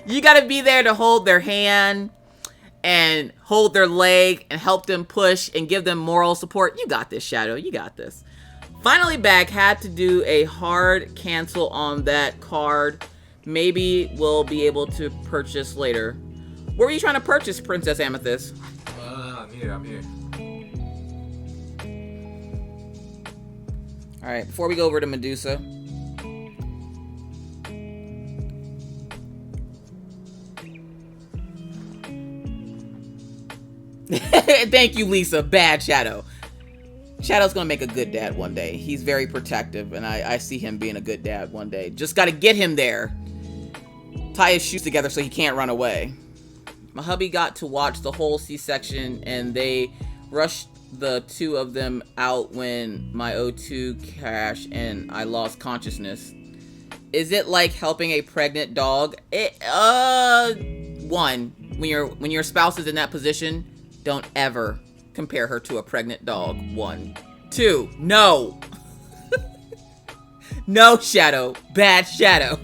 You gotta be there to hold their hand and hold their leg and help them push and give them moral support. You got this, Shadow. You got this. Finally back, had to do a hard cancel on that card. Maybe we'll be able to purchase later. What were you trying to purchase, Princess Amethyst? I'm here. Alright, before we go over to Medusa. Thank you, Lisa. Bad Shadow. Shadow's gonna make a good dad one day. He's very protective, and I see him being a good dad one day. Just gotta get him there. Tie his shoes together so he can't run away. My hubby got to watch the whole C-section, and they rushed the 2 of them out when my O2 crashed and I lost consciousness. Is it like helping a pregnant dog? One, when your spouse is in that position, don't ever compare her to a pregnant dog. 1. 2, no. No, Shadow. Bad Shadow.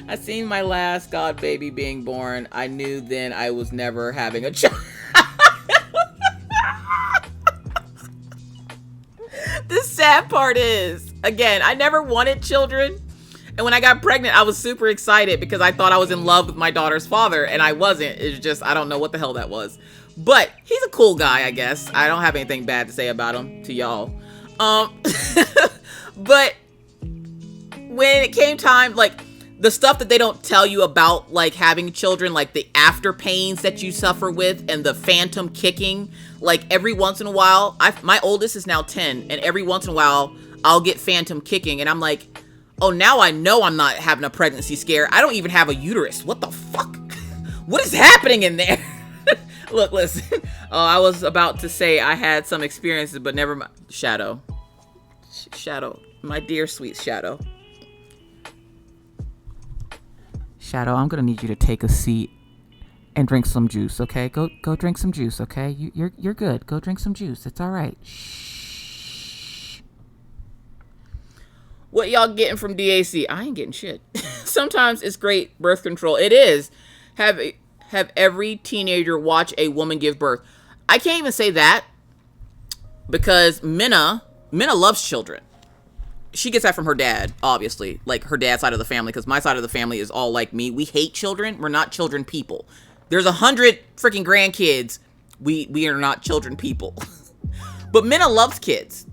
I seen my last god baby being born. I knew then I was never having a child. The sad part is, again, I never wanted children. And when I got pregnant, I was super excited because I thought I was in love with my daughter's father, and I wasn't. It's just, I don't know what the hell that was. But he's a cool guy, I guess. I don't have anything bad to say about him to y'all. But when it came time, like, the stuff that they don't tell you about, like, having children, like the after pains that you suffer with and the phantom kicking, like, every once in a while, my oldest is now 10, and every once in a while, I'll get phantom kicking, and I'm like, oh, now I know I'm not having a pregnancy scare. I don't even have a uterus. What the fuck? What is happening in there? Look, listen. Oh, I was about to say I had some experiences, but never mind. Shadow. Shadow. My dear, sweet Shadow. Shadow, I'm gonna need you to take a seat and drink some juice, okay? Go drink some juice, okay? You're good. Go drink some juice. It's all right. Shh. What y'all getting from DAC? I ain't getting shit. Sometimes it's great birth control. It is. Have every teenager watch a woman give birth. I can't even say that because Minna loves children. She gets that from her dad, obviously, like her dad's side of the family, because my side of the family is all like me. We hate children. We're not children people. There's 100 freaking grandkids. We are not children people. But Minna loves kids.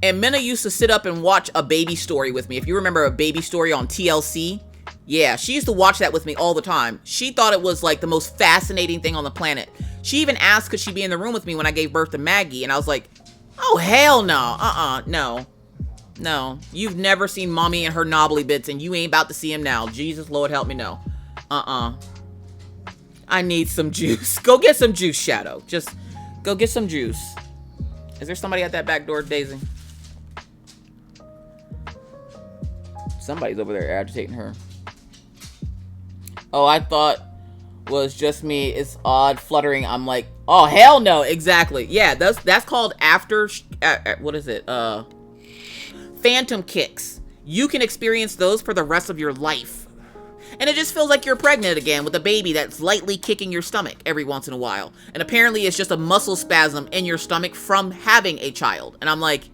And Minna used to sit up and watch A Baby Story with me. If you remember A Baby Story on TLC, yeah, she used to watch that with me all the time. She thought it was like the most fascinating thing on the planet. She even asked could she be in the room with me when I gave birth to Maggie, and I was like, oh, hell no. No, you've never seen mommy and her knobbly bits, and you ain't about to see him now. Jesus, Lord, help me, no. I need some juice. Go get some juice, Shadow. Just go get some juice. Is there somebody at that back door, Daisy? Somebody's over there agitating her. Oh, I thought was just me. It's odd fluttering. I'm like, oh, hell no. Exactly. Yeah, that's called after, what is it? Phantom kicks. You can experience those for the rest of your life. And it just feels like you're pregnant again with a baby that's lightly kicking your stomach every once in a while. And apparently it's just a muscle spasm in your stomach from having a child. And I'm like,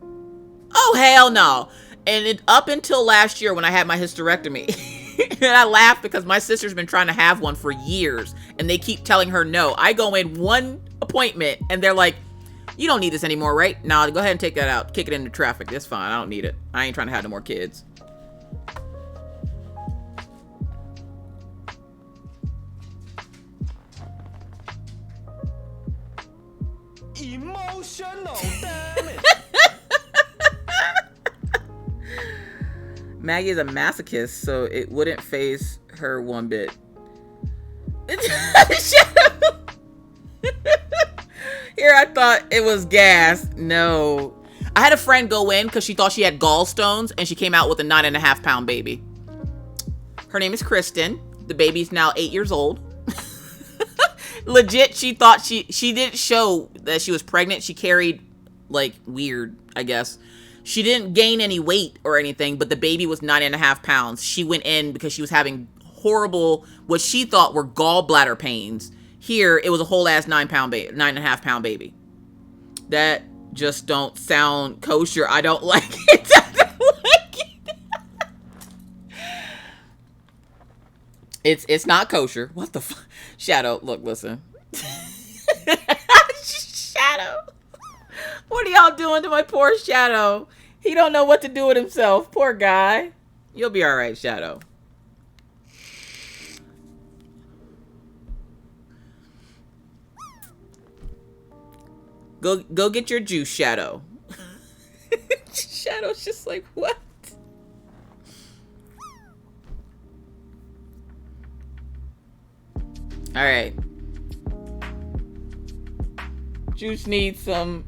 oh, hell no. And up until last year when I had my hysterectomy, and I laughed because my sister's been trying to have one for years, and they keep telling her no. I go in one appointment, and they're like, you don't need this anymore, right? Nah, go ahead and take that out. Kick it into traffic. That's fine. I don't need it. I ain't trying to have no more kids. Emotional damage. Maggie is a masochist, so it wouldn't faze her one bit. Here, I thought it was gas. No. I had a friend go in because she thought she had gallstones, and she came out with a 9.5-pound baby. Her name is Kristen. The baby's now 8 years old. Legit, she thought she didn't show that she was pregnant. She carried, like, weird, I guess. She didn't gain any weight or anything, but the baby was 9.5 pounds. She went in because she was having horrible, what she thought were gallbladder pains. Here, it was a whole ass 9.5 pound baby. That just don't sound kosher. I don't like it. I don't like it. It's not kosher. What the fuck? Shadow, look, listen. Shadow. What are y'all doing to my poor Shadow? He don't know what to do with himself. Poor guy. You'll be all right, Shadow. Go get your juice, Shadow. Shadow's just like, what? All right. Juice needs some.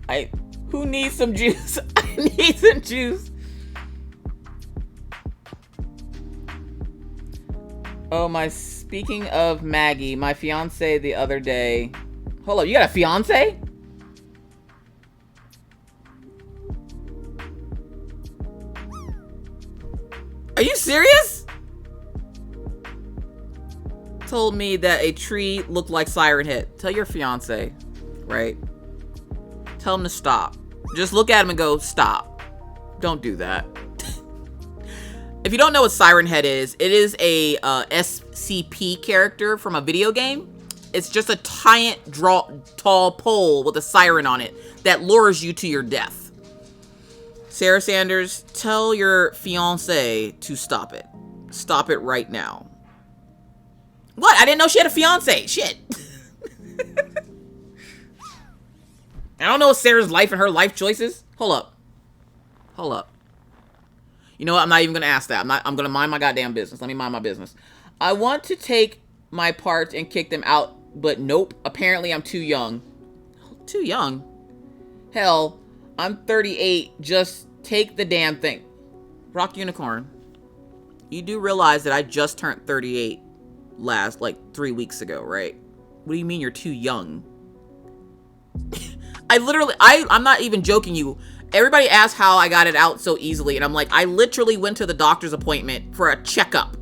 Who needs some juice? I need some juice. Oh my! Speaking of Maggie, my fiance the other day. Hold up, you got a fiance? Are you serious? Told me that a tree looked like Siren Head. Tell your fiance, right? Tell him to stop. Just look at him and go, stop. Don't do that. If you don't know what Siren Head is, it is a SCP character from a video game. It's just a giant, tall pole with a siren on it that lures you to your death. Sarah Sanders, tell your fiance to stop it. Stop it right now. What? I didn't know she had a fiance. Shit. I don't know Sarah's life and her life choices. Hold up. Hold up. You know what? I'm not even going to ask that. I'm going to mind my goddamn business. Let me mind my business. I want to take my part and kick them out, but nope. Apparently, I'm too young. Too young? Hell, I'm 38. Just take the damn thing. Rock Unicorn. You do realize that I just turned 38 like 3 weeks ago, right? What do you mean you're too young? I'm not even joking you. Everybody asks how I got it out so easily, and I'm like, I literally went to the doctor's appointment for a checkup.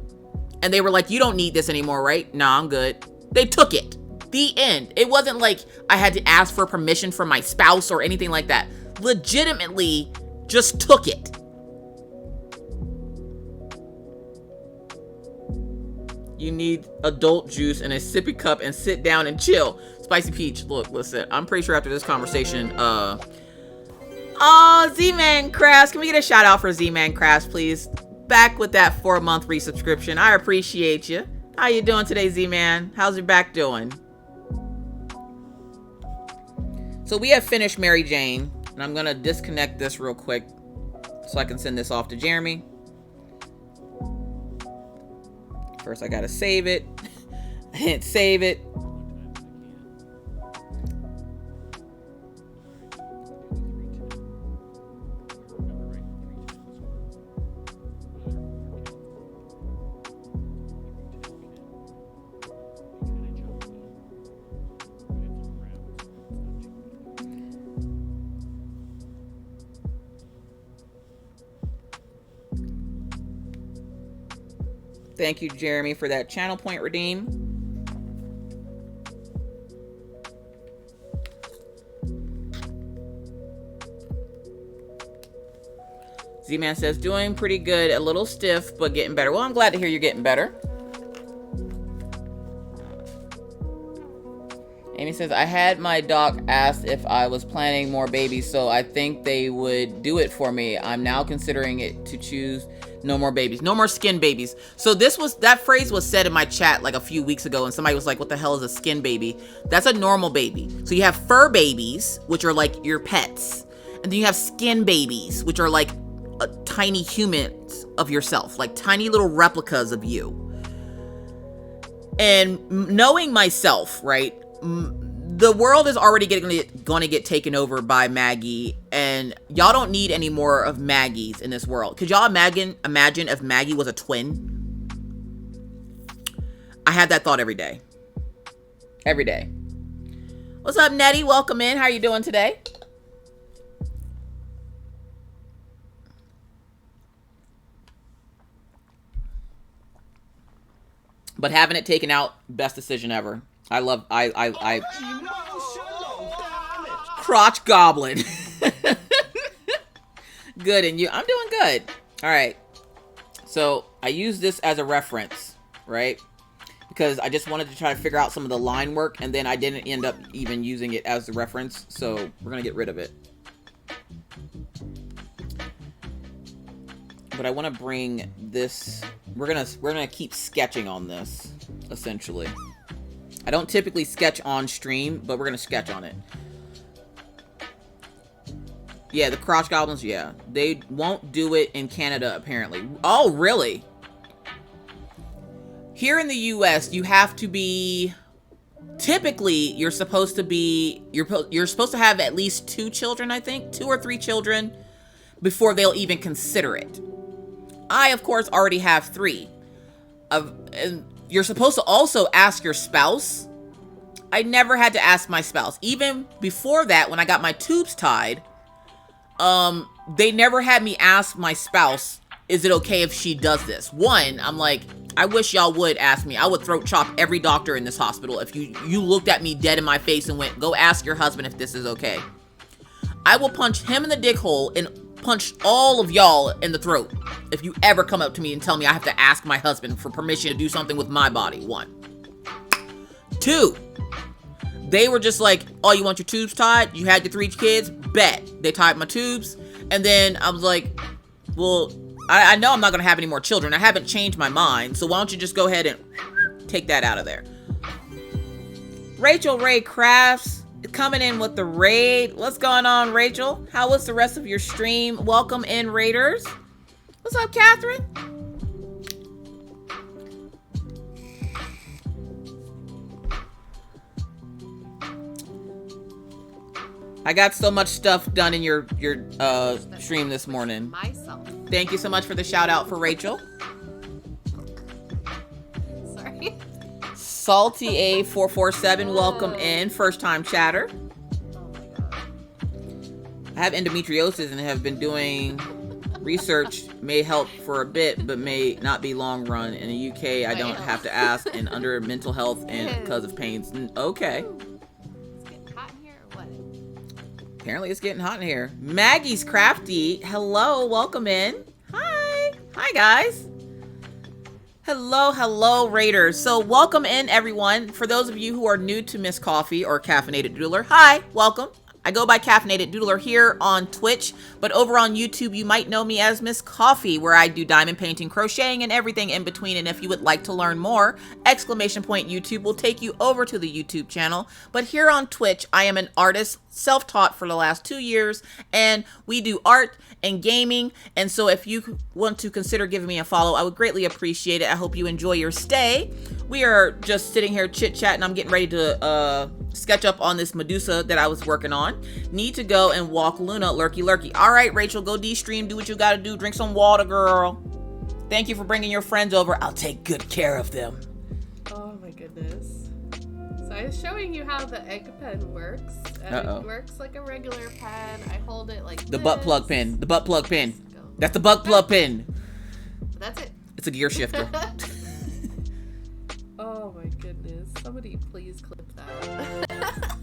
And they were like, you don't need this anymore, right? Nah, I'm good. They took it. The end. It wasn't like I had to ask for permission from my spouse or anything like that. Legitimately just took it. You need adult juice in a sippy cup and sit down and chill. Spicy Peach, look, listen, I'm pretty sure after this conversation, oh, Z-Man Crafts. Can we get a shout out for Z-Man Crafts, please? Back with that 4-month resubscription. I appreciate you. How you doing today, Z-Man? How's your back doing? So we have finished Mary Jane, and I'm gonna disconnect this real quick so I can send this off to Jeremy. First, I gotta save it. I didn't save it. Thank you, Jeremy, for that channel point redeem. Z-Man says, doing pretty good, a little stiff, but getting better. Well, I'm glad to hear you're getting better. Amy says, I had my doc asked if I was planning more babies, so I think they would do it for me. I'm now considering it to choose no more babies. No more skin babies. So that phrase was said in my chat like a few weeks ago, and somebody was like, what the hell is a skin baby? That's a normal baby. So you have fur babies, which are like your pets. And then you have skin babies, which are like tiny humans of yourself, like tiny little replicas of you. And knowing myself, right? The world is already going to get taken over by Maggie, and y'all don't need any more of Maggies in this world. Could y'all imagine if Maggie was a twin? I had that thought every day. Every day. What's up, Nettie? Welcome in. How are you doing today? But having it taken out, best decision ever. I crotch goblin. Good, and you? I'm doing good. All right. So I use this as a reference, right? Because I just wanted to try to figure out some of the line work, and then I didn't end up even using it as a reference. So we're gonna get rid of it. But I want to bring this. We're gonna keep sketching on this, essentially. I don't typically sketch on stream, but we're going to sketch on it. Yeah, the crotch goblins, yeah. They won't do it in Canada, apparently. Oh, really? Here in the US, you have to be... Typically, you're supposed to be... You're supposed to have at least 2 children, I think. 2 or 3 children before they'll even consider it. I, of course, already have 3. And you're supposed to also ask your spouse. I never had to ask my spouse. Even before that, when I got my tubes tied, they never had me ask my spouse, is it okay if she does this? One, I'm like, I wish y'all would ask me. I would throat chop every doctor in this hospital if you looked at me dead in my face and went, go ask your husband if this is okay. I will punch him in the dick hole in punch all of y'all in the throat if you ever come up to me and tell me I have to ask my husband for permission to do something with my body. 1. 2, they were just like, oh, you want your tubes tied? You had your 3 kids? Bet. They tied my tubes. And then I was like, well, I know I'm not going to have any more children. I haven't changed my mind. So why don't you just go ahead and take that out of there? Rachel Ray Crafts coming in with the raid. What's going on, Rachel? How was the rest of your stream? Welcome in, Raiders. What's up, Catherine? I got so much stuff done in your stream this morning. Myself. Thank you so much for the shout out for Rachel. Sorry. Salty A447, welcome in, first time chatter. Oh my god. I have endometriosis and have been doing research. May help for a bit, but may not be long run. In the UK, I don't have to ask, and under mental health and because of pains. Okay. Apparently it's getting hot in here. Maggie's Crafty. Hello, welcome in. Hi. Hi, guys. Hello, Raiders. So welcome in, everyone. For those of you who are new to Miss Coffee or Caffeinated Doodler, hi, welcome. I go by Caffeinated Doodler here on Twitch, but over on YouTube, you might know me as Miss Coffee, where I do diamond painting, crocheting, and everything in between. And if you would like to learn more, ! YouTube will take you over to the YouTube channel. But here on Twitch, I am an artist, self-taught for the last 2 years, and we do art and gaming. And so if you want to consider giving me a follow, I would greatly appreciate it. I hope you enjoy your stay. We are just sitting here chit-chatting. I'm getting ready to sketch up on this Medusa that I was working on. Need to go and walk Luna. Lurky. All right, Rachel, go de-stream. Do what you gotta do. Drink some water, girl. Thank you for bringing your friends over. I'll take good care of them. Oh my goodness. So I was showing you how the egg pen works. And it works like a regular pen. I hold it like the butt plug pin. The butt plug pin. That's the butt plug pin. That's it. It's a gear shifter. Oh my goodness. Somebody please clip that.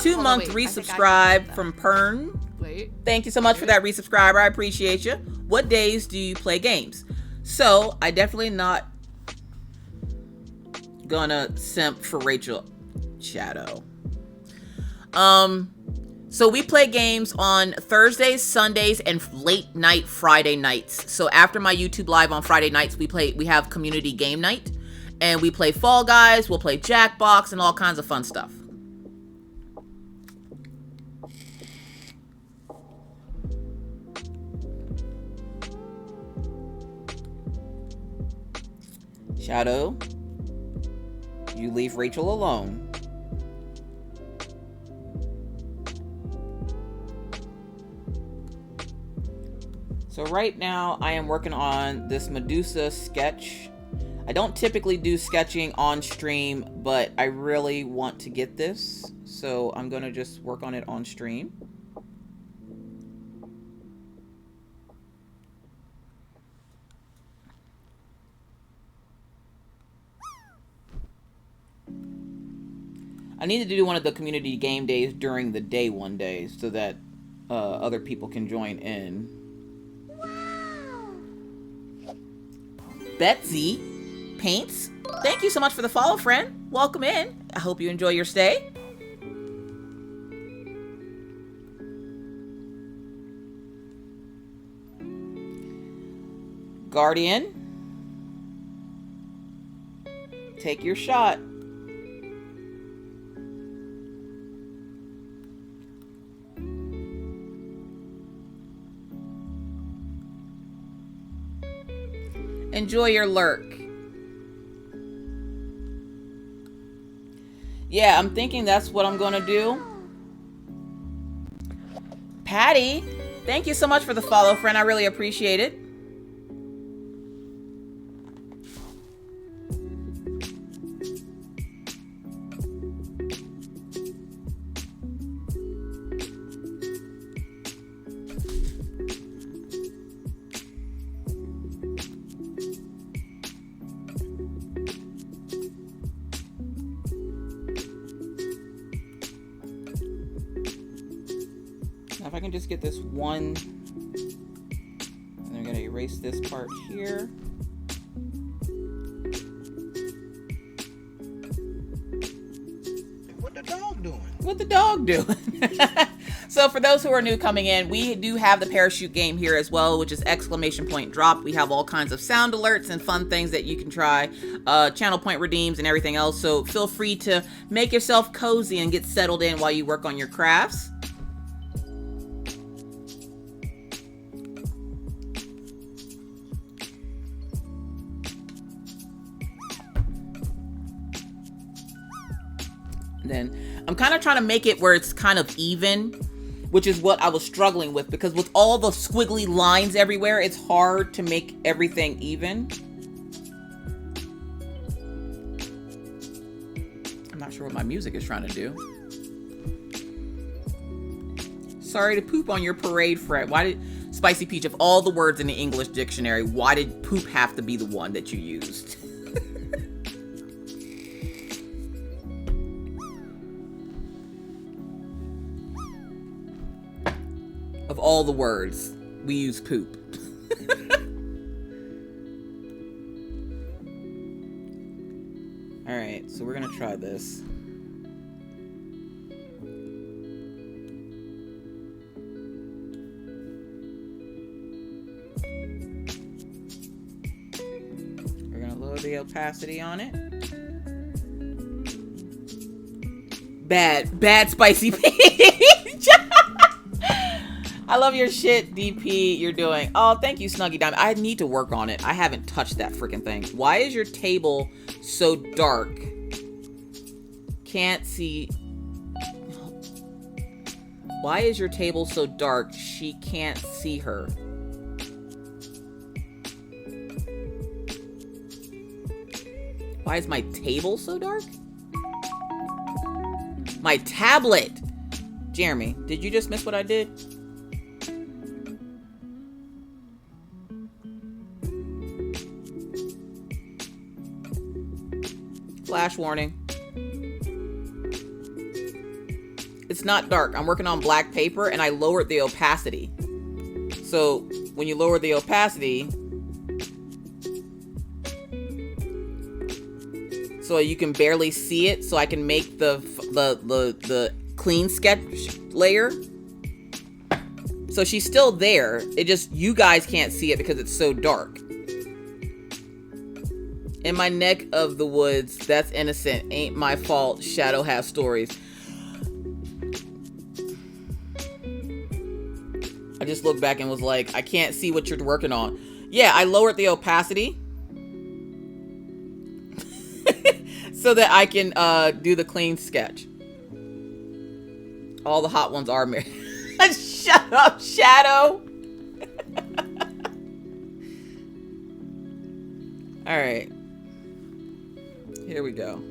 2-month resubscribe from Pern. Wait. Thank you so much for that resubscriber. I appreciate you. What days do you play games? So I definitely not gonna simp for Rachel Shadow. So we play games on Thursdays, Sundays, and late night Friday nights. So after my YouTube live on Friday nights, we have community game night, and we play Fall Guys, we'll play Jackbox, and all kinds of fun stuff. Shadow, you leave Rachel alone. So right now I am working on this Medusa sketch. I don't typically do sketching on stream, but I really want to get this. So I'm gonna just work on it on stream. I need to do one of the community game days during the day one day so that other people can join in. Betsy Paints, thank you so much for the follow, friend. Welcome in. I hope you enjoy your stay. Guardian, take your shot. Enjoy your lurk. Yeah, I'm thinking that's what I'm gonna do. Patty, thank you so much for the follow, friend. I really appreciate it. Now if I can just get this one, and I'm gonna erase this part here. What the dog doing? What the dog doing? So for those who are new coming in, we do have the parachute game here as well, which is !drop. We have all kinds of sound alerts and fun things that you can try, channel point redeems and everything else. So feel free to make yourself cozy and get settled in while you work on your crafts. Then I'm kind of trying to make it where it's kind of even, which is what I was struggling with, because with all the squiggly lines everywhere, it's hard to make everything even. I'm not sure what my music is trying to do. Sorry to poop on your parade, Fred. Why did Spicy Peach, of all the words in the English dictionary, why did poop have to be the one that you used? Of all the words, we use poop. All right, so we're gonna try this. We're gonna lower the opacity on it. Bad Spicy Peach. I love your shit, DP, you're doing. Oh, thank you, Snuggy Diamond. I need to work on it. I haven't touched that freaking thing. Why is your table so dark? Can't see. Why is your table so dark? She can't see her. Why is my table so dark? My tablet. Jeremy, did you just miss what I did? Flash warning. It's not dark. I'm working on black paper and I lowered the opacity. So when you lower the opacity, so you can barely see it, so I can make the clean sketch layer. So she's still there. It just, you guys can't see it because it's so dark. In my neck of the woods, that's innocent. Ain't my fault. Shadow has stories. I just looked back and was like, I can't see what you're working on. Yeah, I lowered the opacity so that I can do the clean sketch. All the hot ones are married. Shut up, Shadow. All right. Here we go.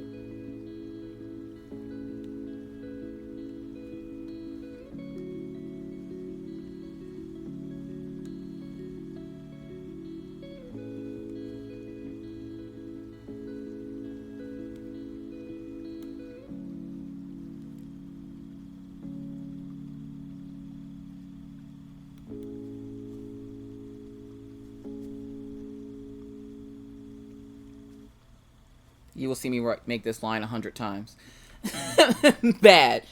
You will see me make this line 100 times. Bad.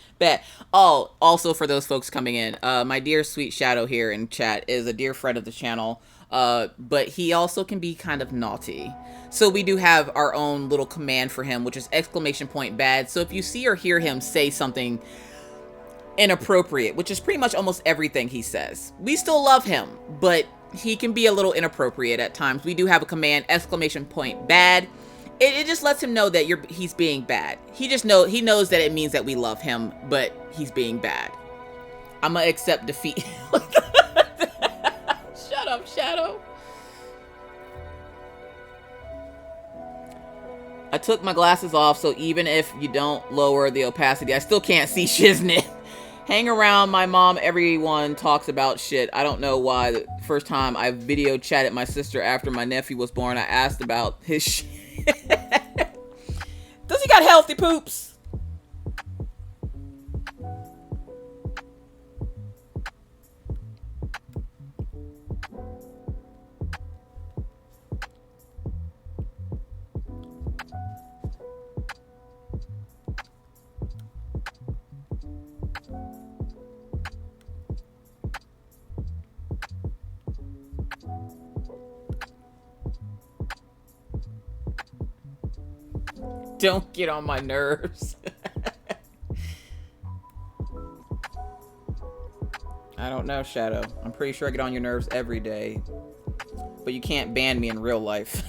Oh, also for those folks coming in, my dear sweet Shadow here in chat is a dear friend of the channel, but he also can be kind of naughty. So we do have our own little command for him, which is !bad. So if you see or hear him say something inappropriate, which is pretty much almost everything he says, we still love him, but he can be a little inappropriate at times. We do have a command, !bad. It just lets him know that he's being bad. He knows that it means that we love him, but he's being bad. I'm gonna accept defeat. Shut up, Shadow. I took my glasses off, so even if you don't lower the opacity, I still can't see shiznit. Hang around my mom, everyone talks about shit. I don't know why. The first time I video chatted my sister after my nephew was born, I asked about his shit. Does he got healthy poops? don't get on my nerves. I don't know, Shadow. I'm pretty sure I get on your nerves every day. But you can't ban me in real life.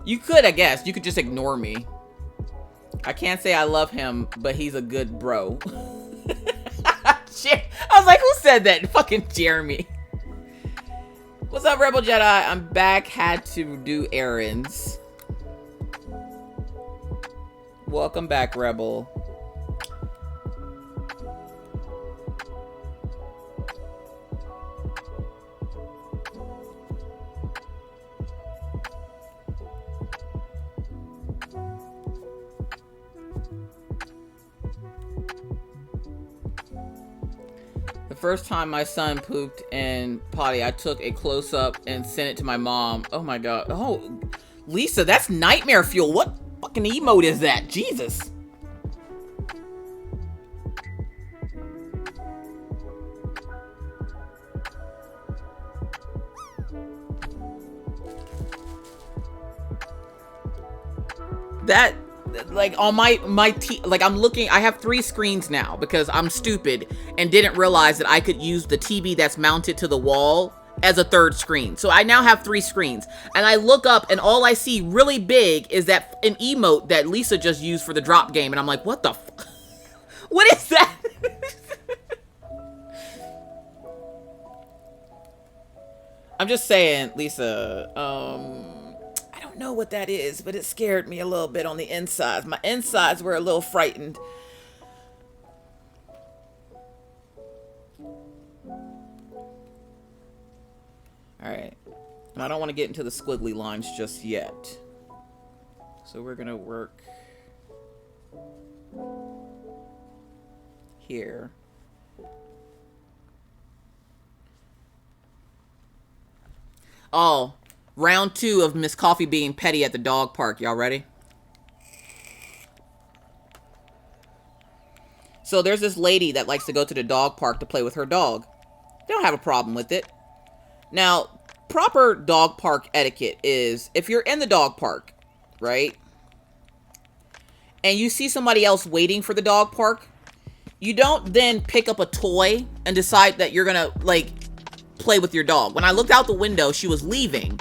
You could, I guess. You could just ignore me. I can't say I love him, but he's a good bro. Shit. I was like, who said that? Fucking Jeremy. What's up, Rebel Jedi? I'm back. Had to do errands. Welcome back, Rebel. First time my son pooped in potty, I took a close-up and sent it to my mom. Oh my god. Oh, Lisa, that's nightmare fuel. What fucking emote is that? Jesus. That... like on my like I'm looking, I have 3 screens now because I'm stupid and didn't realize that I could use the TV that's mounted to the wall as a 3rd screen. So I now have 3 screens and I look up and all I see really big is that an emote that Lisa just used for the drop game. And I'm like, what the f what is that? I'm just saying, Lisa, I don't know what that is, but it scared me a little bit on the insides. My insides were a little frightened. Alright. And I don't want to get into the squiggly lines just yet. So we're going to work here. Oh. Round 2 of Miss Coffee being petty at the dog park. Y'all ready? So there's this lady that likes to go to the dog park to play with her dog. They don't have a problem with it. Now, proper dog park etiquette is if you're in the dog park, right? And you see somebody else waiting for the dog park, you don't then pick up a toy and decide that you're gonna, like, play with your dog. When I looked out the window, she was leaving.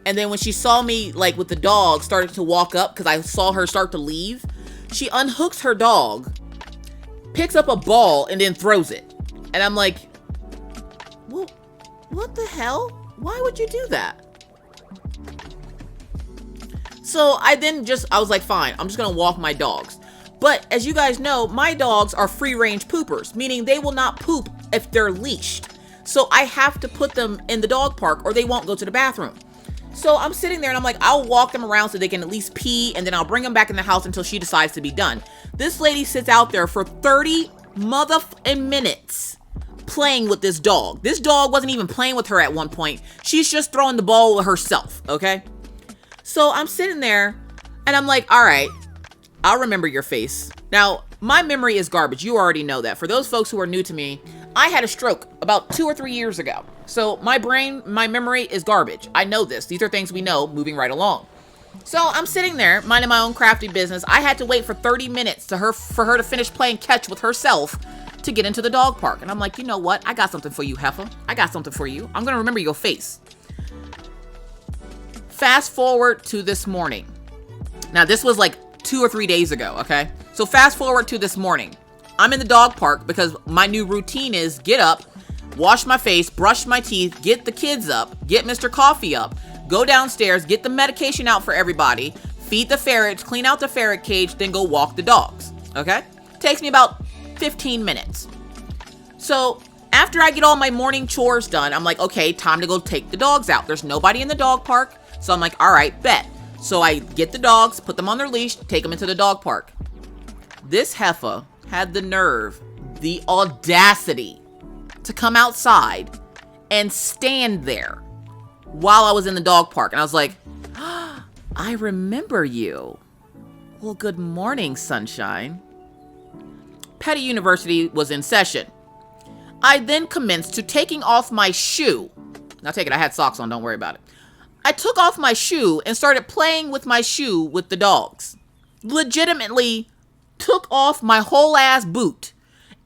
And then when she saw me, like, with the dog, started to walk up, because I saw her start to leave, she unhooks her dog, picks up a ball, and then throws it. And I'm like, well, what the hell? Why would you do that? So I was like, fine, I'm just going to walk my dogs. But as you guys know, my dogs are free-range poopers, meaning they will not poop if they're leashed. So I have to put them in the dog park or they won't go to the bathroom. So I'm sitting there and I'm like, I'll walk them around so they can at least pee and then I'll bring them back in the house until she decides to be done. This lady sits out there for 30 minutes playing with this dog. This dog wasn't even playing with her at one point. She's just throwing the ball herself, okay? So I'm sitting there and I'm like, all right, I'll remember your face. Now, my memory is garbage. You already know that. For those folks who are new to me, I had a stroke about 2 or 3 years ago. So my brain, my memory is garbage. I know this. These are things we know moving right along. So I'm sitting there minding my own crafty business. I had to wait for 30 minutes for her to finish playing catch with herself to get into the dog park. And I'm like, you know what? I got something for you, heifer. I got something for you. I'm going to remember your face. Fast forward to this morning. Now, this was like 2 or 3 days ago, okay? So fast forward to this morning. I'm in the dog park because my new routine is get up, wash my face, brush my teeth, get the kids up, get Mr. Coffee up, go downstairs, get the medication out for everybody, feed the ferrets, clean out the ferret cage, then go walk the dogs, okay? Takes me about 15 minutes. So after I get all my morning chores done, I'm like, okay, time to go take the dogs out. There's nobody in the dog park. So I'm like, all right, bet. So I get the dogs, put them on their leash, take them into the dog park. This heifer had the nerve, the audacity to come outside and stand there while I was in the dog park. And I was like, oh, I remember you. Well, good morning, sunshine. Petty University was in session. I then commenced to taking off my shoe. Now take it, I had socks on, don't worry about it. I took off my shoe and started playing with my shoe with the dogs. Legitimately took off my whole ass boot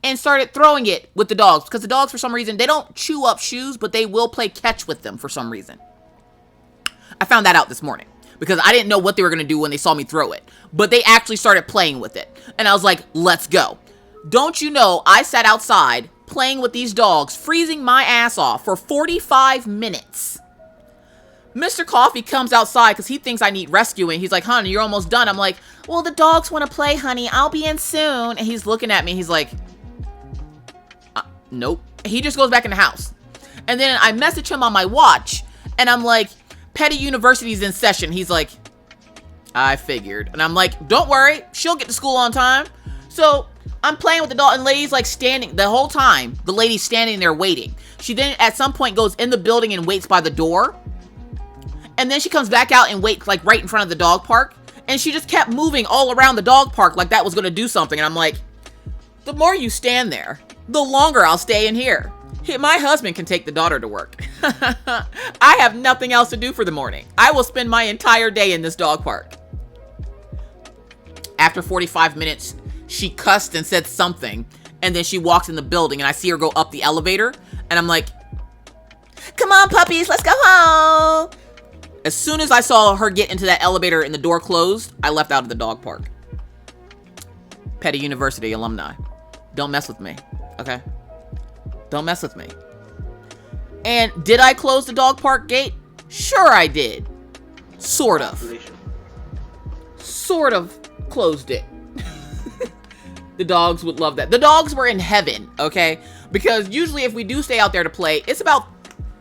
and started throwing it with the dogs. Because the dogs, for some reason, they don't chew up shoes, but they will play catch with them for some reason. I found that out this morning because I didn't know what they were going to do when they saw me throw it. But they actually started playing with it. And I was like, let's go. Don't you know, I sat outside playing with these dogs, freezing my ass off for 45 minutes. Mr. Coffee comes outside because he thinks I need rescuing. He's like, honey, you're almost done. I'm like, well, the dogs want to play, honey. I'll be in soon. And he's looking at me. He's like, nope. He just goes back in the house. And then I message him on my watch. And I'm like, Petty University's in session. He's like, I figured. And I'm like, don't worry. She'll get to school on time. So I'm playing with the dog. And the lady's like standing the whole time. The lady's standing there waiting. She then at some point goes in the building and waits by the door. And then she comes back out and waits like right in front of the dog park. And she just kept moving all around the dog park like that was going to do something. And I'm like, the more you stand there, the longer I'll stay in here. My husband can take the daughter to work. I have nothing else to do for the morning. I will spend my entire day in this dog park. After 45 minutes, she cussed and said something. And then she walks in the building and I see her go up the elevator. And I'm like, come on, puppies, let's go home. As soon as I saw her get into that elevator and the door closed, I left out of the dog park. Petty University alumni. Don't mess with me, okay? Don't mess with me. And did I close the dog park gate? Sure I did. Sort of. Sort of closed it. The dogs would love that. The dogs were in heaven, okay? Because usually if we do stay out there to play, it's about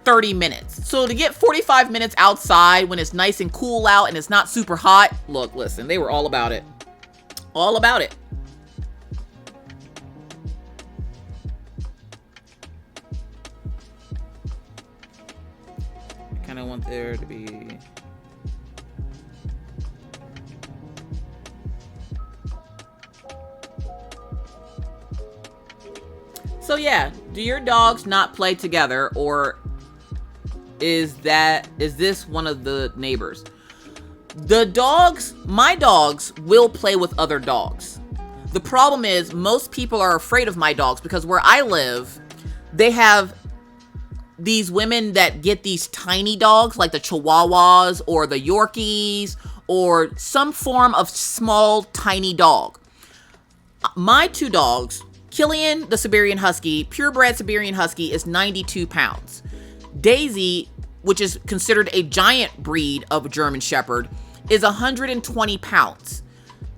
30 minutes. So to get 45 minutes outside when it's nice and cool out and it's not super hot, look, listen, they were all about it. All about it. I kind of want there to be... So yeah, do your dogs not play together, or is this one of the neighbors? My dogs will play with other dogs. The problem is most people are afraid of my dogs because where I live, they have these women that get these tiny dogs like the Chihuahuas or the Yorkies or some form of small tiny dog. My two dogs, Killian, the Siberian Husky, purebred Siberian Husky, is 92 pounds. Daisy, which is considered a giant breed of German Shepherd, is 120 pounds.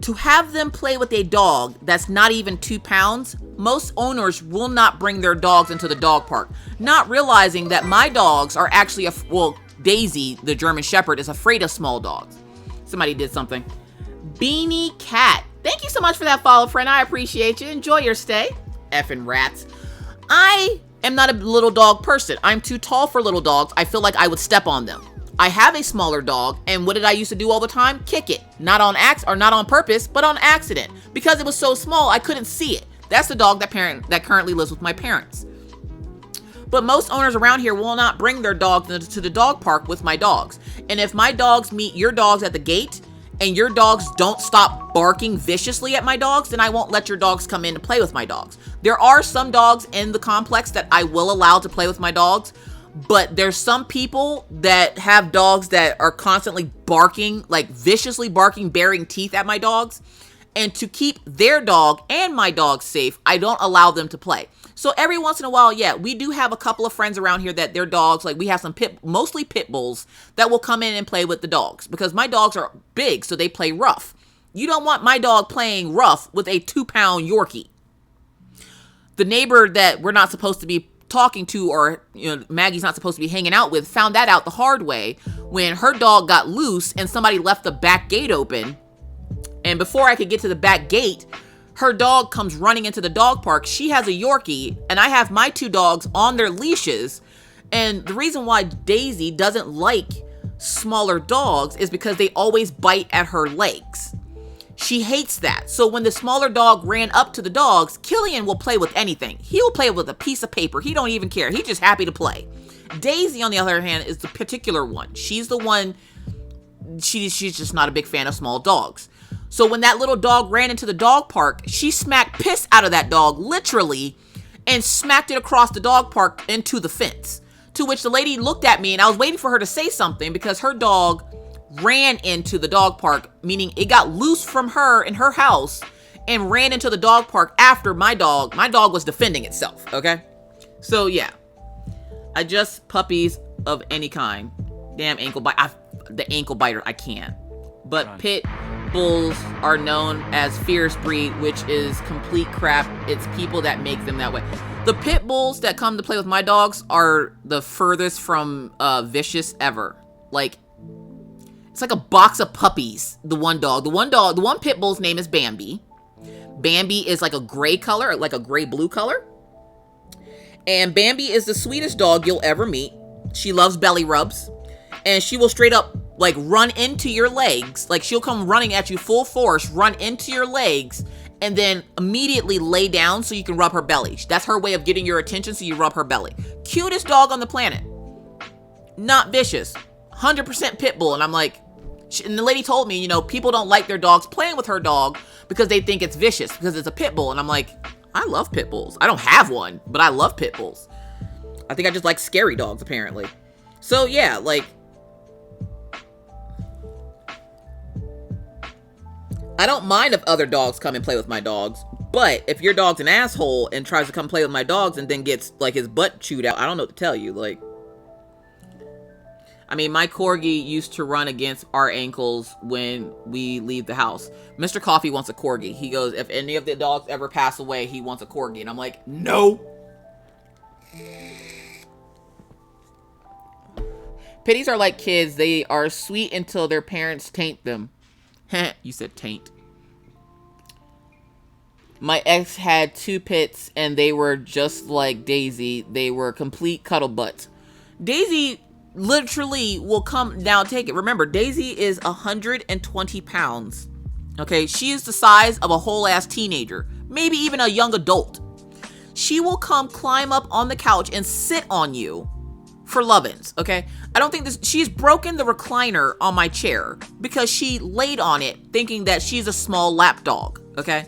To have them play with a dog that's not even 2 pounds, most owners will not bring their dogs into the dog park, not realizing that my dogs are actually, Daisy, the German Shepherd, is afraid of small dogs. Somebody did something. Beanie Cat. Thank you so much for that follow, friend. I appreciate you. Enjoy your stay. Effing rats. I am not a little dog person. I'm too tall for little dogs. I feel like I would step on them. I have a smaller dog, and what did I used to do all the time? Kick it. Not on purpose, but on accident. Because it was so small, I couldn't see it. That's the dog that currently lives with my parents. But most owners around here will not bring their dogs to the dog park with my dogs. And if my dogs meet your dogs at the gate, and your dogs don't stop barking viciously at my dogs, then I won't let your dogs come in to play with my dogs. There are some dogs in the complex that I will allow to play with my dogs, but there's some people that have dogs that are constantly barking, like viciously barking, baring teeth at my dogs. And to keep their dog and my dog safe, I don't allow them to play. So every once in a while, yeah, we do have a couple of friends around here that their dogs, like we have some mostly pit bulls that will come in and play with the dogs because my dogs are big, so they play rough. You don't want my dog playing rough with a 2-pound Yorkie. The neighbor that we're not supposed to be talking to, or Maggie's not supposed to be hanging out with, found that out the hard way when her dog got loose and somebody left the back gate open. And before I could get to the back gate, her dog comes running into the dog park. She has a Yorkie, and I have my two dogs on their leashes. And the reason why Daisy doesn't like smaller dogs is because they always bite at her legs. She hates that. So when the smaller dog ran up to the dogs, Killian will play with anything. He will play with a piece of paper. He don't even care. He's just happy to play. Daisy, on the other hand, is the particular one. She's the one, she's just not a big fan of small dogs. So when that little dog ran into the dog park, she smacked piss out of that dog, literally, and smacked it across the dog park into the fence. To which the lady looked at me, and I was waiting for her to say something because her dog ran into the dog park, meaning it got loose from her in her house and ran into the dog park after my dog. My dog was defending itself, okay? So yeah, I just puppies of any kind. Damn ankle bite. The ankle biter, I can't. But pit bulls are known as fierce breed, which is complete crap. It's people that make them that way. The pit bulls that come to play with my dogs are the furthest from vicious ever. Like, it's like a box of puppies. The one pit bull's name is Bambi. Bambi is like a gray color, like a gray-blue color. And Bambi is the sweetest dog you'll ever meet. She loves belly rubs. And she will straight up, like, run into your legs. Like, she'll come running at you full force, run into your legs, and then immediately lay down so you can rub her belly. That's her way of getting your attention, so you rub her belly. Cutest dog on the planet. Not vicious. 100% pit bull. And I'm like, and the lady told me, people don't like their dogs playing with her dog because they think it's vicious because it's a pit bull. And I'm like, I love pit bulls. I don't have one, but I love pit bulls. I think I just like scary dogs, apparently. So yeah, like, I don't mind if other dogs come and play with my dogs, but if your dog's an asshole and tries to come play with my dogs and then gets like his butt chewed out, I don't know what to tell you. Like, I mean, my corgi used to run against our ankles when we leave the house. Mr. Coffee wants a corgi. He goes, if any of the dogs ever pass away, he wants a corgi. And I'm like, no. Pitties are like kids. They are sweet until their parents taint them. You said taint. My ex had 2 pits, and they were just like Daisy. They were complete cuddle butts. Daisy literally will come now. Take it. Remember, Daisy is 120 pounds. Okay, she is the size of a whole ass teenager, maybe even a young adult. She will come climb up on the couch and sit on you for lovin's. Okay, I don't think this. She's broken the recliner on my chair because she laid on it thinking that she's a small lap dog. Okay,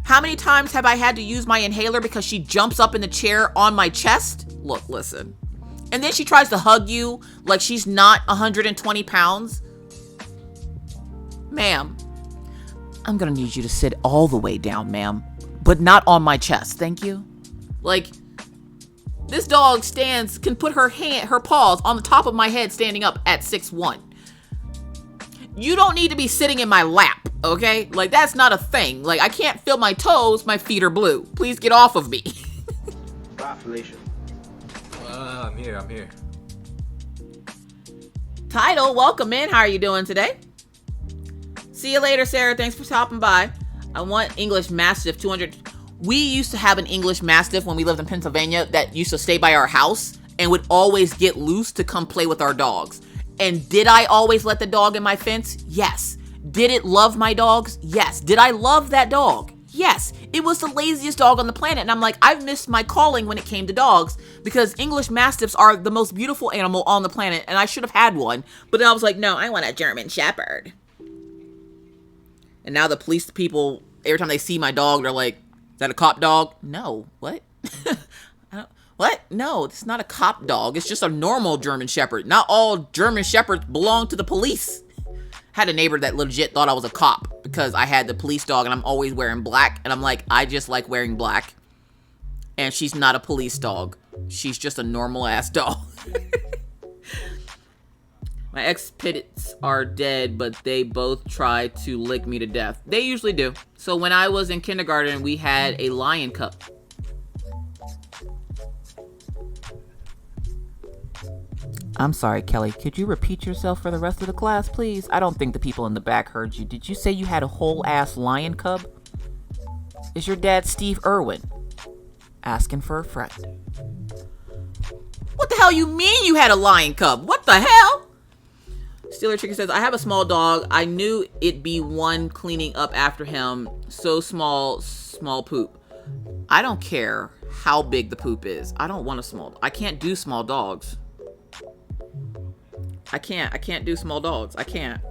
how many times have I had to use my inhaler because she jumps up in the chair on my chest? Look, listen. And then she tries to hug you like she's not 120 pounds. Ma'am, I'm gonna need you to sit all the way down, ma'am, but not on my chest, thank you. Like, this dog can put her paws on the top of my head standing up at 6'1". You don't need to be sitting in my lap, okay? Like, that's not a thing. Like, I can't feel my toes, my feet are blue. Please get off of me. Bye, Felicia. I'm here. Title, welcome in. How are you doing today? See you later, Sarah. Thanks for stopping by. I want English Mastiff 200. We used to have an English Mastiff when we lived in Pennsylvania that used to stay by our house and would always get loose to come play with our dogs. And did I always let the dog in my fence? Yes. Did it love my dogs? Yes. Did I love that dog? Yes. It was the laziest dog on the planet. And I'm like, I've missed my calling when it came to dogs because English Mastiffs are the most beautiful animal on the planet. And I should have had one. But then I was like, no, I want a German Shepherd. And now the police people, every time they see my dog, they're like, is that a cop dog? No. What? What? No, it's not a cop dog. It's just a normal German Shepherd. Not all German Shepherds belong to the police. Had a neighbor that legit thought I was a cop because I had the police dog and I'm always wearing black. And I'm like, I just like wearing black. And she's not a police dog. She's just a normal ass dog. My ex-pits are dead, but they both try to lick me to death. They usually do. So when I was in kindergarten, we had a lion cub. I'm sorry, Kelly. Could you repeat yourself for the rest of the class, please? I don't think the people in the back heard you. Did you say you had a whole-ass lion cub? Is your dad Steve Irwin? Asking for a friend. What the hell you mean you had a lion cub? What the hell? Steeler Chicken says, I have a small dog. I knew it'd be one cleaning up after him. So small poop. I don't care how big the poop is. I don't want a small. I can't do small dogs. I can't do small dogs. I can't.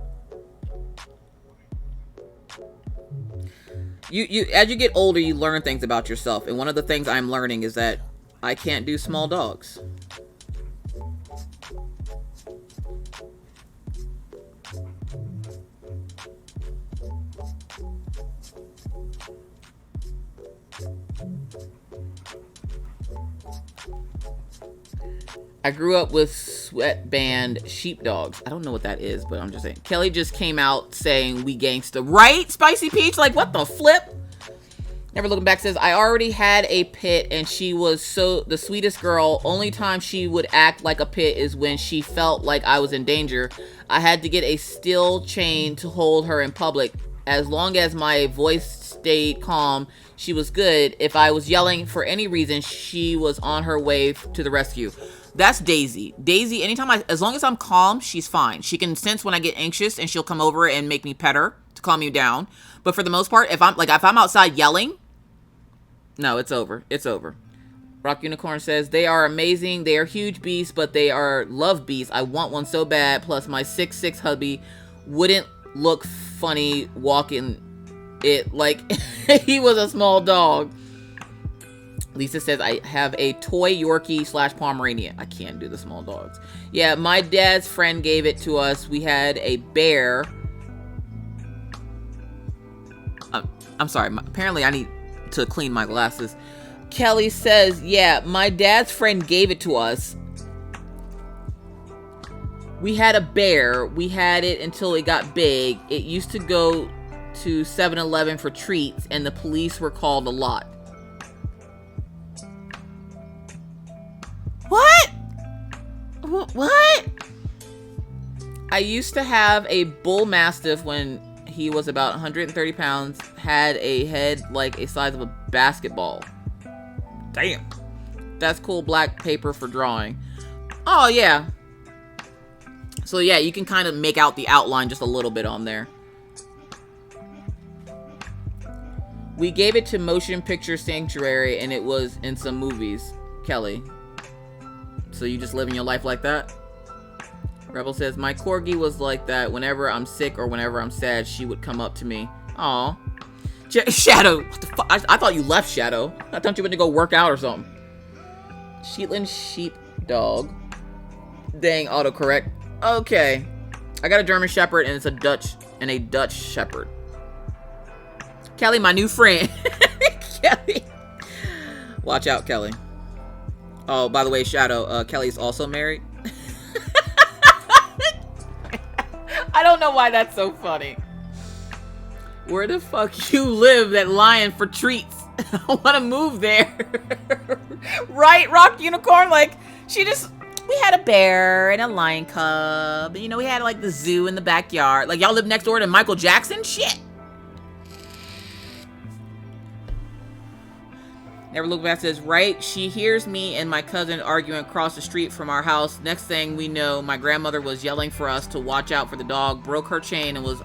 You as you get older, you learn things about yourself. And one of the things I'm learning is that I can't do small dogs. I grew up with sweatband sheepdogs. I don't know what that is, but I'm just saying. Kelly just came out saying we gangsta. Right, Spicy Peach? Like, what the flip? Never Looking Back says, I already had a pit and she was so the sweetest girl. Only time she would act like a pit is when she felt like I was in danger. I had to get a steel chain to hold her in public. As long as my voice stayed calm, she was good. If I was yelling for any reason, she was on her way to the rescue. That's Daisy. Daisy, as long as I'm calm, she's fine. She can sense when I get anxious and she'll come over and make me pet her to calm you down. But for the most part, if I'm outside yelling, no, it's over. It's over. Rock Unicorn says, they are amazing. They are huge beasts, but they are love beasts. I want one so bad. Plus my 6'6" hubby wouldn't look funny walking it like he was a small dog. Lisa says, I have a toy Yorkie / Pomeranian. I can't do the small dogs. Yeah, my dad's friend gave it to us. We had a bear. I'm sorry. Apparently, I need to clean my glasses. Kelly says, yeah, my dad's friend gave it to us. We had a bear. We had it until it got big. It used to go to 7-Eleven for treats, and the police were called a lot. What? I used to have a bull mastiff when he was about 130 pounds, had a head like a size of a basketball. Damn. That's cool. Black paper for drawing. Oh, yeah. So, yeah, you can kind of make out the outline just a little bit on there. We gave it to Motion Picture Sanctuary, and it was in some movies. Kelly. So you just living your life like that? Rebel says, my corgi was like that. Whenever I'm sick or whenever I'm sad, she would come up to me. Aw. Shadow. What the fuck? I thought you left, Shadow. I thought you went to go work out or something. Shetland sheepdog. Dang, autocorrect. Okay. I got a German Shepherd and it's a Dutch Shepherd. Kelly, my new friend. Kelly. Watch out, Kelly. Oh, by the way, Shadow, Kelly's also married. I don't know why that's so funny. Where the fuck you live that lying for treats? I want to move there. Right, Rock Unicorn? Like, we had a bear and a lion cub. You know, we had like the zoo in the backyard. Like, y'all live next door to Michael Jackson? Shit. Never Look Back says, right, she hears me and my cousin arguing across the street from our house. Next thing we know, my grandmother was yelling for us to watch out for the dog, broke her chain, and was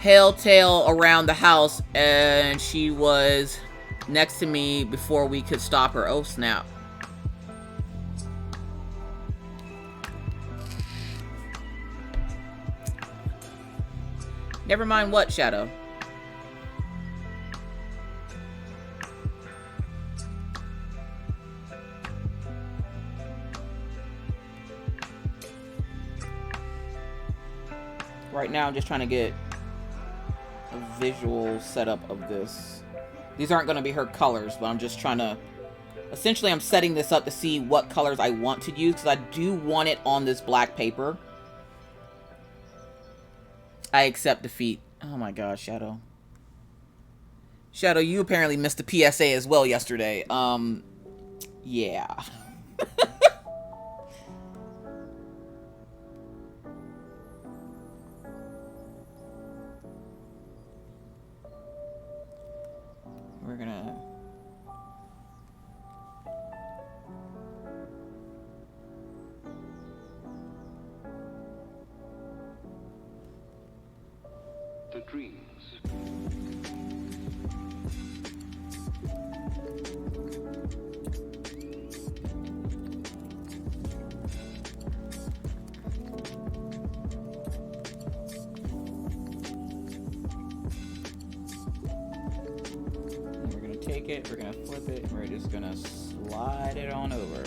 tail around the house, and she was next to me before we could stop her. Oh, snap. Never mind what, Shadow? Right now, I'm just trying to get a visual setup of this. These aren't going to be her colors, but I'm just trying to... Essentially, I'm setting this up to see what colors I want to use, because I do want it on this black paper. I accept defeat. Oh my gosh, Shadow. Shadow, you apparently missed the PSA as well yesterday. Yeah. We're gonna... take it, we're gonna flip it, and we're just gonna slide it on over.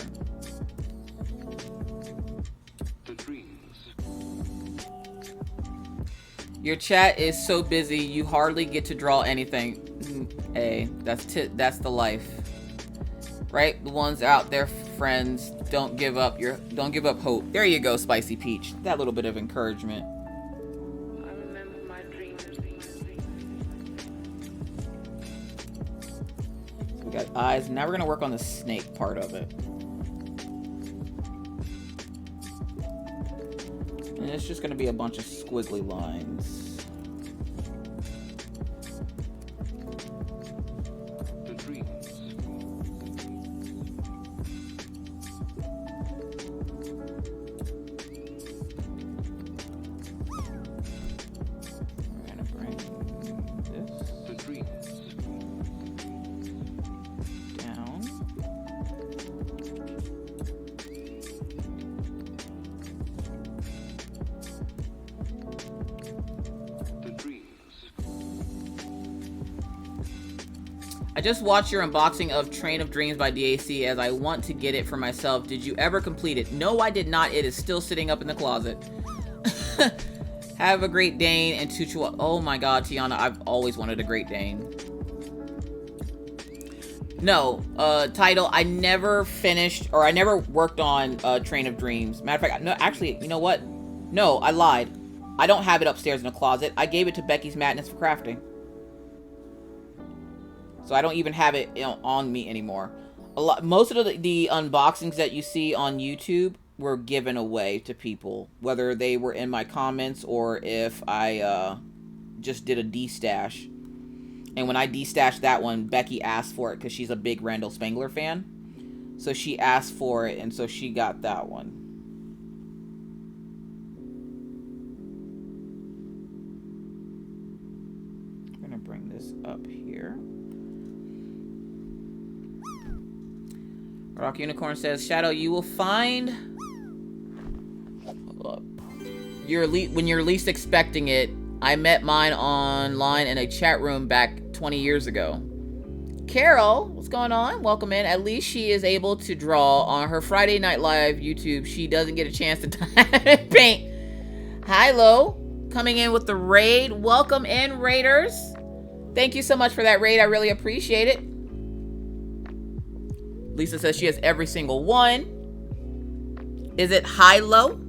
The dreams. Your chat is so busy, you hardly get to draw anything. Hey, that's the life, right? The ones out there, friends, don't give up hope. There you go, Spicy Peach. That little bit of encouragement. I remember my dreams. So we got eyes. Now we're gonna work on the snake part of it. And it's just gonna be a bunch of squiggly lines. The dreams. We're gonna bring this. The dreams. Down. The dreams. I just watched your unboxing of Train of Dreams by DAC as I want to get it for myself. Did you ever complete it? No, I did not. It is still sitting up in the closet. Have a Great Dane and two Chihuahua. Oh my god, Tiana, I've always wanted a Great Dane. No, title, I never finished, or I never worked on Train of Dreams. Matter of fact, no, actually, you know what? No, I lied. I don't have it upstairs in the closet. I gave it to Becky's Madness for Crafting. So I don't even have it, you know, on me anymore. Most of the unboxings that you see on YouTube were given away to people, whether they were in my comments or if I just did a D-stash. And when I D-stashed that one, Becky asked for it because she's a big Randall Spangler fan. So she asked for it, and so she got that one. I'm going to bring this up here. Rock Unicorn says, Shadow, you will find... Hold up. When you're least expecting it. I met mine online in a chat room back 20 years ago. Carol, what's going on? Welcome in. At least she is able to draw on her Friday Night Live YouTube. She doesn't get a chance to paint. Hi, Lo. Coming in with the raid. Welcome in, Raiders. Thank you so much for that raid. I really appreciate it. Lisa says she has every single one. Is it high-low?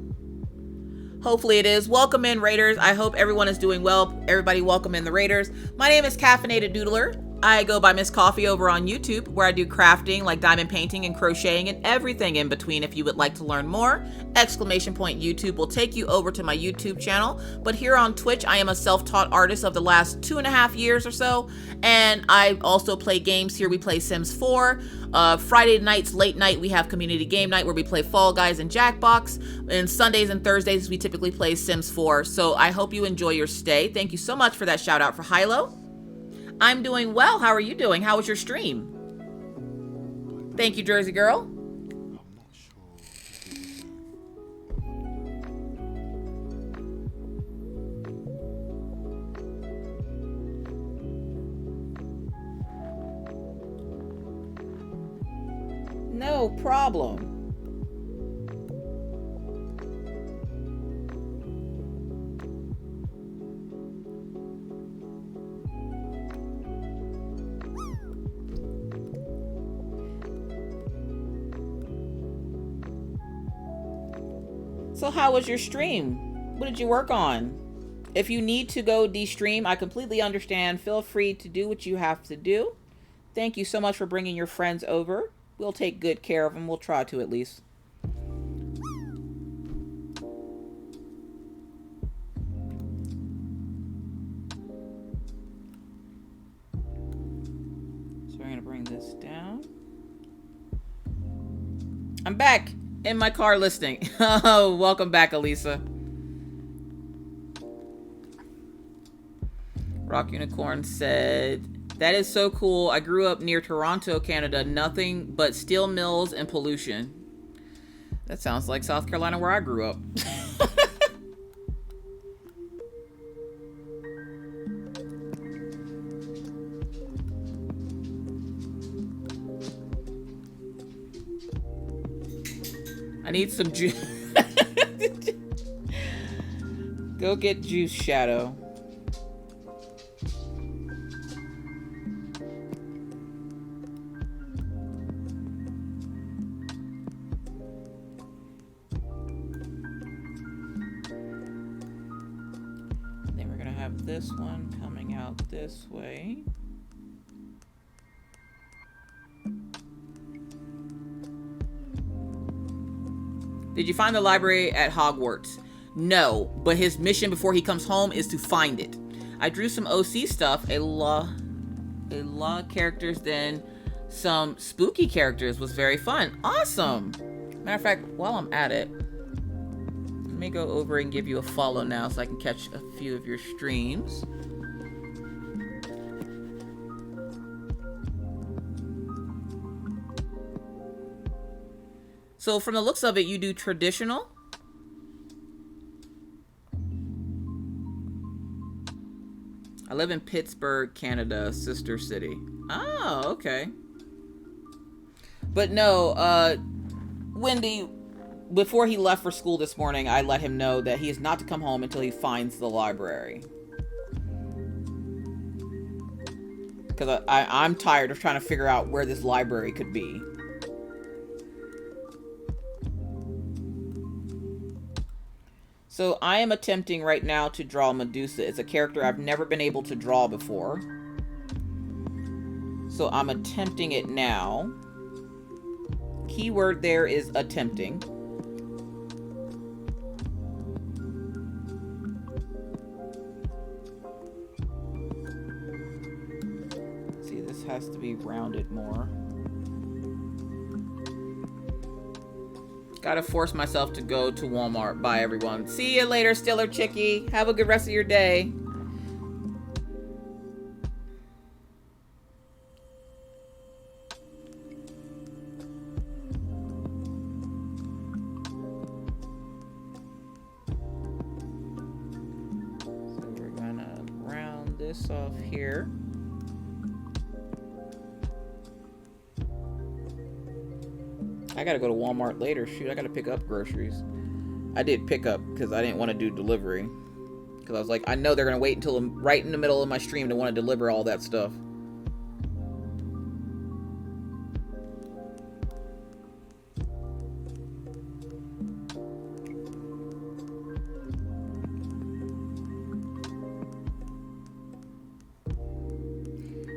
Hopefully it is. Welcome in, Raiders. I hope everyone is doing well. Everybody welcome in the Raiders. My name is Caffeinated Doodler. I go by Miss Coffee over on YouTube, where I do crafting like diamond painting and crocheting and everything in between. If you would like to learn more, ! YouTube will take you over to my YouTube channel. But here on Twitch, I am a self-taught artist of the last 2.5 years or so. And I also play games here. We play Sims 4. Friday nights, late night, we have community game night where we play Fall Guys and Jackbox. And Sundays and Thursdays, we typically play Sims 4. So I hope you enjoy your stay. Thank you so much for that shout out for Hilo. I'm doing well. How are you doing? How was your stream? Thank you, Jersey Girl. No problem. So how was your stream? What did you work on? If you need to go de-stream, I completely understand. Feel free to do what you have to do. Thank you so much for bringing your friends over. We'll take good care of them. We'll try to, at least. So we're going to bring this down. I'm back in my car listening. Oh, welcome back, Elisa. Rock Unicorn said, that is so cool. I grew up near Toronto, Canada. Nothing but steel mills and pollution. That sounds like South Carolina, where I grew up. I need some juice. Go get juice, Shadow. Then we're gonna have this one coming out this way. Did you find the library at Hogwarts? No, but his mission before he comes home is to find it. I drew some OC stuff, a lot of characters, then some spooky characters. Was very fun. Awesome. Matter of fact, while I'm at it, let me go over and give you a follow now so I can catch a few of your streams. So from the looks of it, you do traditional. I live in Pittsburgh, Canada, sister city. Oh, okay. But no, Wendy, before he left for school this morning, I let him know that he is not to come home until he finds the library. Because I'm tired of trying to figure out where this library could be. So I am attempting right now to draw Medusa. It's a character I've never been able to draw before. So I'm attempting it now. Keyword there is attempting. See, this has to be rounded more. Gotta force myself to go to Walmart. Bye, everyone. See you later, Stiller Chickie. Have a good rest of your day. So we're gonna round this off here. I gotta go to Walmart later. Shoot, I gotta pick up groceries. I did pick up because I didn't want to do delivery. Because I was like, I know they're gonna wait until I'm right in the middle of my stream to want to deliver all that stuff.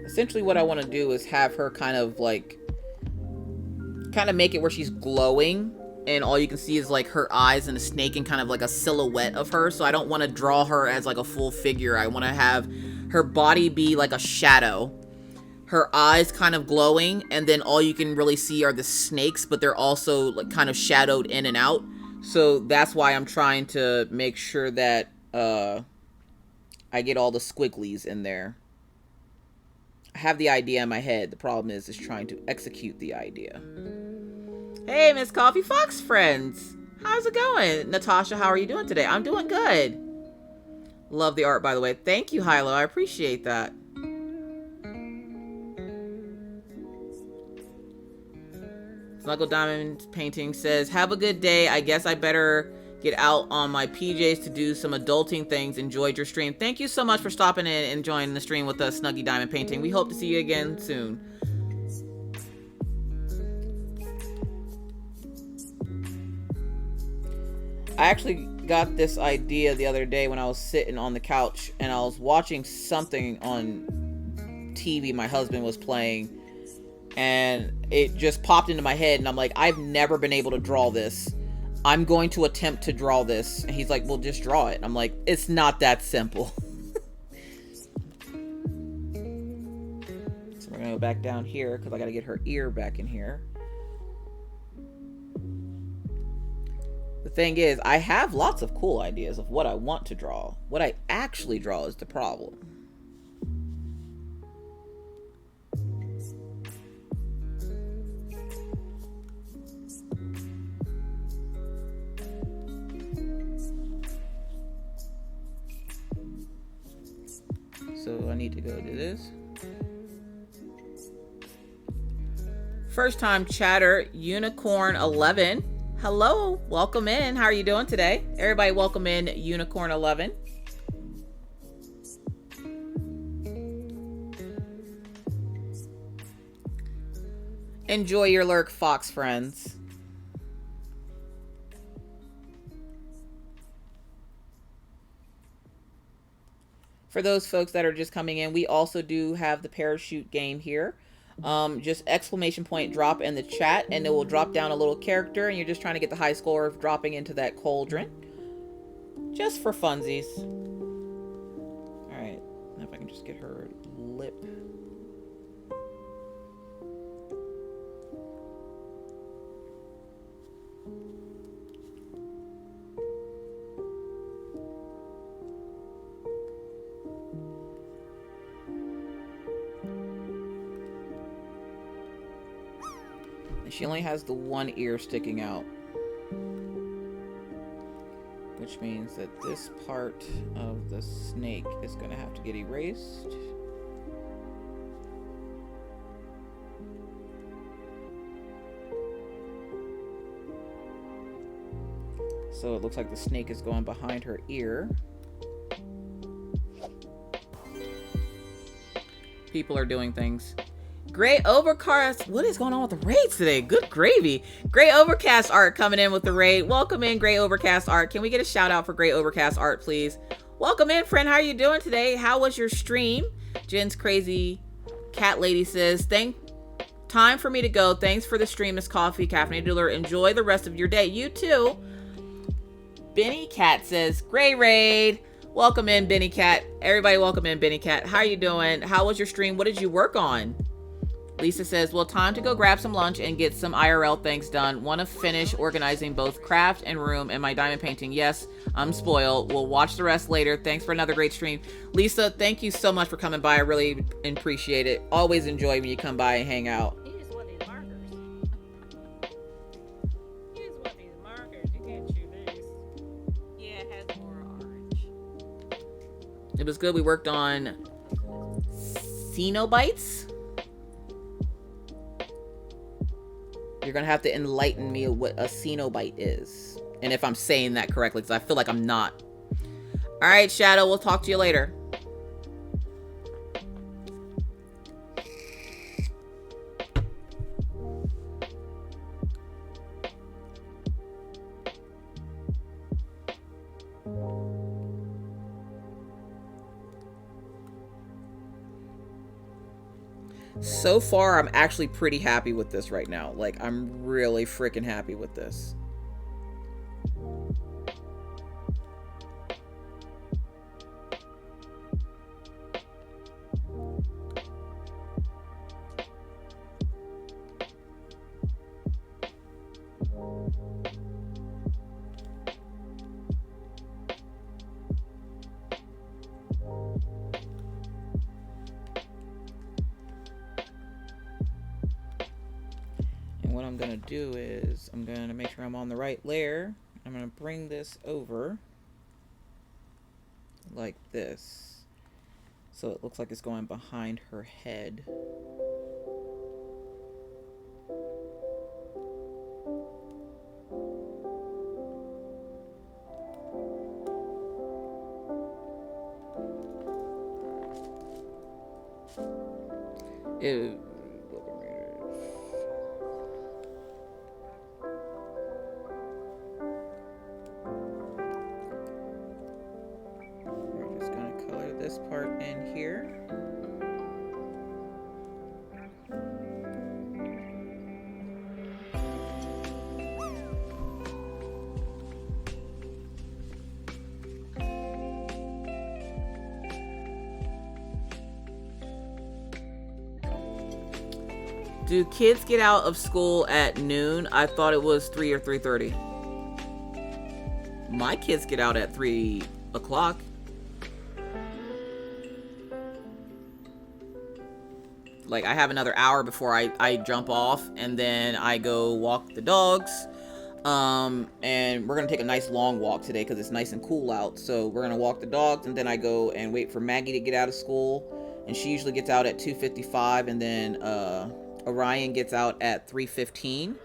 Essentially what I want to do is have her kind of make it where she's glowing and all you can see is like her eyes and a snake and kind of like a silhouette of her. So I don't want to draw her as like a full figure. I want to have her body be like a shadow, her eyes kind of glowing, and then all you can really see are the snakes, but they're also like kind of shadowed in and out. So that's why I'm trying to make sure that I get all the squigglies in there. I have the idea in my head. The problem is trying to execute the idea. Hey, Miss Coffee Fox friends. How's it going? Natasha, how are you doing today? I'm doing good. Love the art, by the way. Thank you, Hilo. I appreciate that. Snuggle Diamond Painting says, have a good day. I guess I better get out on my PJs to do some adulting things. Enjoyed your stream. Thank you so much for stopping in and joining the stream with us, Snuggy Diamond Painting. We hope to see you again soon. I actually got this idea the other day when I was sitting on the couch and I was watching something on TV my husband was playing, and it just popped into my head and I'm like, I've never been able to draw this. I'm going to attempt to draw this. And he's like, well, just draw it. I'm like, it's not that simple. So we're gonna go back down here because I gotta get her ear back in here. The thing is, I have lots of cool ideas of what I want to draw. What I actually draw is the problem. So I need to go do this. First time chatter, Unicorn 11. Hello, welcome in. How are you doing today? Everybody welcome in Unicorn 11. Enjoy your lurk, Fox friends. For those folks that are just coming in, we also do have the parachute game here. Just exclamation point drop in the chat and it will drop down a little character and you're just trying to get the high score of dropping into that cauldron. Just for funsies. Alright, now if I can just get her lip. She only has the one ear sticking out, which means that this part of the snake is going to have to get erased. So it looks like the snake is going behind her ear. People are doing things. Gray Overcast. What is going on with the raids today? Good gravy. Gray Overcast Art coming in with the raid. Welcome in, Gray Overcast Art. Can we get a shout out for Gray Overcast Art, please? Welcome in, friend. How are you doing today? How was your stream? Jen's crazy cat lady says, time for me to go. Thanks for the stream, Miss Coffee, Caffeinated Dealer. Enjoy the rest of your day. You too. Benny Cat says, Gray Raid. Welcome in, Benny Cat. Everybody welcome in, Benny Cat. How are you doing? How was your stream? What did you work on? Lisa says, well, time to go grab some lunch and get some IRL things done. Want to finish organizing both craft and room and my diamond painting. Yes, I'm spoiled. We'll watch the rest later. Thanks for another great stream. Lisa, thank you so much for coming by. I really appreciate it. Always enjoy when you come by and hang out. You just want these markers. You just want these markers. You can't chew these. Yeah, it has more orange. It was good. We worked on Cenobites. You're going to have to enlighten me of what a Cenobite is. And if I'm saying that correctly, because I feel like I'm not. All right, Shadow, we'll talk to you later. So far, I'm actually pretty happy with this right now. Like, I'm really freaking happy with this. What I'm gonna do is I'm gonna make sure I'm on the right layer. I'm gonna bring this over like this, so it looks like it's going behind her head. We're just going to color this part in here. Do kids get out of school at noon? I thought it was 3 or 3:30. My kids get out at 3 o'clock. Like, I have another hour before I jump off, and then I go walk the dogs. And we're gonna take a nice long walk today because it's nice and cool out. So we're gonna walk the dogs, and then I go and wait for Maggie to get out of school. And she usually gets out at 2:55, and then Orion gets out at 3:15.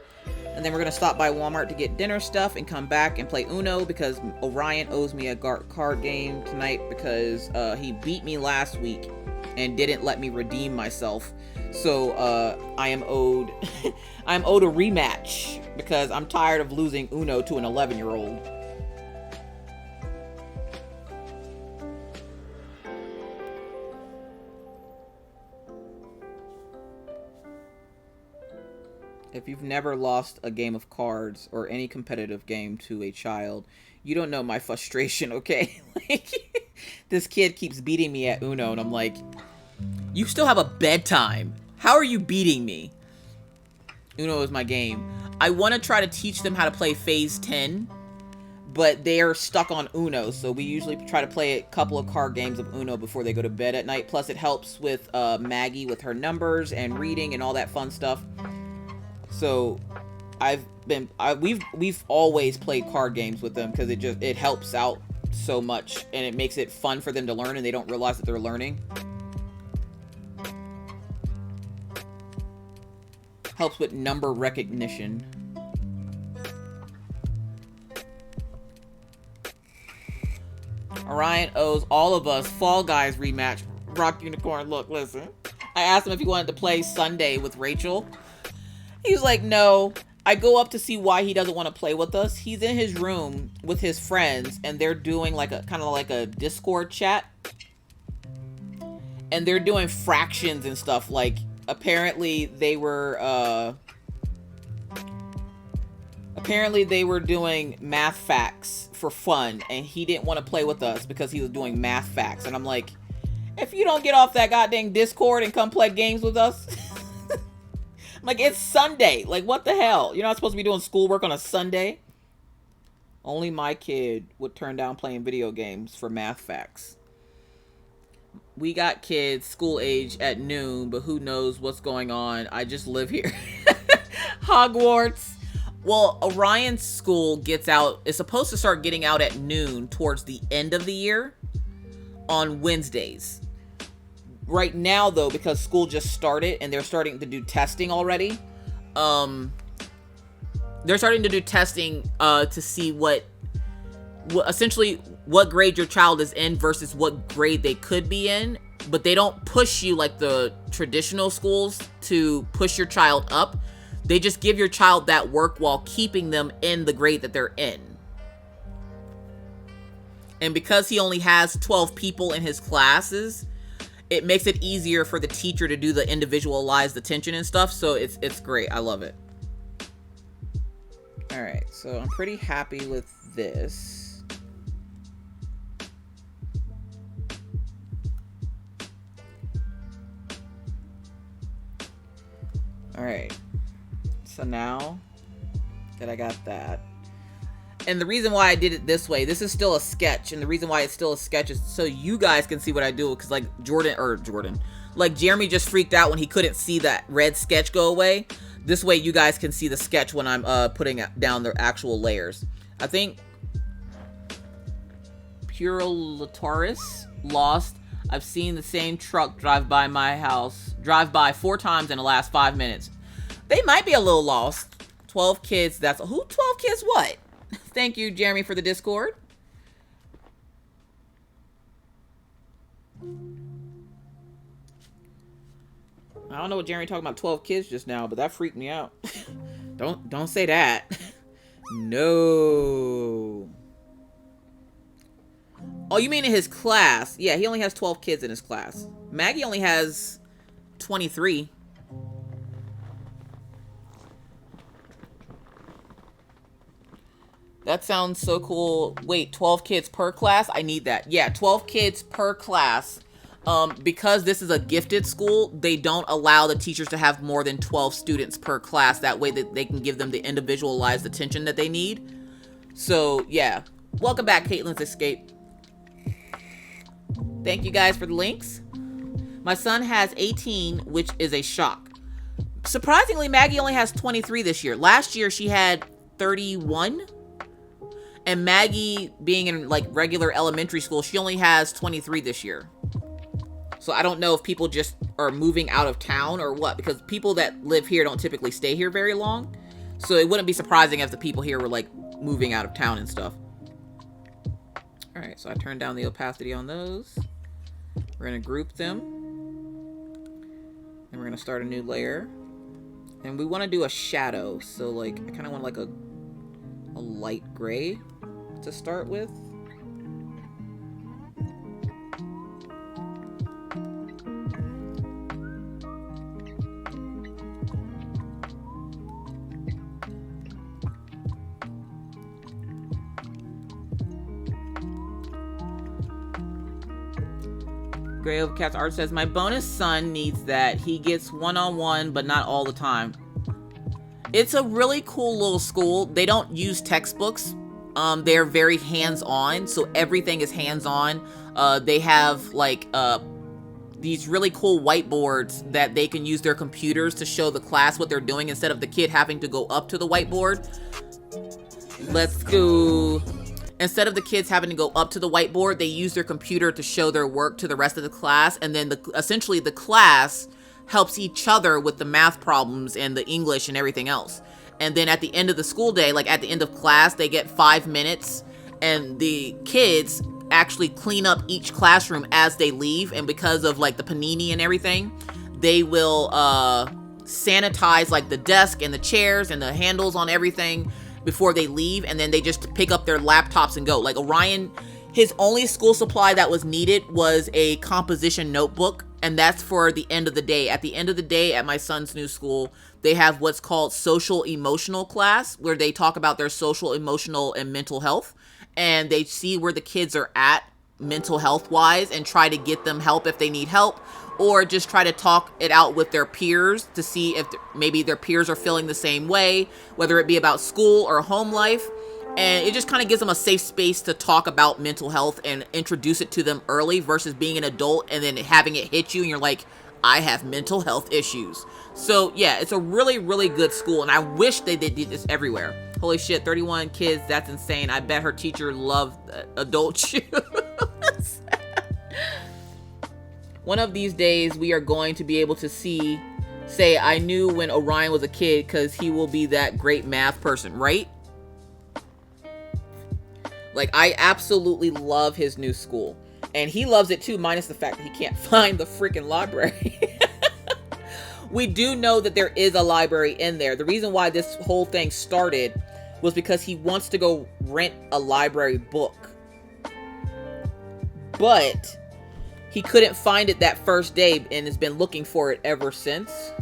And then we're going to stop by Walmart to get dinner stuff and come back and play Uno because Orion owes me a card game tonight because he beat me last week and didn't let me redeem myself. So I am owed I'm owed a rematch because I'm tired of losing Uno to an 11-year-old. If you've never lost a game of cards or any competitive game to a child, you don't know my frustration, okay? Like, this kid keeps beating me at Uno, and I'm like, you still have a bedtime. How are you beating me? Uno is my game. I want to try to teach them how to play Phase 10, but they're stuck on Uno, so we usually try to play a couple of card games of Uno before they go to bed at night. Plus, it helps with Maggie with her numbers and reading and all that fun stuff. So we've always played card games with them because it helps out so much and it makes it fun for them to learn and they don't realize that they're learning. Helps with number recognition. Orion owes all of us Fall Guys rematch. Rock Unicorn, look, listen. I asked him if he wanted to play Sunday with Rachel. He's like, no. I go up to see why he doesn't want to play with us. He's in his room with his friends, and they're doing like a kind of like a Discord chat. And they're doing fractions and stuff. Like, apparently they were doing math facts for fun, and he didn't want to play with us because he was doing math facts. And I'm like, if you don't get off that goddamn Discord and come play games with us. Like, it's Sunday. Like, what the hell? You're not supposed to be doing schoolwork on a Sunday? Only my kid would turn down playing video games for math facts. We got kids school age at noon, but who knows what's going on. I just live here. Hogwarts. Well, Orion's school is supposed to start getting out at noon towards the end of the year on Wednesdays. Right now, though, because school just started and they're starting to do testing already, they're starting to do testing to see what essentially what grade your child is in versus what grade they could be in. But they don't push you like the traditional schools to push your child up. They just give your child that work while keeping them in the grade that they're in. And because he only has 12 people in his classes, it makes it easier for the teacher to do the individualized attention and stuff. So it's great. I love it. All right. So I'm pretty happy with this. All right. So now that I got that. And the reason why I did it this way, this is still a sketch. And the reason why it's still a sketch is so you guys can see what I do. Because like like Jeremy just freaked out when he couldn't see that red sketch go away. This way you guys can see the sketch when I'm putting down the actual layers. I think Purolataurus lost. I've seen the same truck drive by my house. Drive by 4 times in the last 5 minutes. They might be a little lost. 12 kids. That's who? 12 kids what? Thank you, Jeremy, for the Discord. I don't know what Jeremy talking about 12 kids just now, but that freaked me out. Don't say that. No. Oh, you mean in his class? Yeah, he only has 12 kids in his class. Maggie only has 23. That sounds so cool. Wait, 12 kids per class? I need that. Yeah, 12 kids per class. Because this is a gifted school, they don't allow the teachers to have more than 12 students per class. That way that they can give them the individualized attention that they need. So, yeah. Welcome back, Caitlin's Escape. Thank you guys for the links. My son has 18, which is a shock. Surprisingly, Maggie only has 23 this year. Last year, she had 31. And Maggie, being in like regular elementary school, she only has 23 this year. So I don't know if people just are moving out of town or what, because people that live here don't typically stay here very long. So it wouldn't be surprising if the people here were like moving out of town and stuff. All right, so I turned down the opacity on those. We're gonna group them. And we're gonna start a new layer. And we wanna do a shadow. So like, I kinda want like a light gray to start with. Gray of Cats Art says, my bonus son needs that. He gets one-on-one, but not all the time. It's a really cool little school. They don't use textbooks. They're very hands-on, so everything is hands-on. They have like these really cool whiteboards that they can use their computers to show the class what they're doing instead of the kid having to go up to the whiteboard. Let's go. Instead of the kids having to go up to the whiteboard, they use their computer to show their work to the rest of the class. And then essentially the class helps each other with the math problems and the English and everything else. And then at the end of the school day, like at the end of class, they get 5 minutes and the kids actually clean up each classroom as they leave. And because of like the panini and everything, they will sanitize like the desk and the chairs and the handles on everything before they leave, and then they just pick up their laptops and go. Like Orion, his only school supply that was needed was a composition notebook, and that's for the end of the day. At the end of the day at my son's new school, they have what's called social emotional class, where they talk about their social, emotional, and mental health, and they see where the kids are at mental health wise and try to get them help if they need help, or just try to talk it out with their peers to see if maybe their peers are feeling the same way, whether it be about school or home life. And it just kind of gives them a safe space to talk about mental health and introduce it to them early versus being an adult and then having it hit you and you're like, I have mental health issues. So yeah, it's a really, really good school, and I wish they did this everywhere. Holy shit, 31 kids, that's insane. I bet her teacher loved adult shoes. One of these days, we are going to be able to say, I knew when Orion was a kid because he will be that great math person, right? Like, I absolutely love his new school. And he loves it too, minus the fact that he can't find the freaking library. We do know that there is a library in there. The reason why this whole thing started was because he wants to go rent a library book. But he couldn't find it that first day and has been looking for it ever since.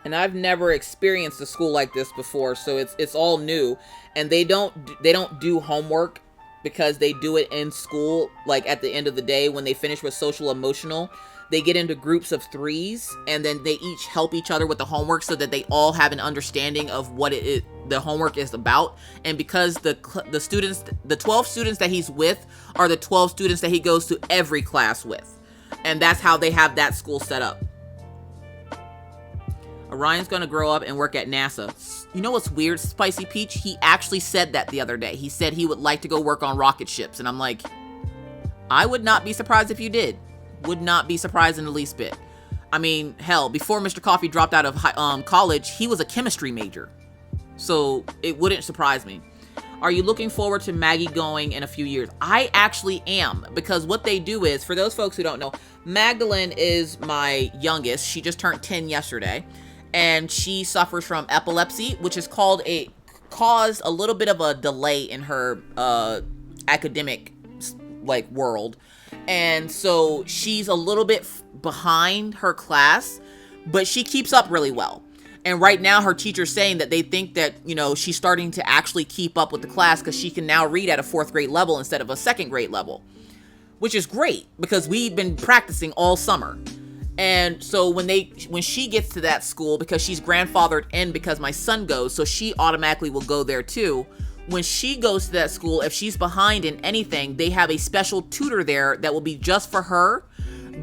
And I've never experienced a school like this before, so it's all new. And they don't do homework because they do it in school, like at the end of the day when they finish with social emotional. They get into groups of 3s, and then they each help each other with the homework so that they all have an understanding of what the homework is about. And because the 12 students that he's with are the 12 students that he goes to every class with. And that's how they have that school set up. Orion's gonna grow up and work at NASA. You know what's weird, Spicy Peach? He actually said that the other day. He said he would like to go work on rocket ships. And I'm like, I would not be surprised if you did. Would not be surprised in the least bit. I mean, hell, before Mr. Coffee dropped out of college, he was a chemistry major. So it wouldn't surprise me. Are you looking forward to Maggie going in a few years? I actually am, because what they do is, for those folks who don't know, Magdalene is my youngest. She just turned 10 yesterday. And she suffers from epilepsy, which has caused a little bit of a delay in her academic like world. And so she's a little bit behind her class, but she keeps up really well. And right now her teacher's saying that they think that, you know, she's starting to actually keep up with the class because she can now read at a 4th grade level instead of a 2nd grade level, which is great because we've been practicing all summer. And so when she gets to that school, because she's grandfathered in because my son goes, so she automatically will go there too. When she goes to that school, if she's behind in anything, they have a special tutor there that will be just for her.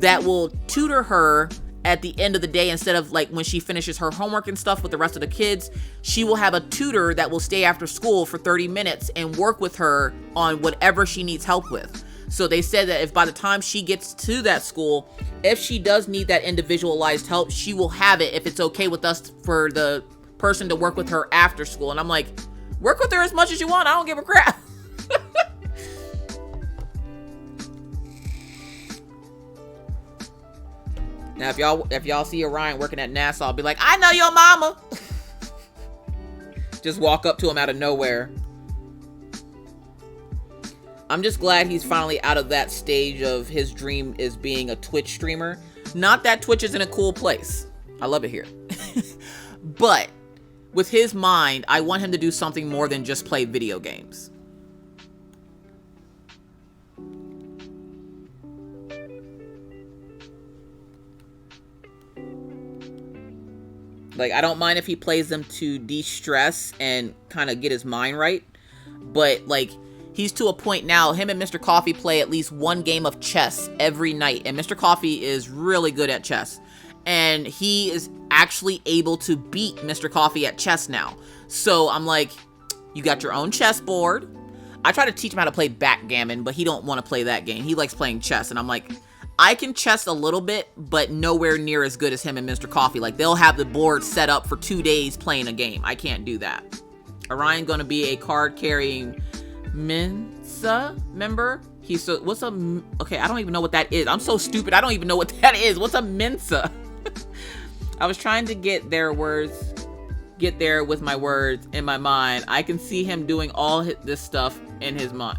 that will tutor her at the end of the day. Instead of like when she finishes her homework and stuff with the rest of the kids, she will have a tutor that will stay after school for 30 minutes and work with her on whatever she needs help with. So they said that if by the time she gets to that school, if she does need that individualized help, she will have it if it's okay with us for the person to work with her after school. And I'm like, work with her as much as you want. I don't give a crap. Now, if y'all see Orion working at NASA, I'll be like, I know your mama. Just walk up to him out of nowhere. I'm just glad he's finally out of that stage of his dream is being a Twitch streamer. Not that Twitch isn't a cool place. I love it here. But with his mind, I want him to do something more than just play video games. Like, I don't mind if he plays them to de-stress and kind of get his mind right. But, like, he's to a point now, him and Mr. Coffee play at least one game of chess every night. And Mr. Coffee is really good at chess. And he is actually able to beat Mr. Coffee at chess now. So I'm like, you got your own chessboard. I try to teach him how to play backgammon, but he don't want to play that game. He likes playing chess. And I'm like, I can chess a little bit, but nowhere near as good as him and Mr. Coffee. Like, they'll have the board set up for 2 days playing a game. I can't do that. Orion gonna be a card-carrying Mensa member. He's so, what's a, okay, I don't even know what that is. I'm so stupid, I don't even know what that is. What's a Mensa? I was trying to get there with my words in my mind. I can see him doing all this stuff in his mind.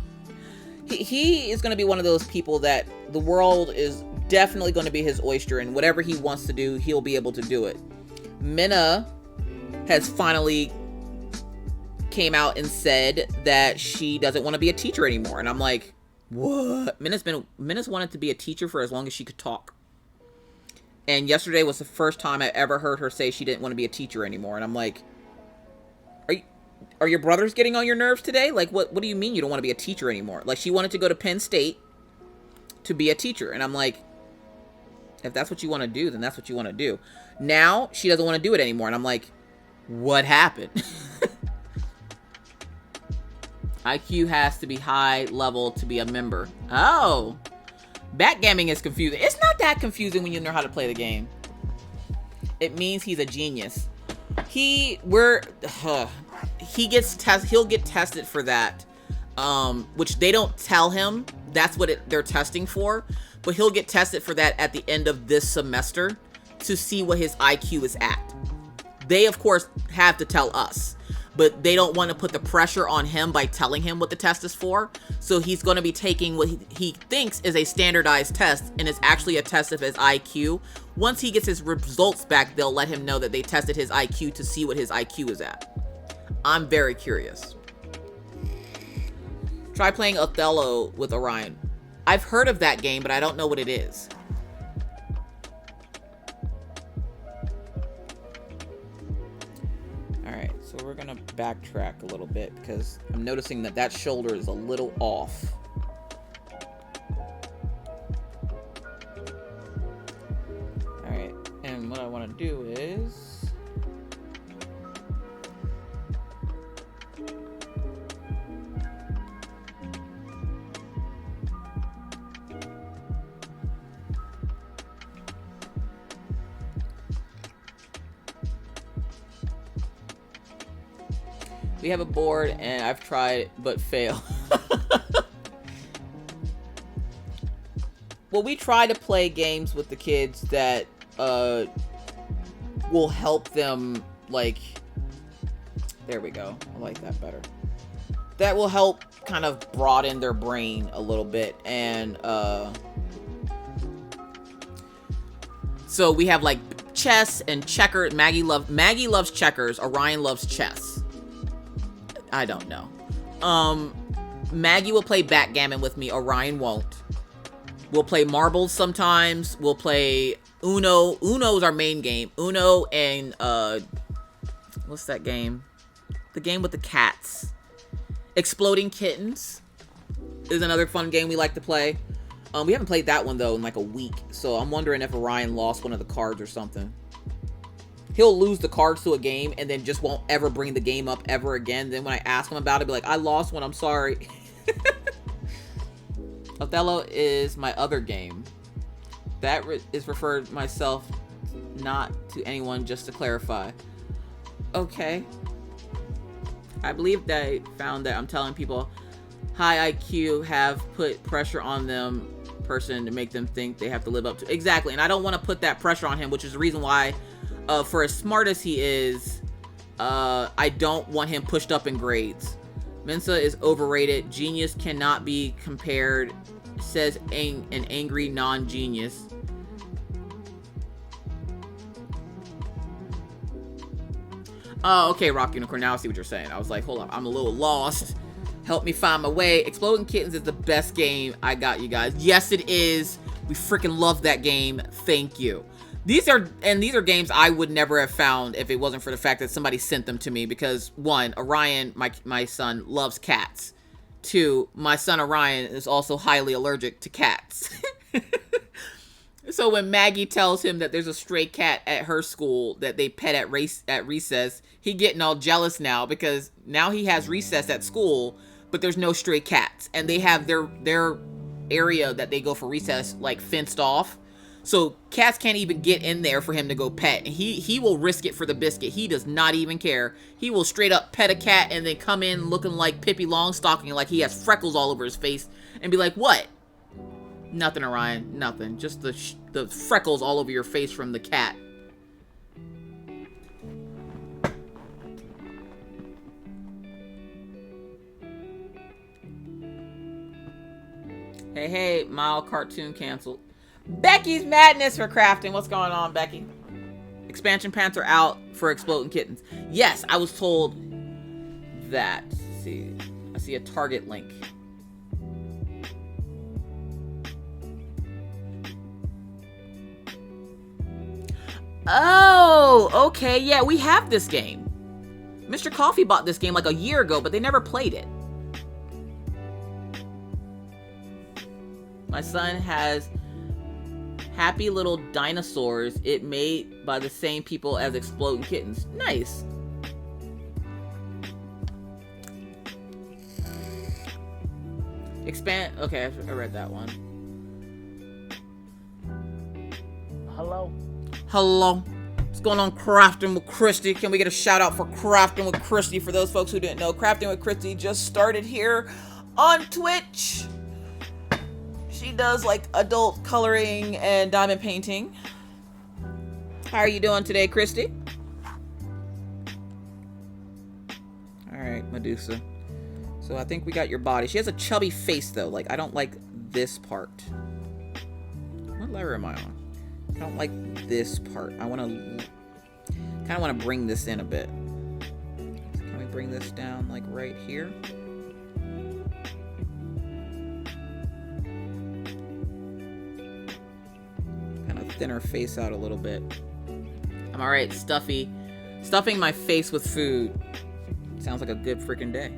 He is going to be one of those people that the world is definitely going to be his oyster, and whatever he wants to do, he'll be able to do it. Minna has finally came out and said that she doesn't want to be a teacher anymore. And I'm like, what? Minna's wanted to be a teacher for as long as she could talk. And yesterday was the first time I ever heard her say she didn't want to be a teacher anymore. And I'm like, are your brothers getting on your nerves today? Like, what do you mean you don't want to be a teacher anymore? Like, she wanted to go to Penn State to be a teacher. And I'm like, if that's what you want to do, then that's what you want to do. Now, she doesn't want to do it anymore. And I'm like, what happened? IQ has to be high level to be a member. Oh. Backgammon is confusing. It's not that confusing when you know how to play the game. It means he's a genius. He'll get tested for that. Which they don't tell him that's what they're testing for, but he'll get tested for that at the end of this semester to see what his IQ is at. They of course have to tell us, but they don't want to put the pressure on him by telling him what the test is for. So he's going to be taking what he thinks is a standardized test, and it's actually a test of his IQ. Once he gets his results back, they'll let him know that they tested his IQ to see what his IQ is at. I'm very curious. Try playing Othello with Orion. I've heard of that game, but I don't know what it is. Alright, so we're gonna backtrack a little bit because I'm noticing that shoulder is a little off. Alright, and what I want to do is... we have a board, and I've tried, but fail. Well, we try to play games with the kids that will help them, like... There we go. I like that better. That will help kind of broaden their brain a little bit, and so we have, like, chess and checkers. Maggie loves checkers. Orion loves chess. I don't know. Maggie will play backgammon with me. Orion won't. We'll play marbles sometimes. We'll play Uno. Uno is our main game. Uno and, what's that game? The game with the cats. Exploding Kittens is another fun game we like to play. We haven't played that one though in like a week, so I'm wondering if Orion lost one of the cards or something. He'll lose the cards to a game and then just won't ever bring the game up ever again. Then when I ask him about it, be like, I lost one, I'm sorry. Othello is my other game. That is referred myself, not to anyone, just to clarify. Okay. I believe that I found that I'm telling people high IQ have put pressure on them person to make them think they have to live up to. Exactly. And I don't want to put that pressure on him, which is the reason why for as smart as he is, I don't want him pushed up in grades. Mensa is overrated. Genius cannot be compared, says an angry non-genius. Oh, okay, Rock Unicorn. Now I see what you're saying. I was like, hold up, I'm a little lost. Help me find my way. Exploding Kittens is the best game I got, you guys. Yes, it is. We freaking love that game. Thank you. These are games I would never have found if it wasn't for the fact that somebody sent them to me. Because 1, Orion, my son, loves cats. 2, my son Orion is also highly allergic to cats. So when Maggie tells him that there's a stray cat at her school that they pet at recess, he getting all jealous now because now he has recess at school, but there's no stray cats, and they have their area that they go for recess like fenced off, so cats can't even get in there for him to go pet. And he will risk it for the biscuit. He does not even care. He will straight up pet a cat and then come in looking like Pippi Longstocking, like he has freckles all over his face, and be like, "What?" Nothing, Orion. Nothing. Just the freckles all over your face from the cat. Hey, mild cartoon canceled. Becky's Madness for crafting. What's going on, Becky? Expansion pants are out for Exploding Kittens. Yes, I was told that. Let's see. I see a Target link. Oh, okay. Yeah, we have this game. Mr. Coffee bought this game like a year ago, but they never played it. My son has Happy Little Dinosaurs. It made by the same people as Exploding Kittens. Nice. Expand. Okay, I read that one. Hello? Hello. What's going on, Crafting with Christy? Can we get a shout out for Crafting with Christy? For those folks who didn't know, Crafting with Christy just started here on Twitch. She does like adult coloring and diamond painting. How are you doing today, Christy? All right, Medusa. So I think we got your body. She has a chubby face though. Like, I don't like this part. What lever am I on? I don't like this part. I want to kind of want to bring this in a bit. Can we bring this down like right here? Kind of thin her face out a little bit. I'm all right, Stuffy. Stuffing my face with food sounds like a good freaking day.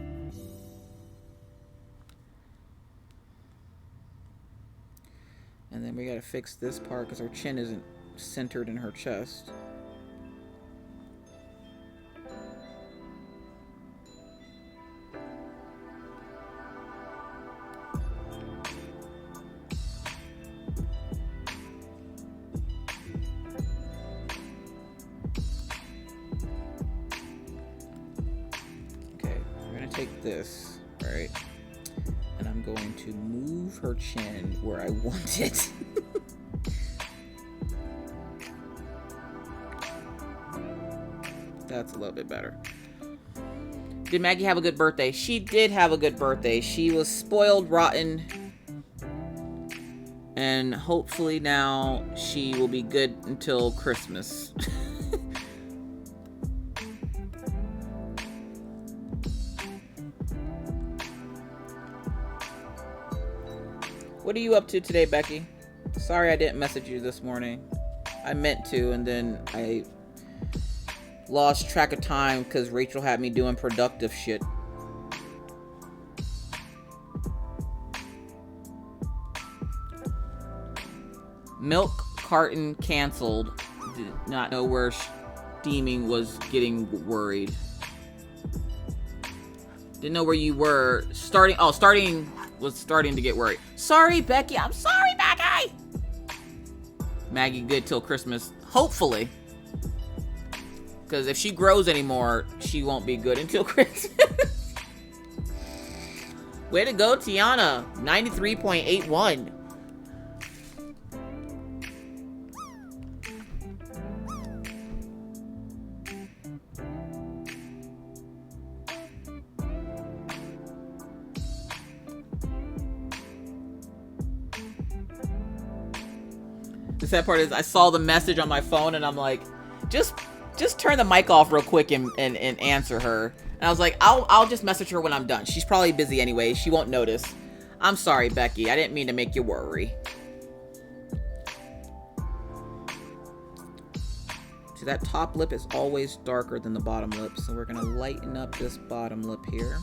And then we gotta fix this part because her chin isn't centered in her chest. Okay, we're gonna take this, right? And I'm going to move her chin where I want it. That's a little bit better. Did Maggie have a good birthday? She did have a good birthday. She was spoiled rotten. And hopefully now she will be good until Christmas. What are you up to today, Becky? Sorry I didn't message you this morning. I meant to, and then I lost track of time because Rachel had me doing productive shit. Milk carton canceled. Did not know where steaming was getting worried. Didn't know where you were. Starting was starting to get worried. Sorry, Becky. I'm sorry, Becky. Maggie good till Christmas. Hopefully. Because if she grows anymore, she won't be good until Christmas. Way to go, Tiana. 93.81. The sad part is I saw the message on my phone and I'm like, just turn the mic off real quick and answer her. And I was like, I'll just message her when I'm done. She's probably busy anyway. She won't notice. I'm sorry, Becky. I didn't mean to make you worry. See, that top lip is always darker than the bottom lip. So we're going to lighten up this bottom lip here.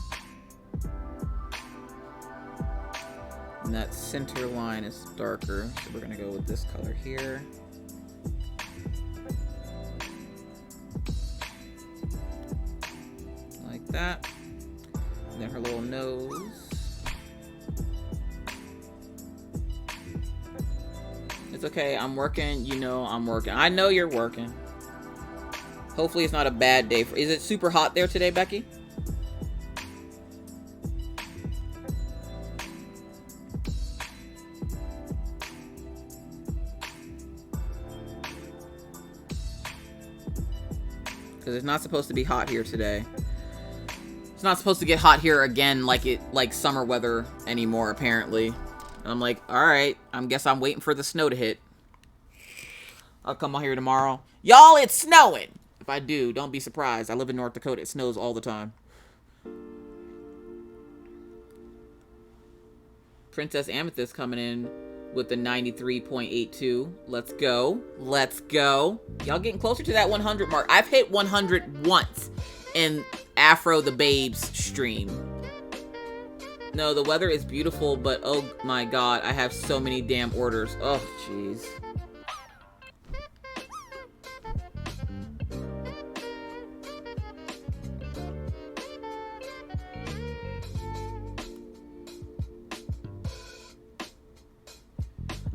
And that center line is darker. So we're going to go with this color here. Like that. And then her little nose. It's okay. I'm working. You know I'm working. I know you're working. Hopefully it's not a bad day. Is it super hot there today, Becky? Because it's not supposed to be hot here today. It's not supposed to get hot here again like summer weather anymore, apparently. And I'm like, alright, I guess I'm waiting for the snow to hit. I'll come out here tomorrow. Y'all, it's snowing! If I do, don't be surprised. I live in North Dakota. It snows all the time. Princess Amethyst coming in with the 93.82. Let's go. Let's go. Y'all getting closer to that 100 mark. I've hit 100 once in Afro the Babes stream. No, the weather is beautiful, but oh my god, I have so many damn orders. Oh, jeez.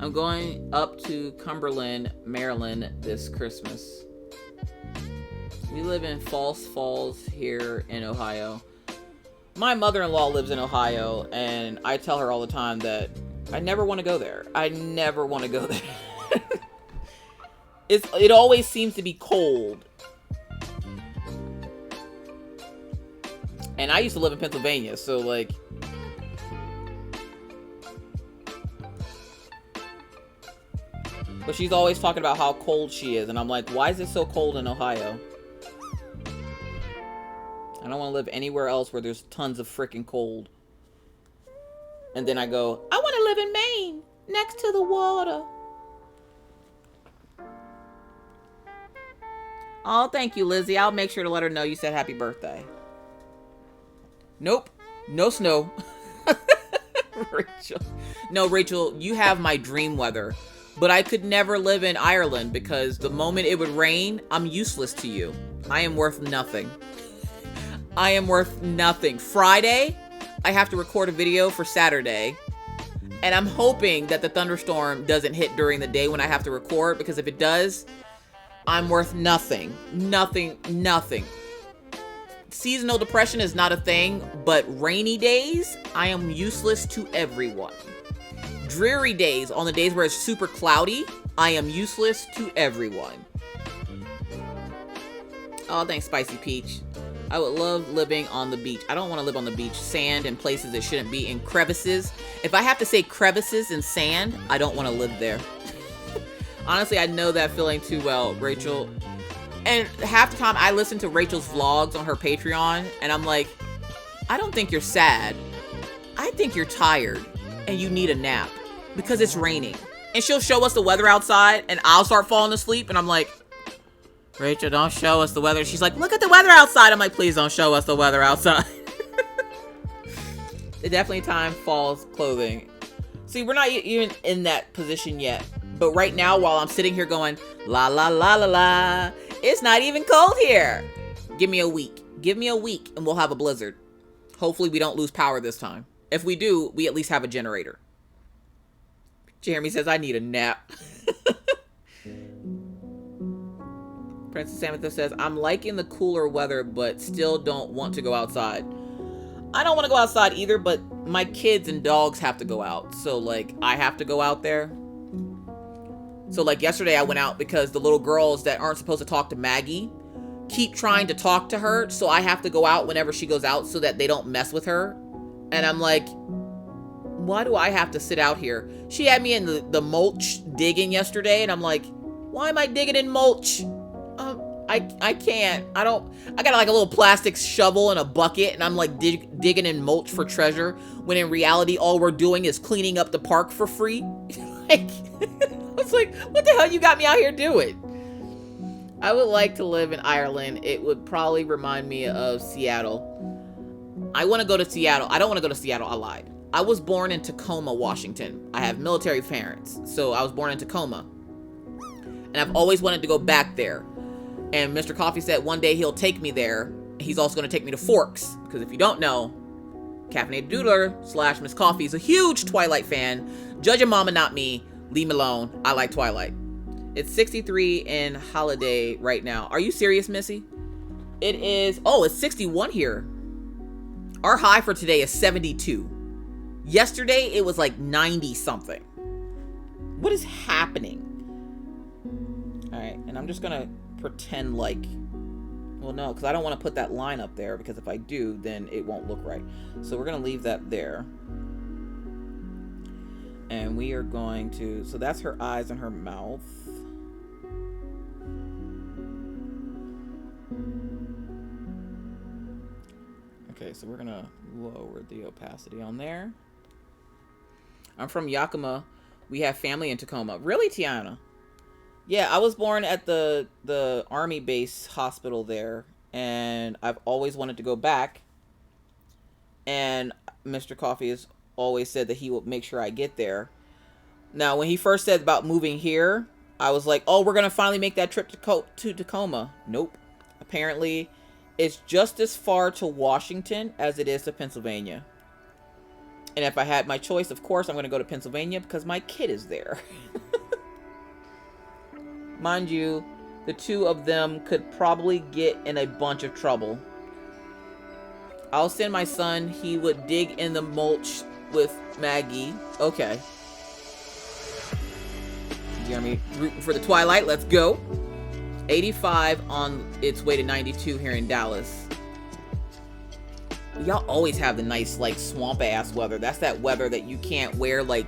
I'm going up to Cumberland, Maryland this Christmas. We live in Falls Falls here in Ohio. My mother-in-law lives in Ohio, and I tell her all the time that I never want to go there. I never want to go there. It always seems to be cold. And I used to live in Pennsylvania, so like... But she's always talking about how cold she is. And I'm like, why is it so cold in Ohio? I don't want to live anywhere else where there's tons of freaking cold. And then I go, I want to live in Maine, next to the water. Oh, thank you, Lizzie. I'll make sure to let her know you said happy birthday. Nope. No snow. Rachel. No, Rachel, you have my dream weather. But I could never live in Ireland because the moment it would rain, I'm useless to you. I am worth nothing. I am worth nothing. Friday, I have to record a video for Saturday. And I'm hoping that the thunderstorm doesn't hit during the day when I have to record. Because if it does, I'm worth nothing. Nothing, nothing. Seasonal depression is not a thing. But rainy days, I am useless to everyone. Dreary days, on the days where it's super cloudy, I am useless to everyone. Oh, thanks, Spicy Peach. I would love living on the beach. I don't want to live on the beach. Sand and places it shouldn't be, in crevices. If I have to say crevices and sand, I don't want to live there. Honestly, I know that feeling too well, Rachel. And half the time I listen to Rachel's vlogs on her Patreon, and I'm like, I don't think you're sad. I think you're tired. And you need a nap because it's raining. And she'll show us the weather outside and I'll start falling asleep and I'm like, Rachel, don't show us the weather. She's like, look at the weather outside. I'm like, please don't show us the weather outside. It definitely time falls clothing. See, we're not even in that position yet, But right now, while I'm sitting here going, la, la, la, la, la, it's not even cold here. Give me a week. Give me a week and we'll have a blizzard. Hopefully we don't lose power this time. If we do, we at least have a generator. Jeremy says, I need a nap. Princess Samantha says, I'm liking the cooler weather, but still don't want to go outside. I don't want to go outside either, but my kids and dogs have to go out. So, like, I have to go out there. So, like, yesterday I went out because the little girls that aren't supposed to talk to Maggie keep trying to talk to her. So I have to go out whenever she goes out so that they don't mess with her. And I'm like, why do I have to sit out here? She had me in the mulch digging yesterday. And I'm like, why am I digging in mulch? I can't. I got like a little plastic shovel and a bucket, and I'm like digging in mulch for treasure, when in reality, all we're doing is cleaning up the park for free. Like, I was like, what the hell you got me out here doing? I would like to live in Ireland. It would probably remind me of Seattle. I want to go to Seattle. I don't want to go to Seattle. I lied. I was born in Tacoma, Washington. I have military parents, so I was born in Tacoma. And I've always wanted to go back there. And Mr. Coffee said one day he'll take me there. He's also going to take me to Forks. Because if you don't know, Caffeinated Doodler / Miss Coffee is a huge Twilight fan. Judge a mama, not me. Leave me alone. I like Twilight. It's 63 in Holiday right now. Are you serious, Missy? It is... Oh, it's 61 here. Our high for today is 72. Yesterday, it was like 90 something. What is happening? All right, and I'm just going to pretend like... Well, no, because I don't want to put that line up there, because if I do, then it won't look right. So we're going to leave that there. And we are going to... So that's her eyes and her mouth. Okay, so we're going to lower the opacity on there. I'm from Yakima. We have family in Tacoma. Really, Tiana? Yeah, I was born at the Army base hospital there, and I've always wanted to go back. And Mr. Coffee has always said that he will make sure I get there. Now, when he first said about moving here, I was like, oh, we're going to finally make that trip to Tacoma. Nope. Apparently, it's just as far to Washington as it is to Pennsylvania. And if I had my choice, of course, I'm going to go to Pennsylvania because my kid is there. Mind you, the two of them could probably get in a bunch of trouble. I'll send my son. He would dig in the mulch with Maggie. Okay. Jeremy, rooting for the Twilight. Let's go. 85 on its way to 92 here in Dallas. Y'all always have the nice, like, swamp-ass weather. That's that weather that you can't wear, like...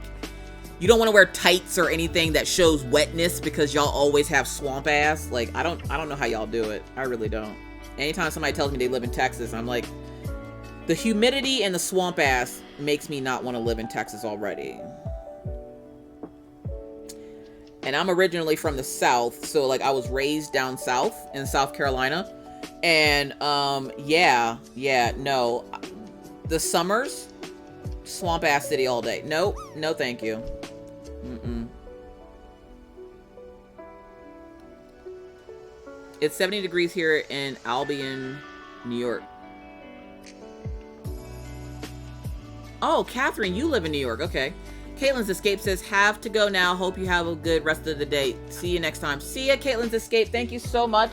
You don't want to wear tights or anything that shows wetness because y'all always have swamp ass. Like, I don't know how y'all do it. I really don't. Anytime somebody tells me they live in Texas, I'm like, the humidity and the swamp ass makes me not want to live in Texas already. And I'm originally from the South, so like I was raised down south in South Carolina. And no. The summers, swamp ass city all day. Nope, no thank you. It's 70 degrees here in Albion, New York. Oh, Catherine, you live in New York. Okay. Caitlin's Escape says, have to go now. Hope you have a good rest of the day. See you next time. See ya, Caitlin's Escape. Thank you so much.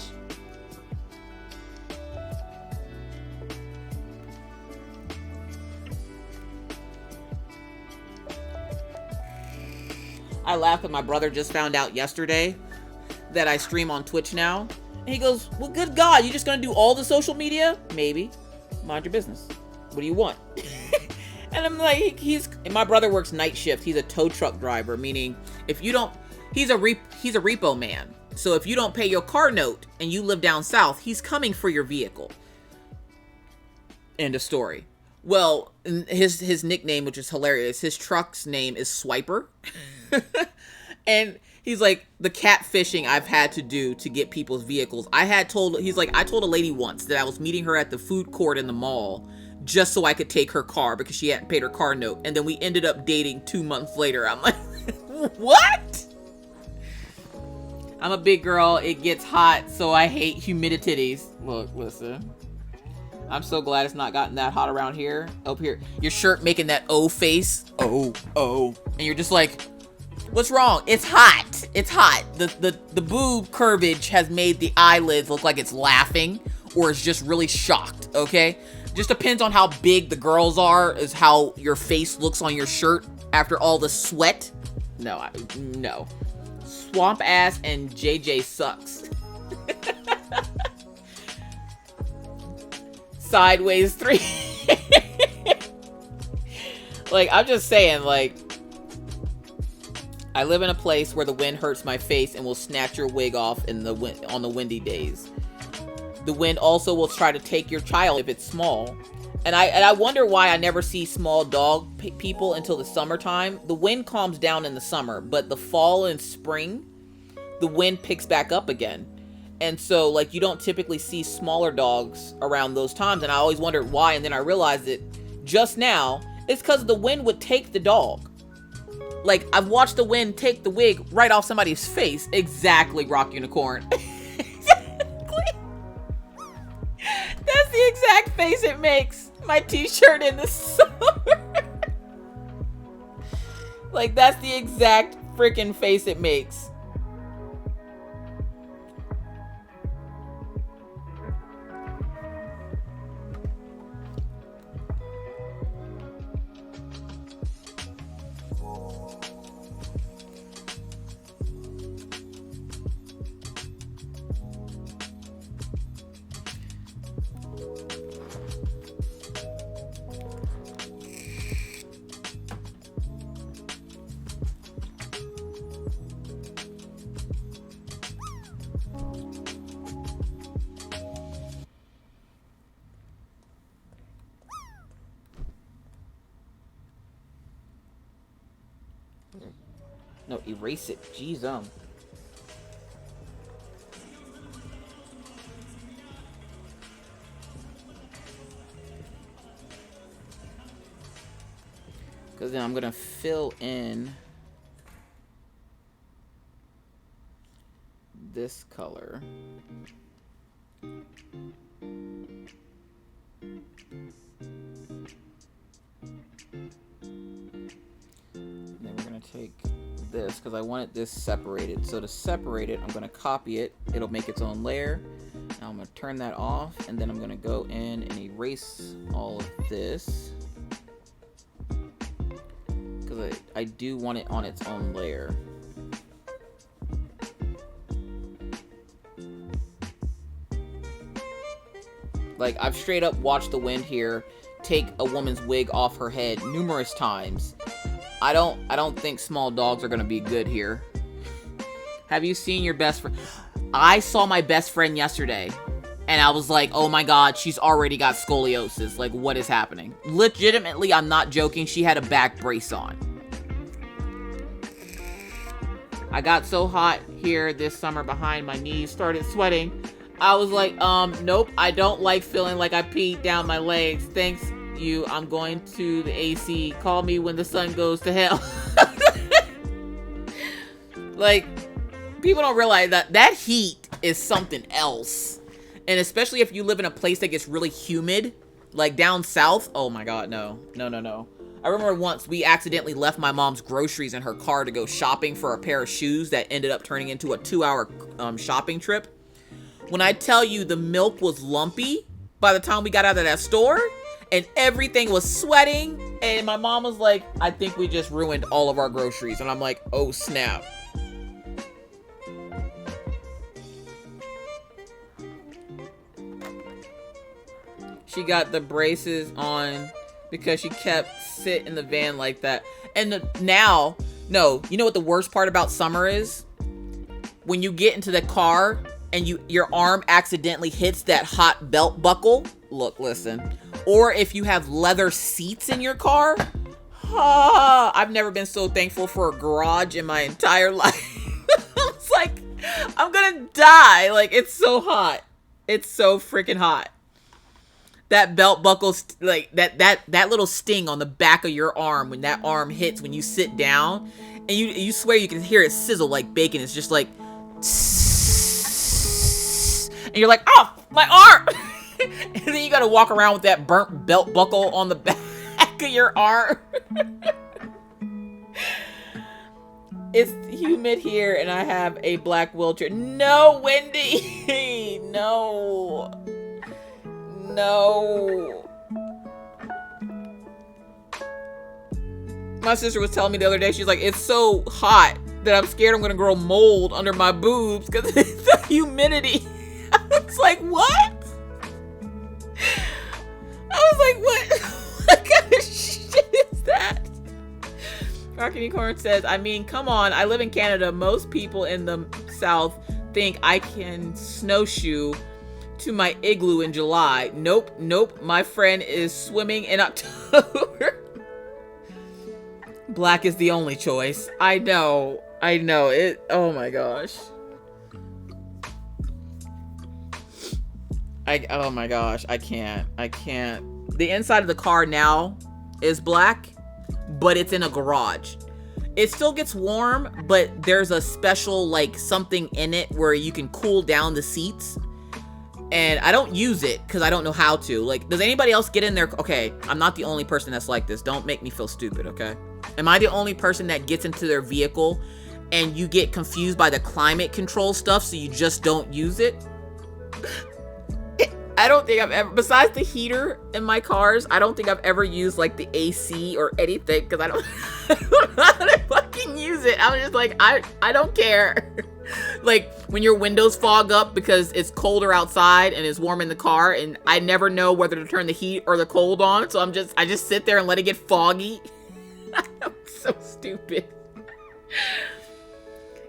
I laugh that my brother just found out yesterday that I stream on Twitch now. And he goes, well, good God, you just gonna do all the social media? Maybe. Mind your business. What do you want? And I'm like, my brother works night shift. He's a tow truck driver, meaning if you don't, he's a repo man. So if you don't pay your car note and you live down south, he's coming for your vehicle. End of story. Well, his nickname, which is hilarious, his truck's name is Swiper. And he's like, the catfishing I've had to do to get people's vehicles. I told a lady once that I was meeting her at the food court in the mall just so I could take her car because she hadn't paid her car note. And then we ended up dating 2 months later. I'm like, what? I'm a big girl. It gets hot, so I hate humidities. Look, listen. I'm so glad it's not gotten that hot around here. Up here. Your shirt making that O face. Oh. And you're just like, what's wrong? It's hot. It's hot. The boob curvage has made the eyelids look like it's laughing or it's just really shocked, okay? Just depends on how big the girls are is how your face looks on your shirt after all the sweat. No. Swamp ass and JJ sucks. Sideways 3. Like, I'm just saying, like, I live in a place where the wind hurts my face and will snatch your wig off on the windy days. The wind also will try to take your child if it's small. And I wonder why I never see small dog people until the summertime. The wind calms down in the summer, but the fall and spring, the wind picks back up again. And so, like, you don't typically see smaller dogs around those times. And I always wondered why. And then I realized that just now, it's because the wind would take the dog. Like, I've watched the wind take the wig right off somebody's face. Exactly, Rock Unicorn. Exactly. That's the exact face it makes. My t-shirt in the summer. Like, that's the exact freaking face it makes. No, erase it. Jeez, because then I'm gonna fill in this color. And then we're gonna take this because I wanted this separated. So to separate it, I'm going to copy it. It'll make its own layer. Now I'm going to turn that off, and then I'm going to go in and erase all of this because I do want it on its own layer. Like, I've straight up watched the wind here take a woman's wig off her head numerous times. I don't think small dogs are gonna be good here. Have you seen your best friend? I saw my best friend yesterday, and I was like, oh my god, she's already got scoliosis. Like, what is happening? Legitimately, I'm not joking. She had a back brace on. I got so hot here this summer behind my knees, started sweating. I was like, nope, I don't like feeling like I peed down my legs. Thanks. I'm going to the AC. Call me when the sun goes to hell. Like, people don't realize that heat is something else. And especially if you live in a place that gets really humid, like down south. Oh my god, no. I remember once we accidentally left my mom's groceries in her car to go shopping for a pair of shoes that ended up turning into a 2-hour shopping trip. When I tell you the milk was lumpy by the time we got out of that store, and everything was sweating, and my mom was like, I think we just ruined all of our groceries. And I'm like, oh snap. She got the braces on because she kept sit in the van like that. And now, no, you know what the worst part about summer is? When you get into the car and your arm accidentally hits that hot belt buckle. Look, listen. Or if you have leather seats in your car. I've never been so thankful for a garage in my entire life. It's like, I'm gonna die. Like, it's so hot. It's so freaking hot. That belt buckle, like that little sting on the back of your arm when that arm hits when you sit down, and you swear you can hear it sizzle like bacon. It's just like, And you're like, oh, my arm. And then you gotta walk around with that burnt belt buckle on the back of your arm. It's humid here and I have a black wheelchair. No, Wendy. No. My sister was telling me the other day, she's like, it's so hot that I'm scared I'm gonna grow mold under my boobs because it's the humidity. I was like, what? I was like, what kind of shit is that? Rocky Unicorn says, I mean, come on, I live in Canada. Most people in the South think I can snowshoe to my igloo in July. Nope. My friend is swimming in October. Black is the only choice. I know it. Oh my gosh. Oh my gosh, I can't. The inside of the car now is black, but it's in a garage. It still gets warm, but there's a special like something in it where you can cool down the seats. And I don't use it because I don't know how to. Like, does anybody else get in there? Okay, I'm not the only person that's like this. Don't make me feel stupid, okay? Am I the only person that gets into their vehicle and you get confused by the climate control stuff so you just don't use it? I don't think I've ever, besides the heater in my cars, I don't think I've ever used like the AC or anything because I don't know how to fucking use it. I'm just like, I don't care. Like when your windows fog up because it's colder outside and it's warm in the car and I never know whether to turn the heat or the cold on. So I just sit there and let it get foggy. I'm so stupid.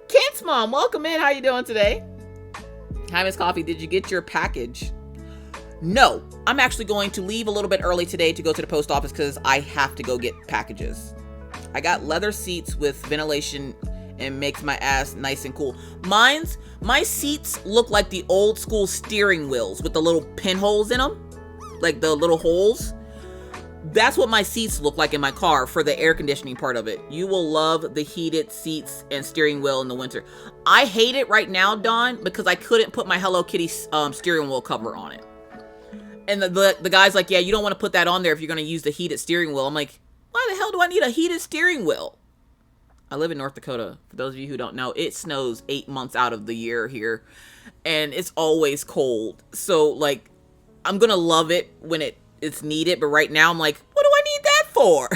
Kent's mom, welcome in. How you doing today? Hi, Miss Coffee. Did you get your package? No, I'm actually going to leave a little bit early today to go to the post office because I have to go get packages. I got leather seats with ventilation and makes my ass nice and cool. My seats look like the old school steering wheels with the little pinholes in them, like the little holes. That's what my seats look like in my car for the air conditioning part of it. You will love the heated seats and steering wheel in the winter. I hate it right now, Dawn, because I couldn't put my Hello Kitty steering wheel cover on it. And the guy's like, yeah, you don't want to put that on there if you're going to use the heated steering wheel. I'm like, why the hell do I need a heated steering wheel? I live in North Dakota. For those of you who don't know, it snows 8 months out of the year here. And it's always cold. So, like, I'm going to love it when it's needed. But right now, I'm like, what do I need that for?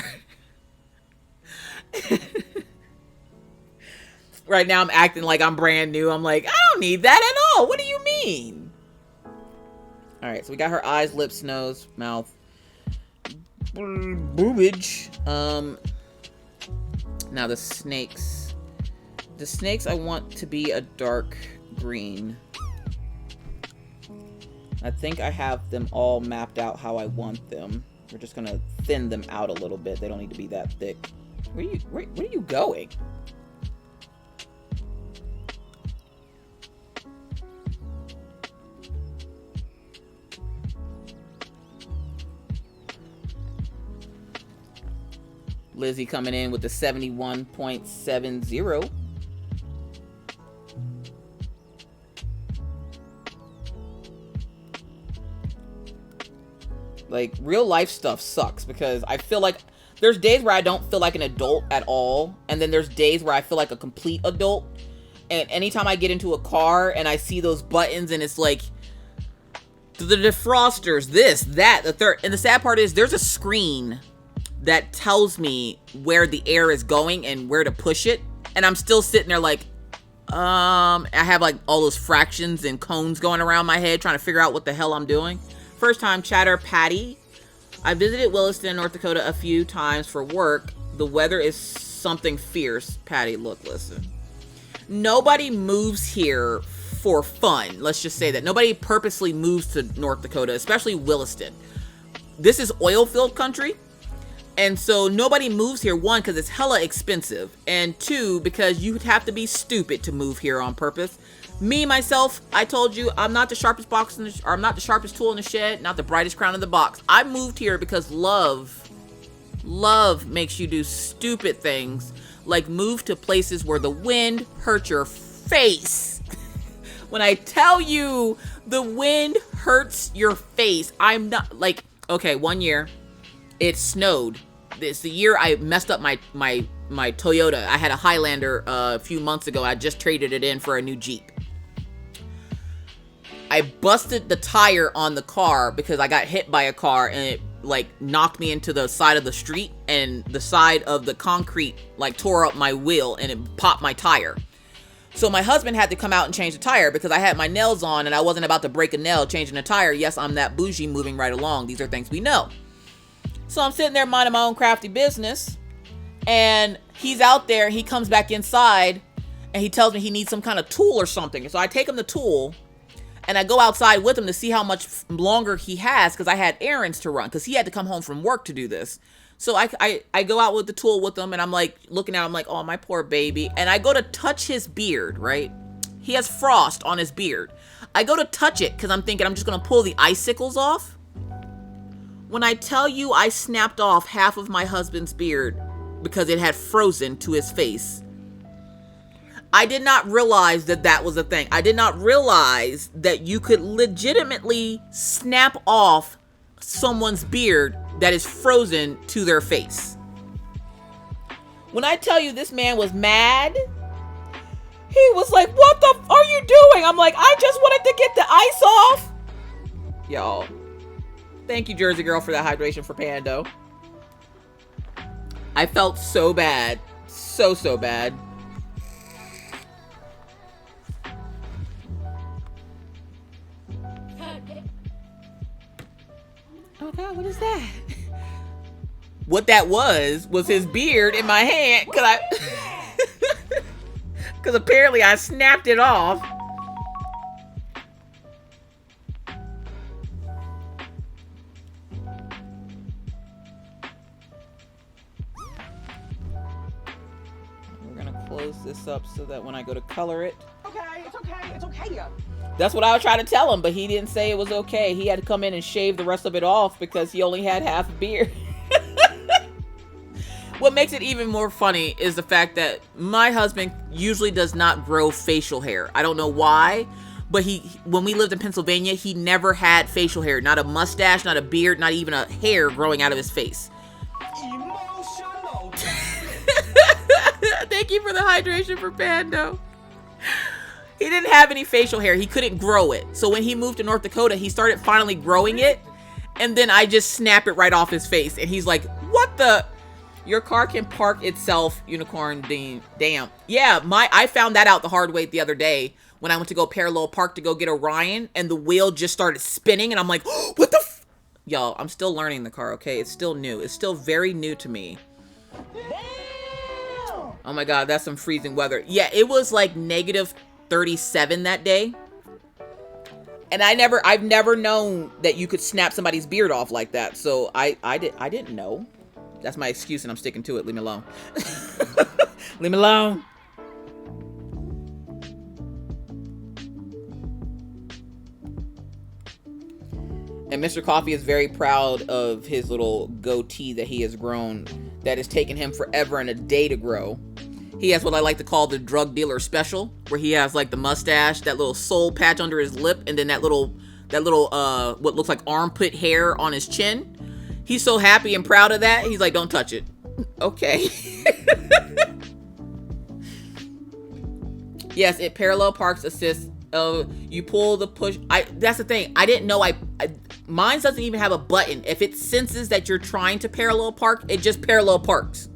Right now, I'm acting like I'm brand new. I'm like, I don't need that at all. What do you mean? All right, so we got her eyes, lips, nose, mouth, boobage. Now the snakes. The snakes I want to be a dark green. I think I have them all mapped out how I want them. We're just gonna thin them out a little bit. They don't need to be that thick. Where are you going? Lizzie coming in with the 71.70. Like, real life stuff sucks because I feel like there's days where I don't feel like an adult at all. And then there's days where I feel like a complete adult. And anytime I get into a car and I see those buttons and it's like the defrosters, this, that, the third. And the sad part is there's a screen that tells me where the air is going and where to push it. And I'm still sitting there like, I have like all those fractions and cones going around my head trying to figure out what the hell I'm doing. First time chatter, Patty. I visited Williston, North Dakota a few times for work. The weather is something fierce. Patty, look, listen. Nobody moves here for fun. Let's just say that. Nobody purposely moves to North Dakota, especially Williston. This is oil field country. And so nobody moves here, one, because it's hella expensive, and two, because you'd have to be stupid to move here on purpose. Me, myself, I told you, I'm not the sharpest I'm not the sharpest tool in the shed, not the brightest crown in the box. I moved here because love makes you do stupid things, like move to places where the wind hurts your face. When I tell you the wind hurts your face, I'm not like, okay, one year it snowed. It's the year I messed up my Toyota. I had a Highlander a few months ago. I just traded it in for a new Jeep. I busted the tire on the car because I got hit by a car and it like knocked me into the side of the street, and the side of the concrete like tore up my wheel and it popped my tire. So my husband had to come out and change the tire because I had my nails on and I wasn't about to break a nail changing a tire. Yes, I'm that bougie, moving right along. These are things we know. So I'm sitting there minding my own crafty business, and he's out there. He comes back inside and he tells me he needs some kind of tool or something. So I take him the tool and I go outside with him to see how much longer he has, because I had errands to run because he had to come home from work to do this. So I go out with the tool with him, and I'm like looking at him like, oh, my poor baby. And I go to touch his beard, right? He has frost on his beard. I go to touch it because I'm thinking I'm just going to pull the icicles off. When I tell you I snapped off half of my husband's beard because it had frozen to his face. I did not realize that that was a thing. I did not realize that you could legitimately snap off someone's beard that is frozen to their face. When I tell you this man was mad, he was like, what the f are you doing? I'm like, I just wanted to get the ice off. Y'all, thank you, Jersey Girl, for that hydration for Pando. I felt so bad. So bad. Oh God, what is that? What that was his beard in my hand, because apparently I snapped it off. We're gonna close this up so that when I go to color it. It's okay. That's what I was trying to tell him, but he didn't say it was okay. He had to come in and shave the rest of it off because he only had half a beard. What makes it even more funny is the fact that my husband usually does not grow facial hair. I don't know why, but when we lived in Pennsylvania, he never had facial hair. Not a mustache, not a beard, not even a hair growing out of his face. Emotional. Thank you for the hydration for Pando. He didn't have any facial hair. He couldn't grow it. So when he moved to North Dakota, he started finally growing it. And then I just snapped it right off his face. And he's like, what the? Your car can park itself, unicorn damn. Yeah, I found that out the hard way the other day when I went to go parallel park to go get Orion. And the wheel just started spinning. And I'm like, oh, what the f? Y'all, I'm still learning the car, okay? It's still new. It's still very new to me. Oh my God, that's some freezing weather. Yeah, it was like negative 37 that day. And I've never known that you could snap somebody's beard off like that. So I didn't know. That's my excuse and I'm sticking to it. Leave me alone. Leave me alone. And Mr. Coffee is very proud of his little goatee that he has grown that has taken him forever and a day to grow. He has what I like to call the drug dealer special, where he has like the mustache, that little soul patch under his lip, and then that little what looks like armpit hair on his chin. He's so happy and proud of that. He's like, don't touch it. Okay. Yes, it parallel parks assist. You pull the push. That's the thing. I didn't know. Mine doesn't even have a button. If it senses that you're trying to parallel park, it just parallel parks.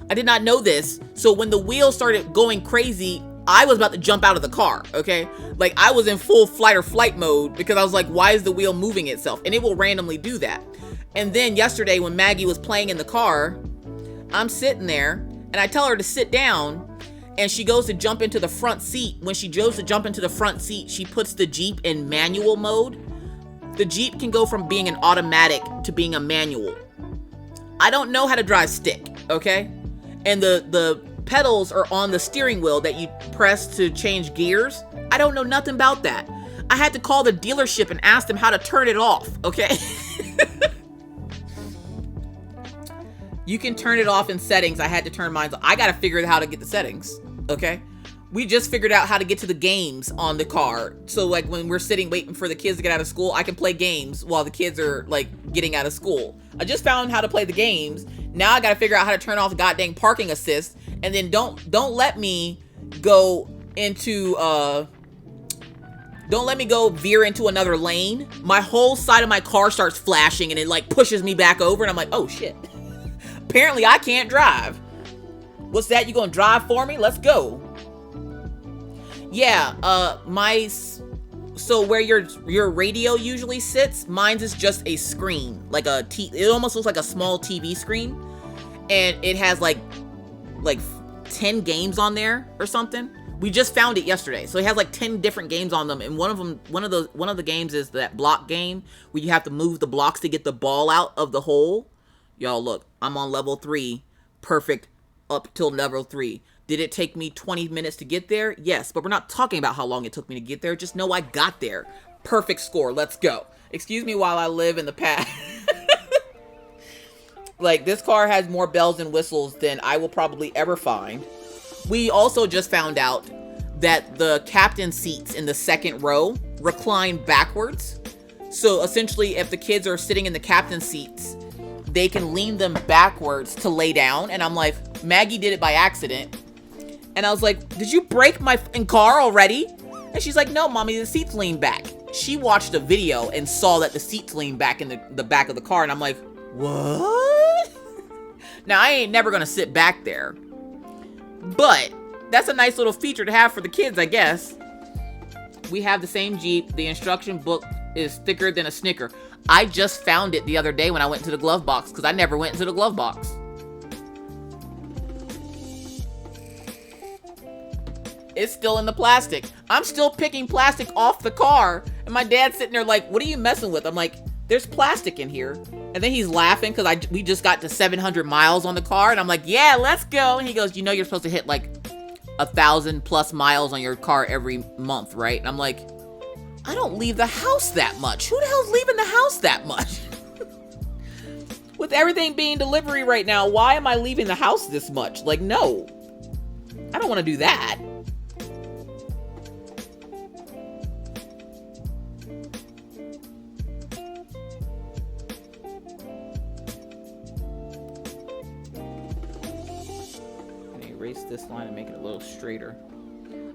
I did not know this. So when the wheel started going crazy, I was about to jump out of the car, okay? Like, I was in full fight or flight mode because I was like, why is the wheel moving itself? And it will randomly do that. And then yesterday when Maggie was playing in the car, I'm sitting there and I tell her to sit down and she goes to jump into the front seat. When she goes to jump into the front seat, she puts the Jeep in manual mode. The Jeep can go from being an automatic to being a manual. I don't know how to drive stick, okay? And the pedals are on the steering wheel that you press to change gears. I don't know nothing about that. I had to call the dealership and ask them how to turn it off, okay? You can turn it off in settings. I had to turn mine off. I got to figure out how to get the settings, okay? we just figured out how to get to the games on the car. So like when we're sitting waiting for the kids to get out of school, I can play games while the kids are like getting out of school. I just found how to play the games. Now I got to figure out how to turn off the goddamn parking assist, and then don't let me go into don't let me go veer into another lane. My whole side of my car starts flashing and it like pushes me back over, and I'm like, "Oh shit." Apparently I can't drive. What's that? You gonna drive for me? Let's go. Yeah, so where your radio usually sits, mine's is just a screen, like it almost looks like a small TV screen, and it has like 10 games on there or something. We just found it yesterday, so it has like 10 different games on them, and one of the games is that block game where you have to move the blocks to get the ball out of the hole. Y'all look, I'm on level 3, perfect up till level 3. Did it take me 20 minutes to get there? Yes, but we're not talking about how long it took me to get there. Just know I got there. Perfect score. Let's go. Excuse me while I live in the past. Like, this car has more bells and whistles than I will probably ever find. We also just found out that the captain seats in the second row recline backwards. So essentially, if the kids are sitting in the captain seats, they can lean them backwards to lay down. And I'm like, Maggie did it by accident. And I was like, did you break my car already? And she's like, no, mommy, the seats lean back. She watched a video and saw that the seats lean back in the back of the car. And I'm like, what? Now, I ain't never going to sit back there. But that's a nice little feature to have for the kids, I guess. We have the same Jeep. The instruction book is thicker than a Snicker. I just found it the other day when I went into the glove box because I never went into the glove box. It's still in the plastic. I'm still picking plastic off the car. And my dad's sitting there like, what are you messing with? I'm like, there's plastic in here. And then he's laughing because we just got to 700 miles on the car. And I'm like, yeah, let's go. And he goes, you know, you're supposed to hit like 1,000+ miles on your car every month, right? And I'm like, I don't leave the house that much. Who the hell's leaving the house that much? With everything being delivery right now, why am I leaving the house this much? Like, no. I don't want to do that. Erase this line and make it a little straighter.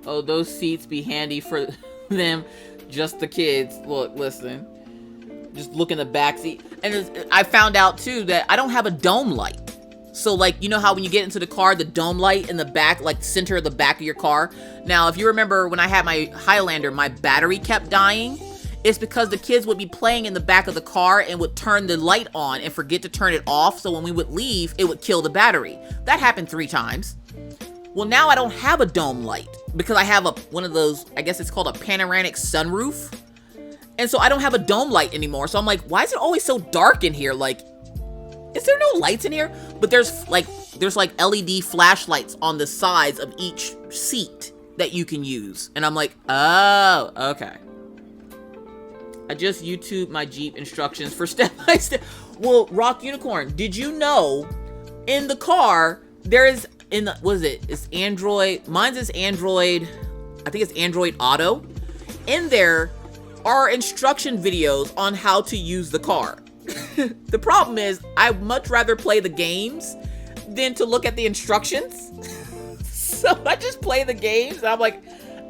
Oh, those seats be handy for them, just the kids. Look, listen. Just look in the back seat. And I found out too that I don't have a dome light. So like, you know how when you get into the car, the dome light in the back, like center of the back of your car. Now, if you remember when I had my Highlander, my battery kept dying. It's because the kids would be playing in the back of the car and would turn the light on and forget to turn it off. So when we would leave, it would kill the battery. That happened 3 times. Well, now I don't have a dome light because I have one of those, I guess it's called a panoramic sunroof. And so I don't have a dome light anymore. So I'm like, why is it always so dark in here? Like, is there no lights in here? But there's like LED flashlights on the sides of each seat that you can use. And I'm like, oh, okay. I just YouTubed my Jeep instructions for step-by-step. Well, Rock Unicorn, did you know in the car, there is, what is it? It's Android. Mine's is Android. I think it's Android Auto. In there are instruction videos on how to use the car. The problem is, I'd much rather play the games than to look at the instructions. So I just play the games, and I'm like,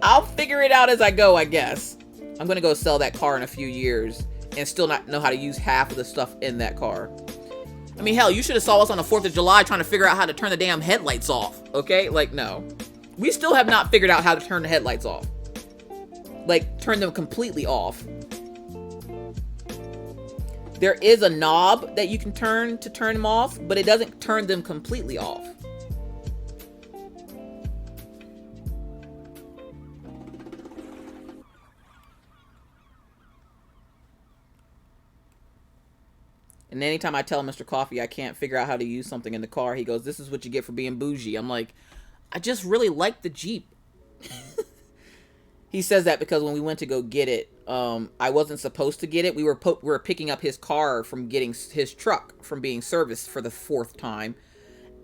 I'll figure it out as I go, I guess. I'm gonna go sell that car in a few years and still not know how to use half of the stuff in that car. I mean, hell, you should have saw us on the 4th of July trying to figure out how to turn the damn headlights off, okay? Like, no. We still have not figured out how to turn the headlights off. Like, turn them completely off. There is a knob that you can turn to turn them off, but it doesn't turn them completely off. And anytime I tell Mr. Coffee I can't figure out how to use something in the car, he goes, this is what you get for being bougie. I'm like, I just really like the Jeep. He says that because when we went to go get it, I wasn't supposed to get it. We were picking up his car from getting his truck from being serviced for the 4th time.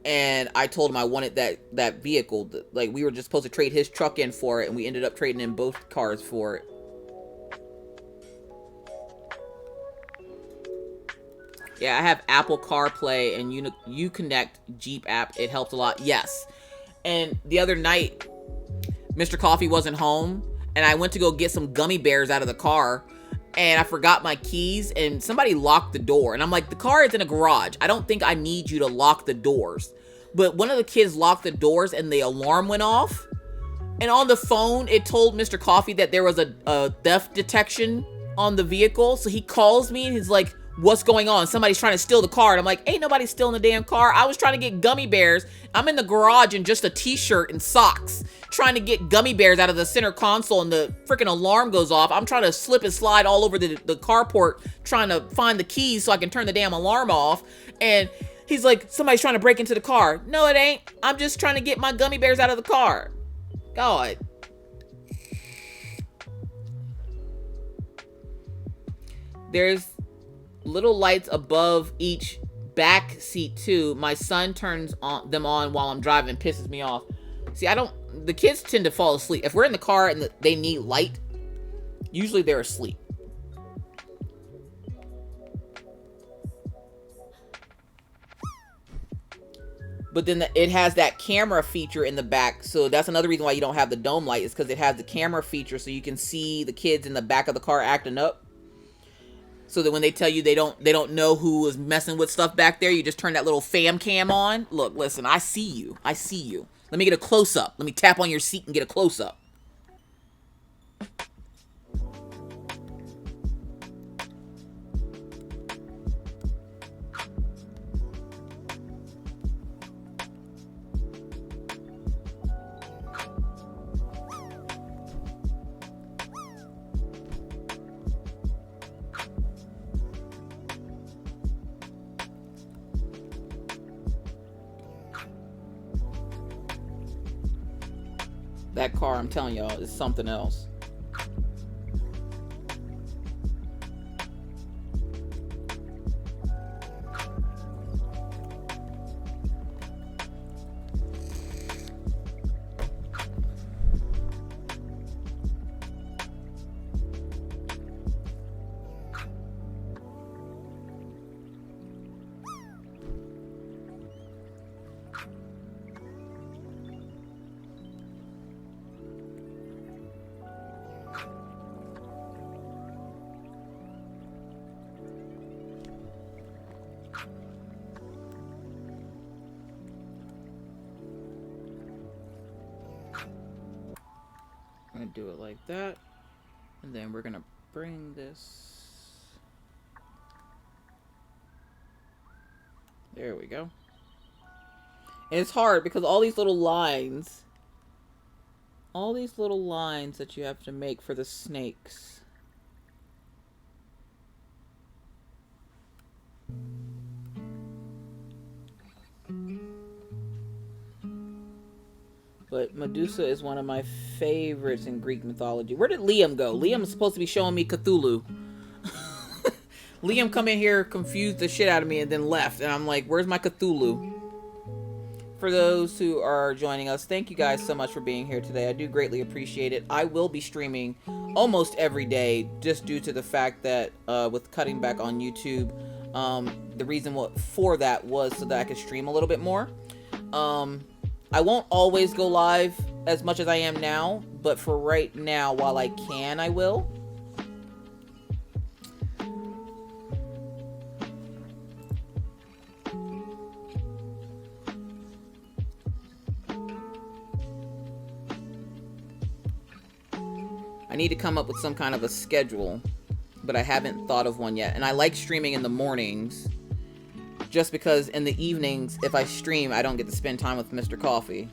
And I told him I wanted that vehicle. Like, we were just supposed to trade his truck in for it, and we ended up trading in both cars for it. Yeah, I have Apple CarPlay and Uconnect Jeep app. It helps a lot. Yes. And the other night, Mr. Coffee wasn't home, and I went to go get some gummy bears out of the car, and I forgot my keys, and somebody locked the door. And I'm like, the car is in a garage. I don't think I need you to lock the doors. But one of the kids locked the doors, and the alarm went off. And on the phone, it told Mr. Coffee that there was a theft detection on the vehicle. So he calls me, and he's like, what's going on? Somebody's trying to steal the car. And I'm like, ain't nobody stealing the damn car. I was trying to get gummy bears. I'm in the garage in just a t-shirt and socks, trying to get gummy bears out of the center console, and the freaking alarm goes off. I'm trying to slip and slide all over the carport, trying to find the keys so I can turn the damn alarm off. And he's like, somebody's trying to break into the car. No, it ain't. I'm just trying to get my gummy bears out of the car. God. There's little lights above each back seat too. My son turns them on while I'm driving. Pisses me off. See, the kids tend to fall asleep. If we're in the car and they need light, usually they're asleep. But then it has that camera feature in the back. So that's another reason why you don't have the dome light, is because it has the camera feature, so you can see the kids in the back of the car acting up. So that when they tell you they don't know who is messing with stuff back there, you just turn that little fam cam on. Look, listen, I see you. I see you. Let me get a close-up. Let me tap on your seat and get a close-up. That car, I'm telling y'all, is something else. I'm gonna do it like that, and then we're gonna bring this. There we go. And it's hard because all these little lines that you have to make for the snakes. But Medusa is one of my favorites in Greek mythology. Where did Liam go? Liam is supposed to be showing me Cthulhu. Liam come in here, confused the shit out of me, and then left. And I'm like, where's my Cthulhu? For those who are joining us, thank you guys so much for being here today. I do greatly appreciate it. I will be streaming almost every day, just due to the fact that with cutting back on YouTube, the reason for that was so that I could stream a little bit more. I won't always go live as much as I am now, but for right now, while I can, I will. I need to come up with some kind of a schedule, but I haven't thought of one yet. And I like streaming in the mornings, just because in the evenings, if I stream, I don't get to spend time with Mr. Coffee.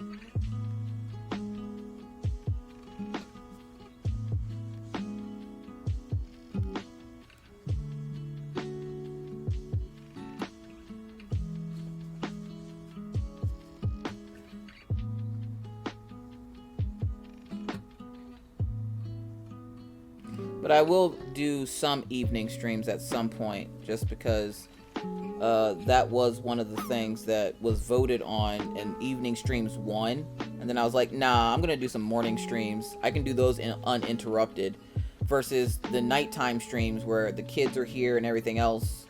But I will do some evening streams at some point, just because that was one of the things that was voted on, and evening streams won. And then I was like, nah, I'm gonna do some morning streams. I can do those uninterrupted versus the nighttime streams where the kids are here and everything else.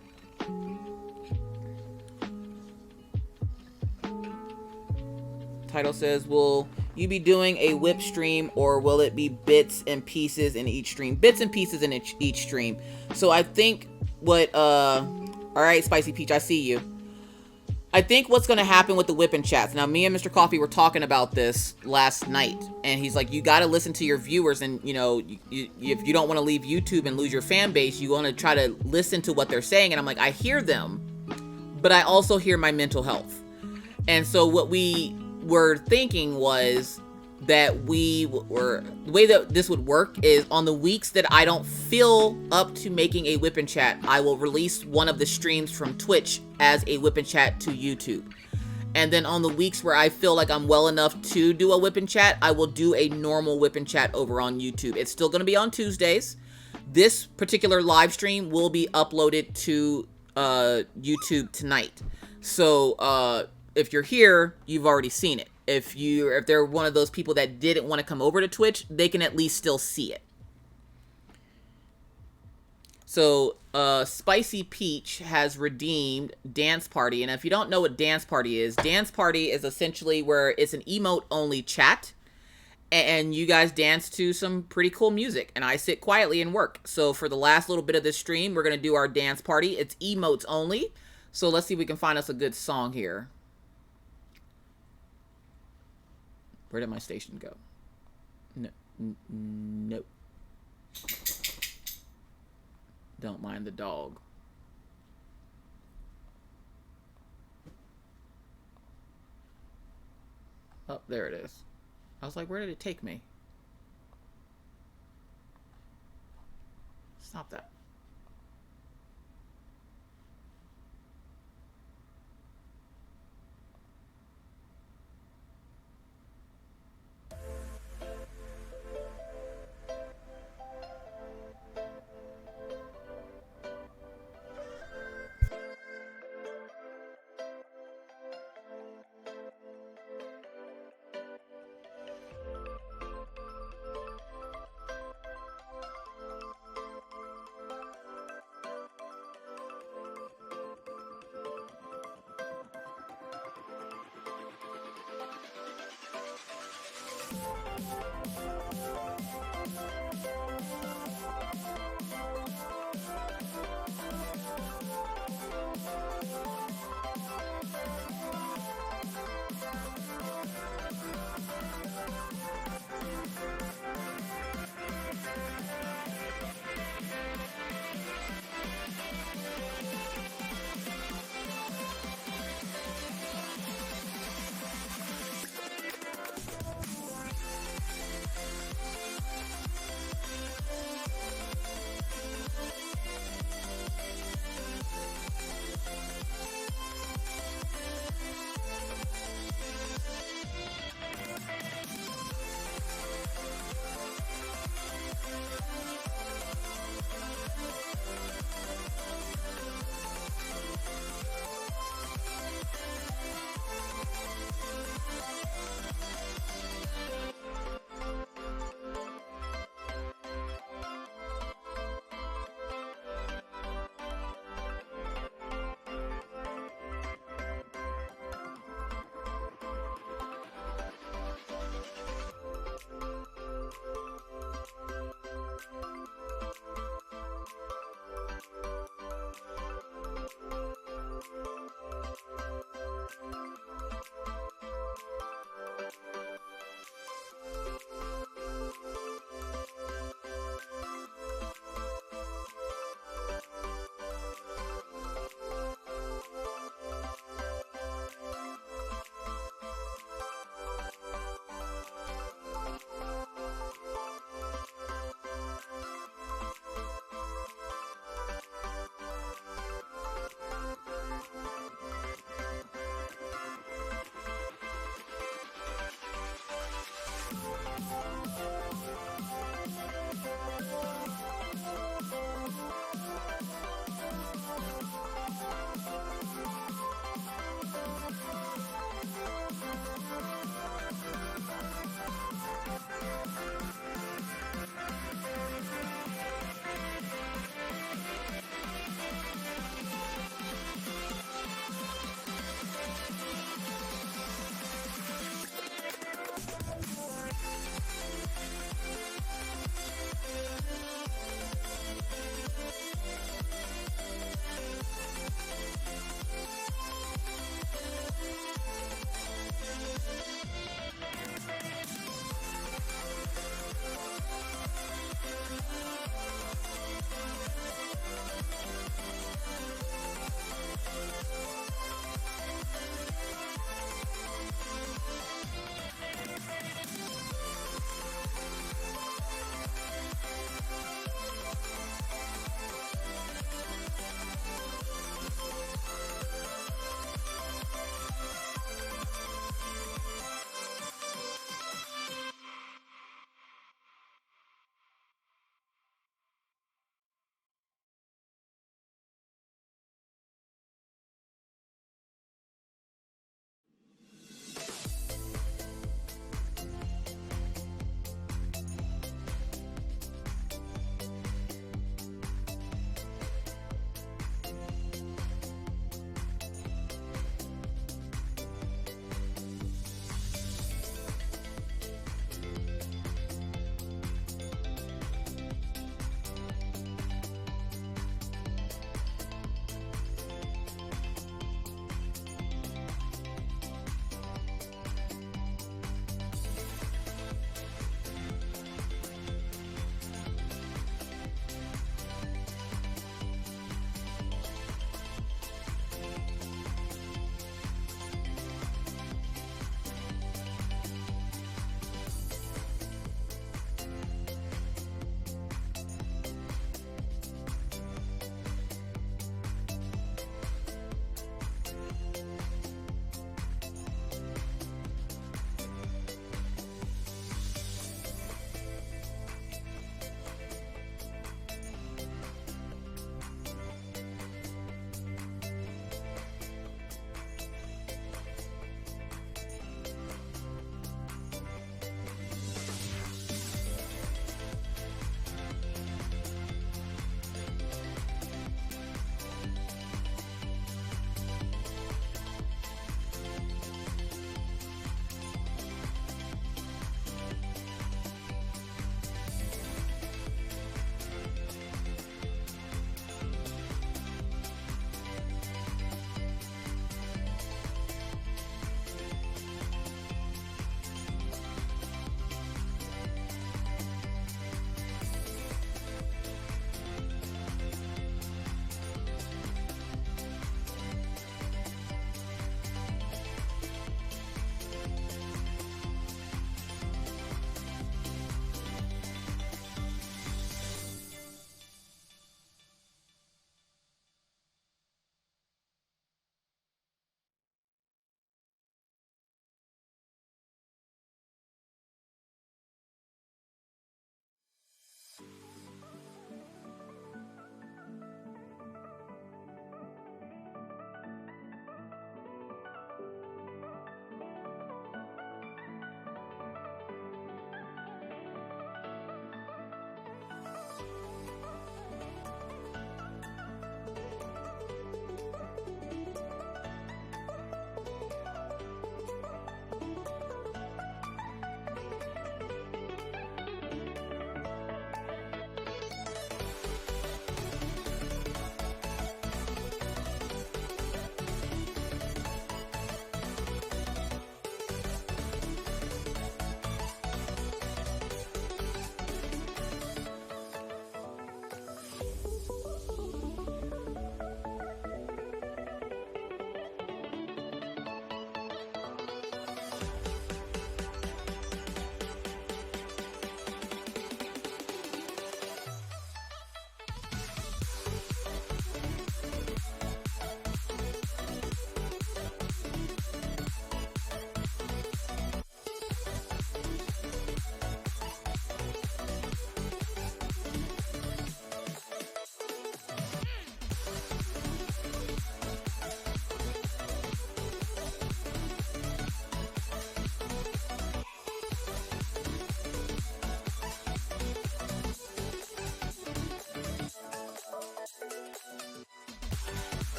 Title says, will you be doing a whip stream, or will it be bits and pieces in each stream? Bits and pieces in each stream. So I think what, all right, Spicy Peach, I see you. I think what's going to happen with the whip and chats. Now, me and Mr. Coffee were talking about this last night, and he's like, you got to listen to your viewers, and, you know, if you don't want to leave YouTube and lose your fan base, you want to try to listen to what they're saying. And I'm like, I hear them, but I also hear my mental health. And so what we were thinking was that the way that this would work is on the weeks that I don't feel up to making a whip and chat, I will release one of the streams from Twitch as a whip and chat to YouTube. And then on the weeks where I feel like I'm well enough to do a whip and chat, I will do a normal whip and chat over on YouTube. It's still going to be on Tuesdays. This particular live stream will be uploaded to YouTube tonight. So if you're here, you've already seen it. If they're one of those people that didn't want to come over to Twitch, they can at least still see it. So, Spicy Peach has redeemed Dance Party. And if you don't know what Dance Party is essentially where it's an emote-only chat. And you guys dance to some pretty cool music. And I sit quietly and work. So, for the last little bit of this stream, we're going to do our Dance Party. It's emotes only. So, let's see if we can find us a good song here. Where did my station go? No. Don't mind the dog. Oh, there it is. I was like, where did it take me? Stop that.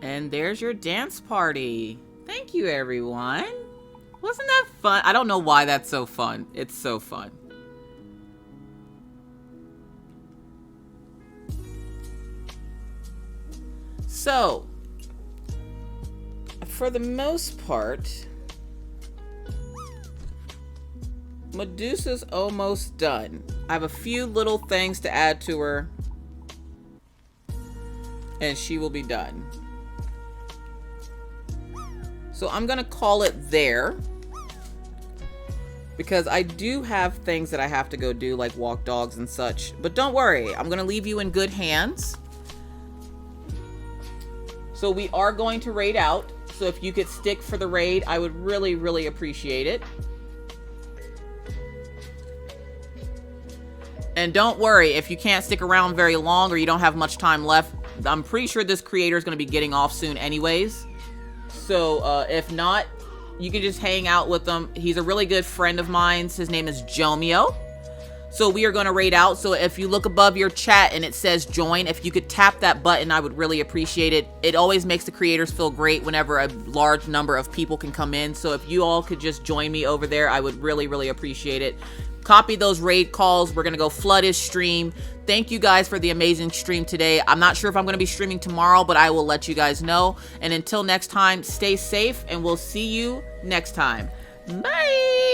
And there's your dance party. Thank you, everyone. Wasn't that fun? I don't know why that's so fun. It's so fun. So, for the most part, Medusa's almost done. I have a few little things to add to her, and she will be done. So I'm gonna call it there, because I do have things that I have to go do, like walk dogs and such. But don't worry, I'm gonna leave you in good hands. So we are going to raid out. So if you could stick for the raid, I would really, really appreciate it. And don't worry, if you can't stick around very long or you don't have much time left, I'm pretty sure this creator is going to be getting off soon anyways. So if not, you can just hang out with him. He's a really good friend of mine. His name is Jomio. So we are going to raid out. So if you look above your chat and it says join, if you could tap that button, I would really appreciate it. It always makes the creators feel great whenever a large number of people can come in. So if you all could just join me over there, I would really, really appreciate it. Copy those raid calls. We're going to go flood his stream. Thank you guys for the amazing stream today. I'm not sure if I'm going to be streaming tomorrow, but I will let you guys know. And until next time, stay safe and we'll see you next time. Bye.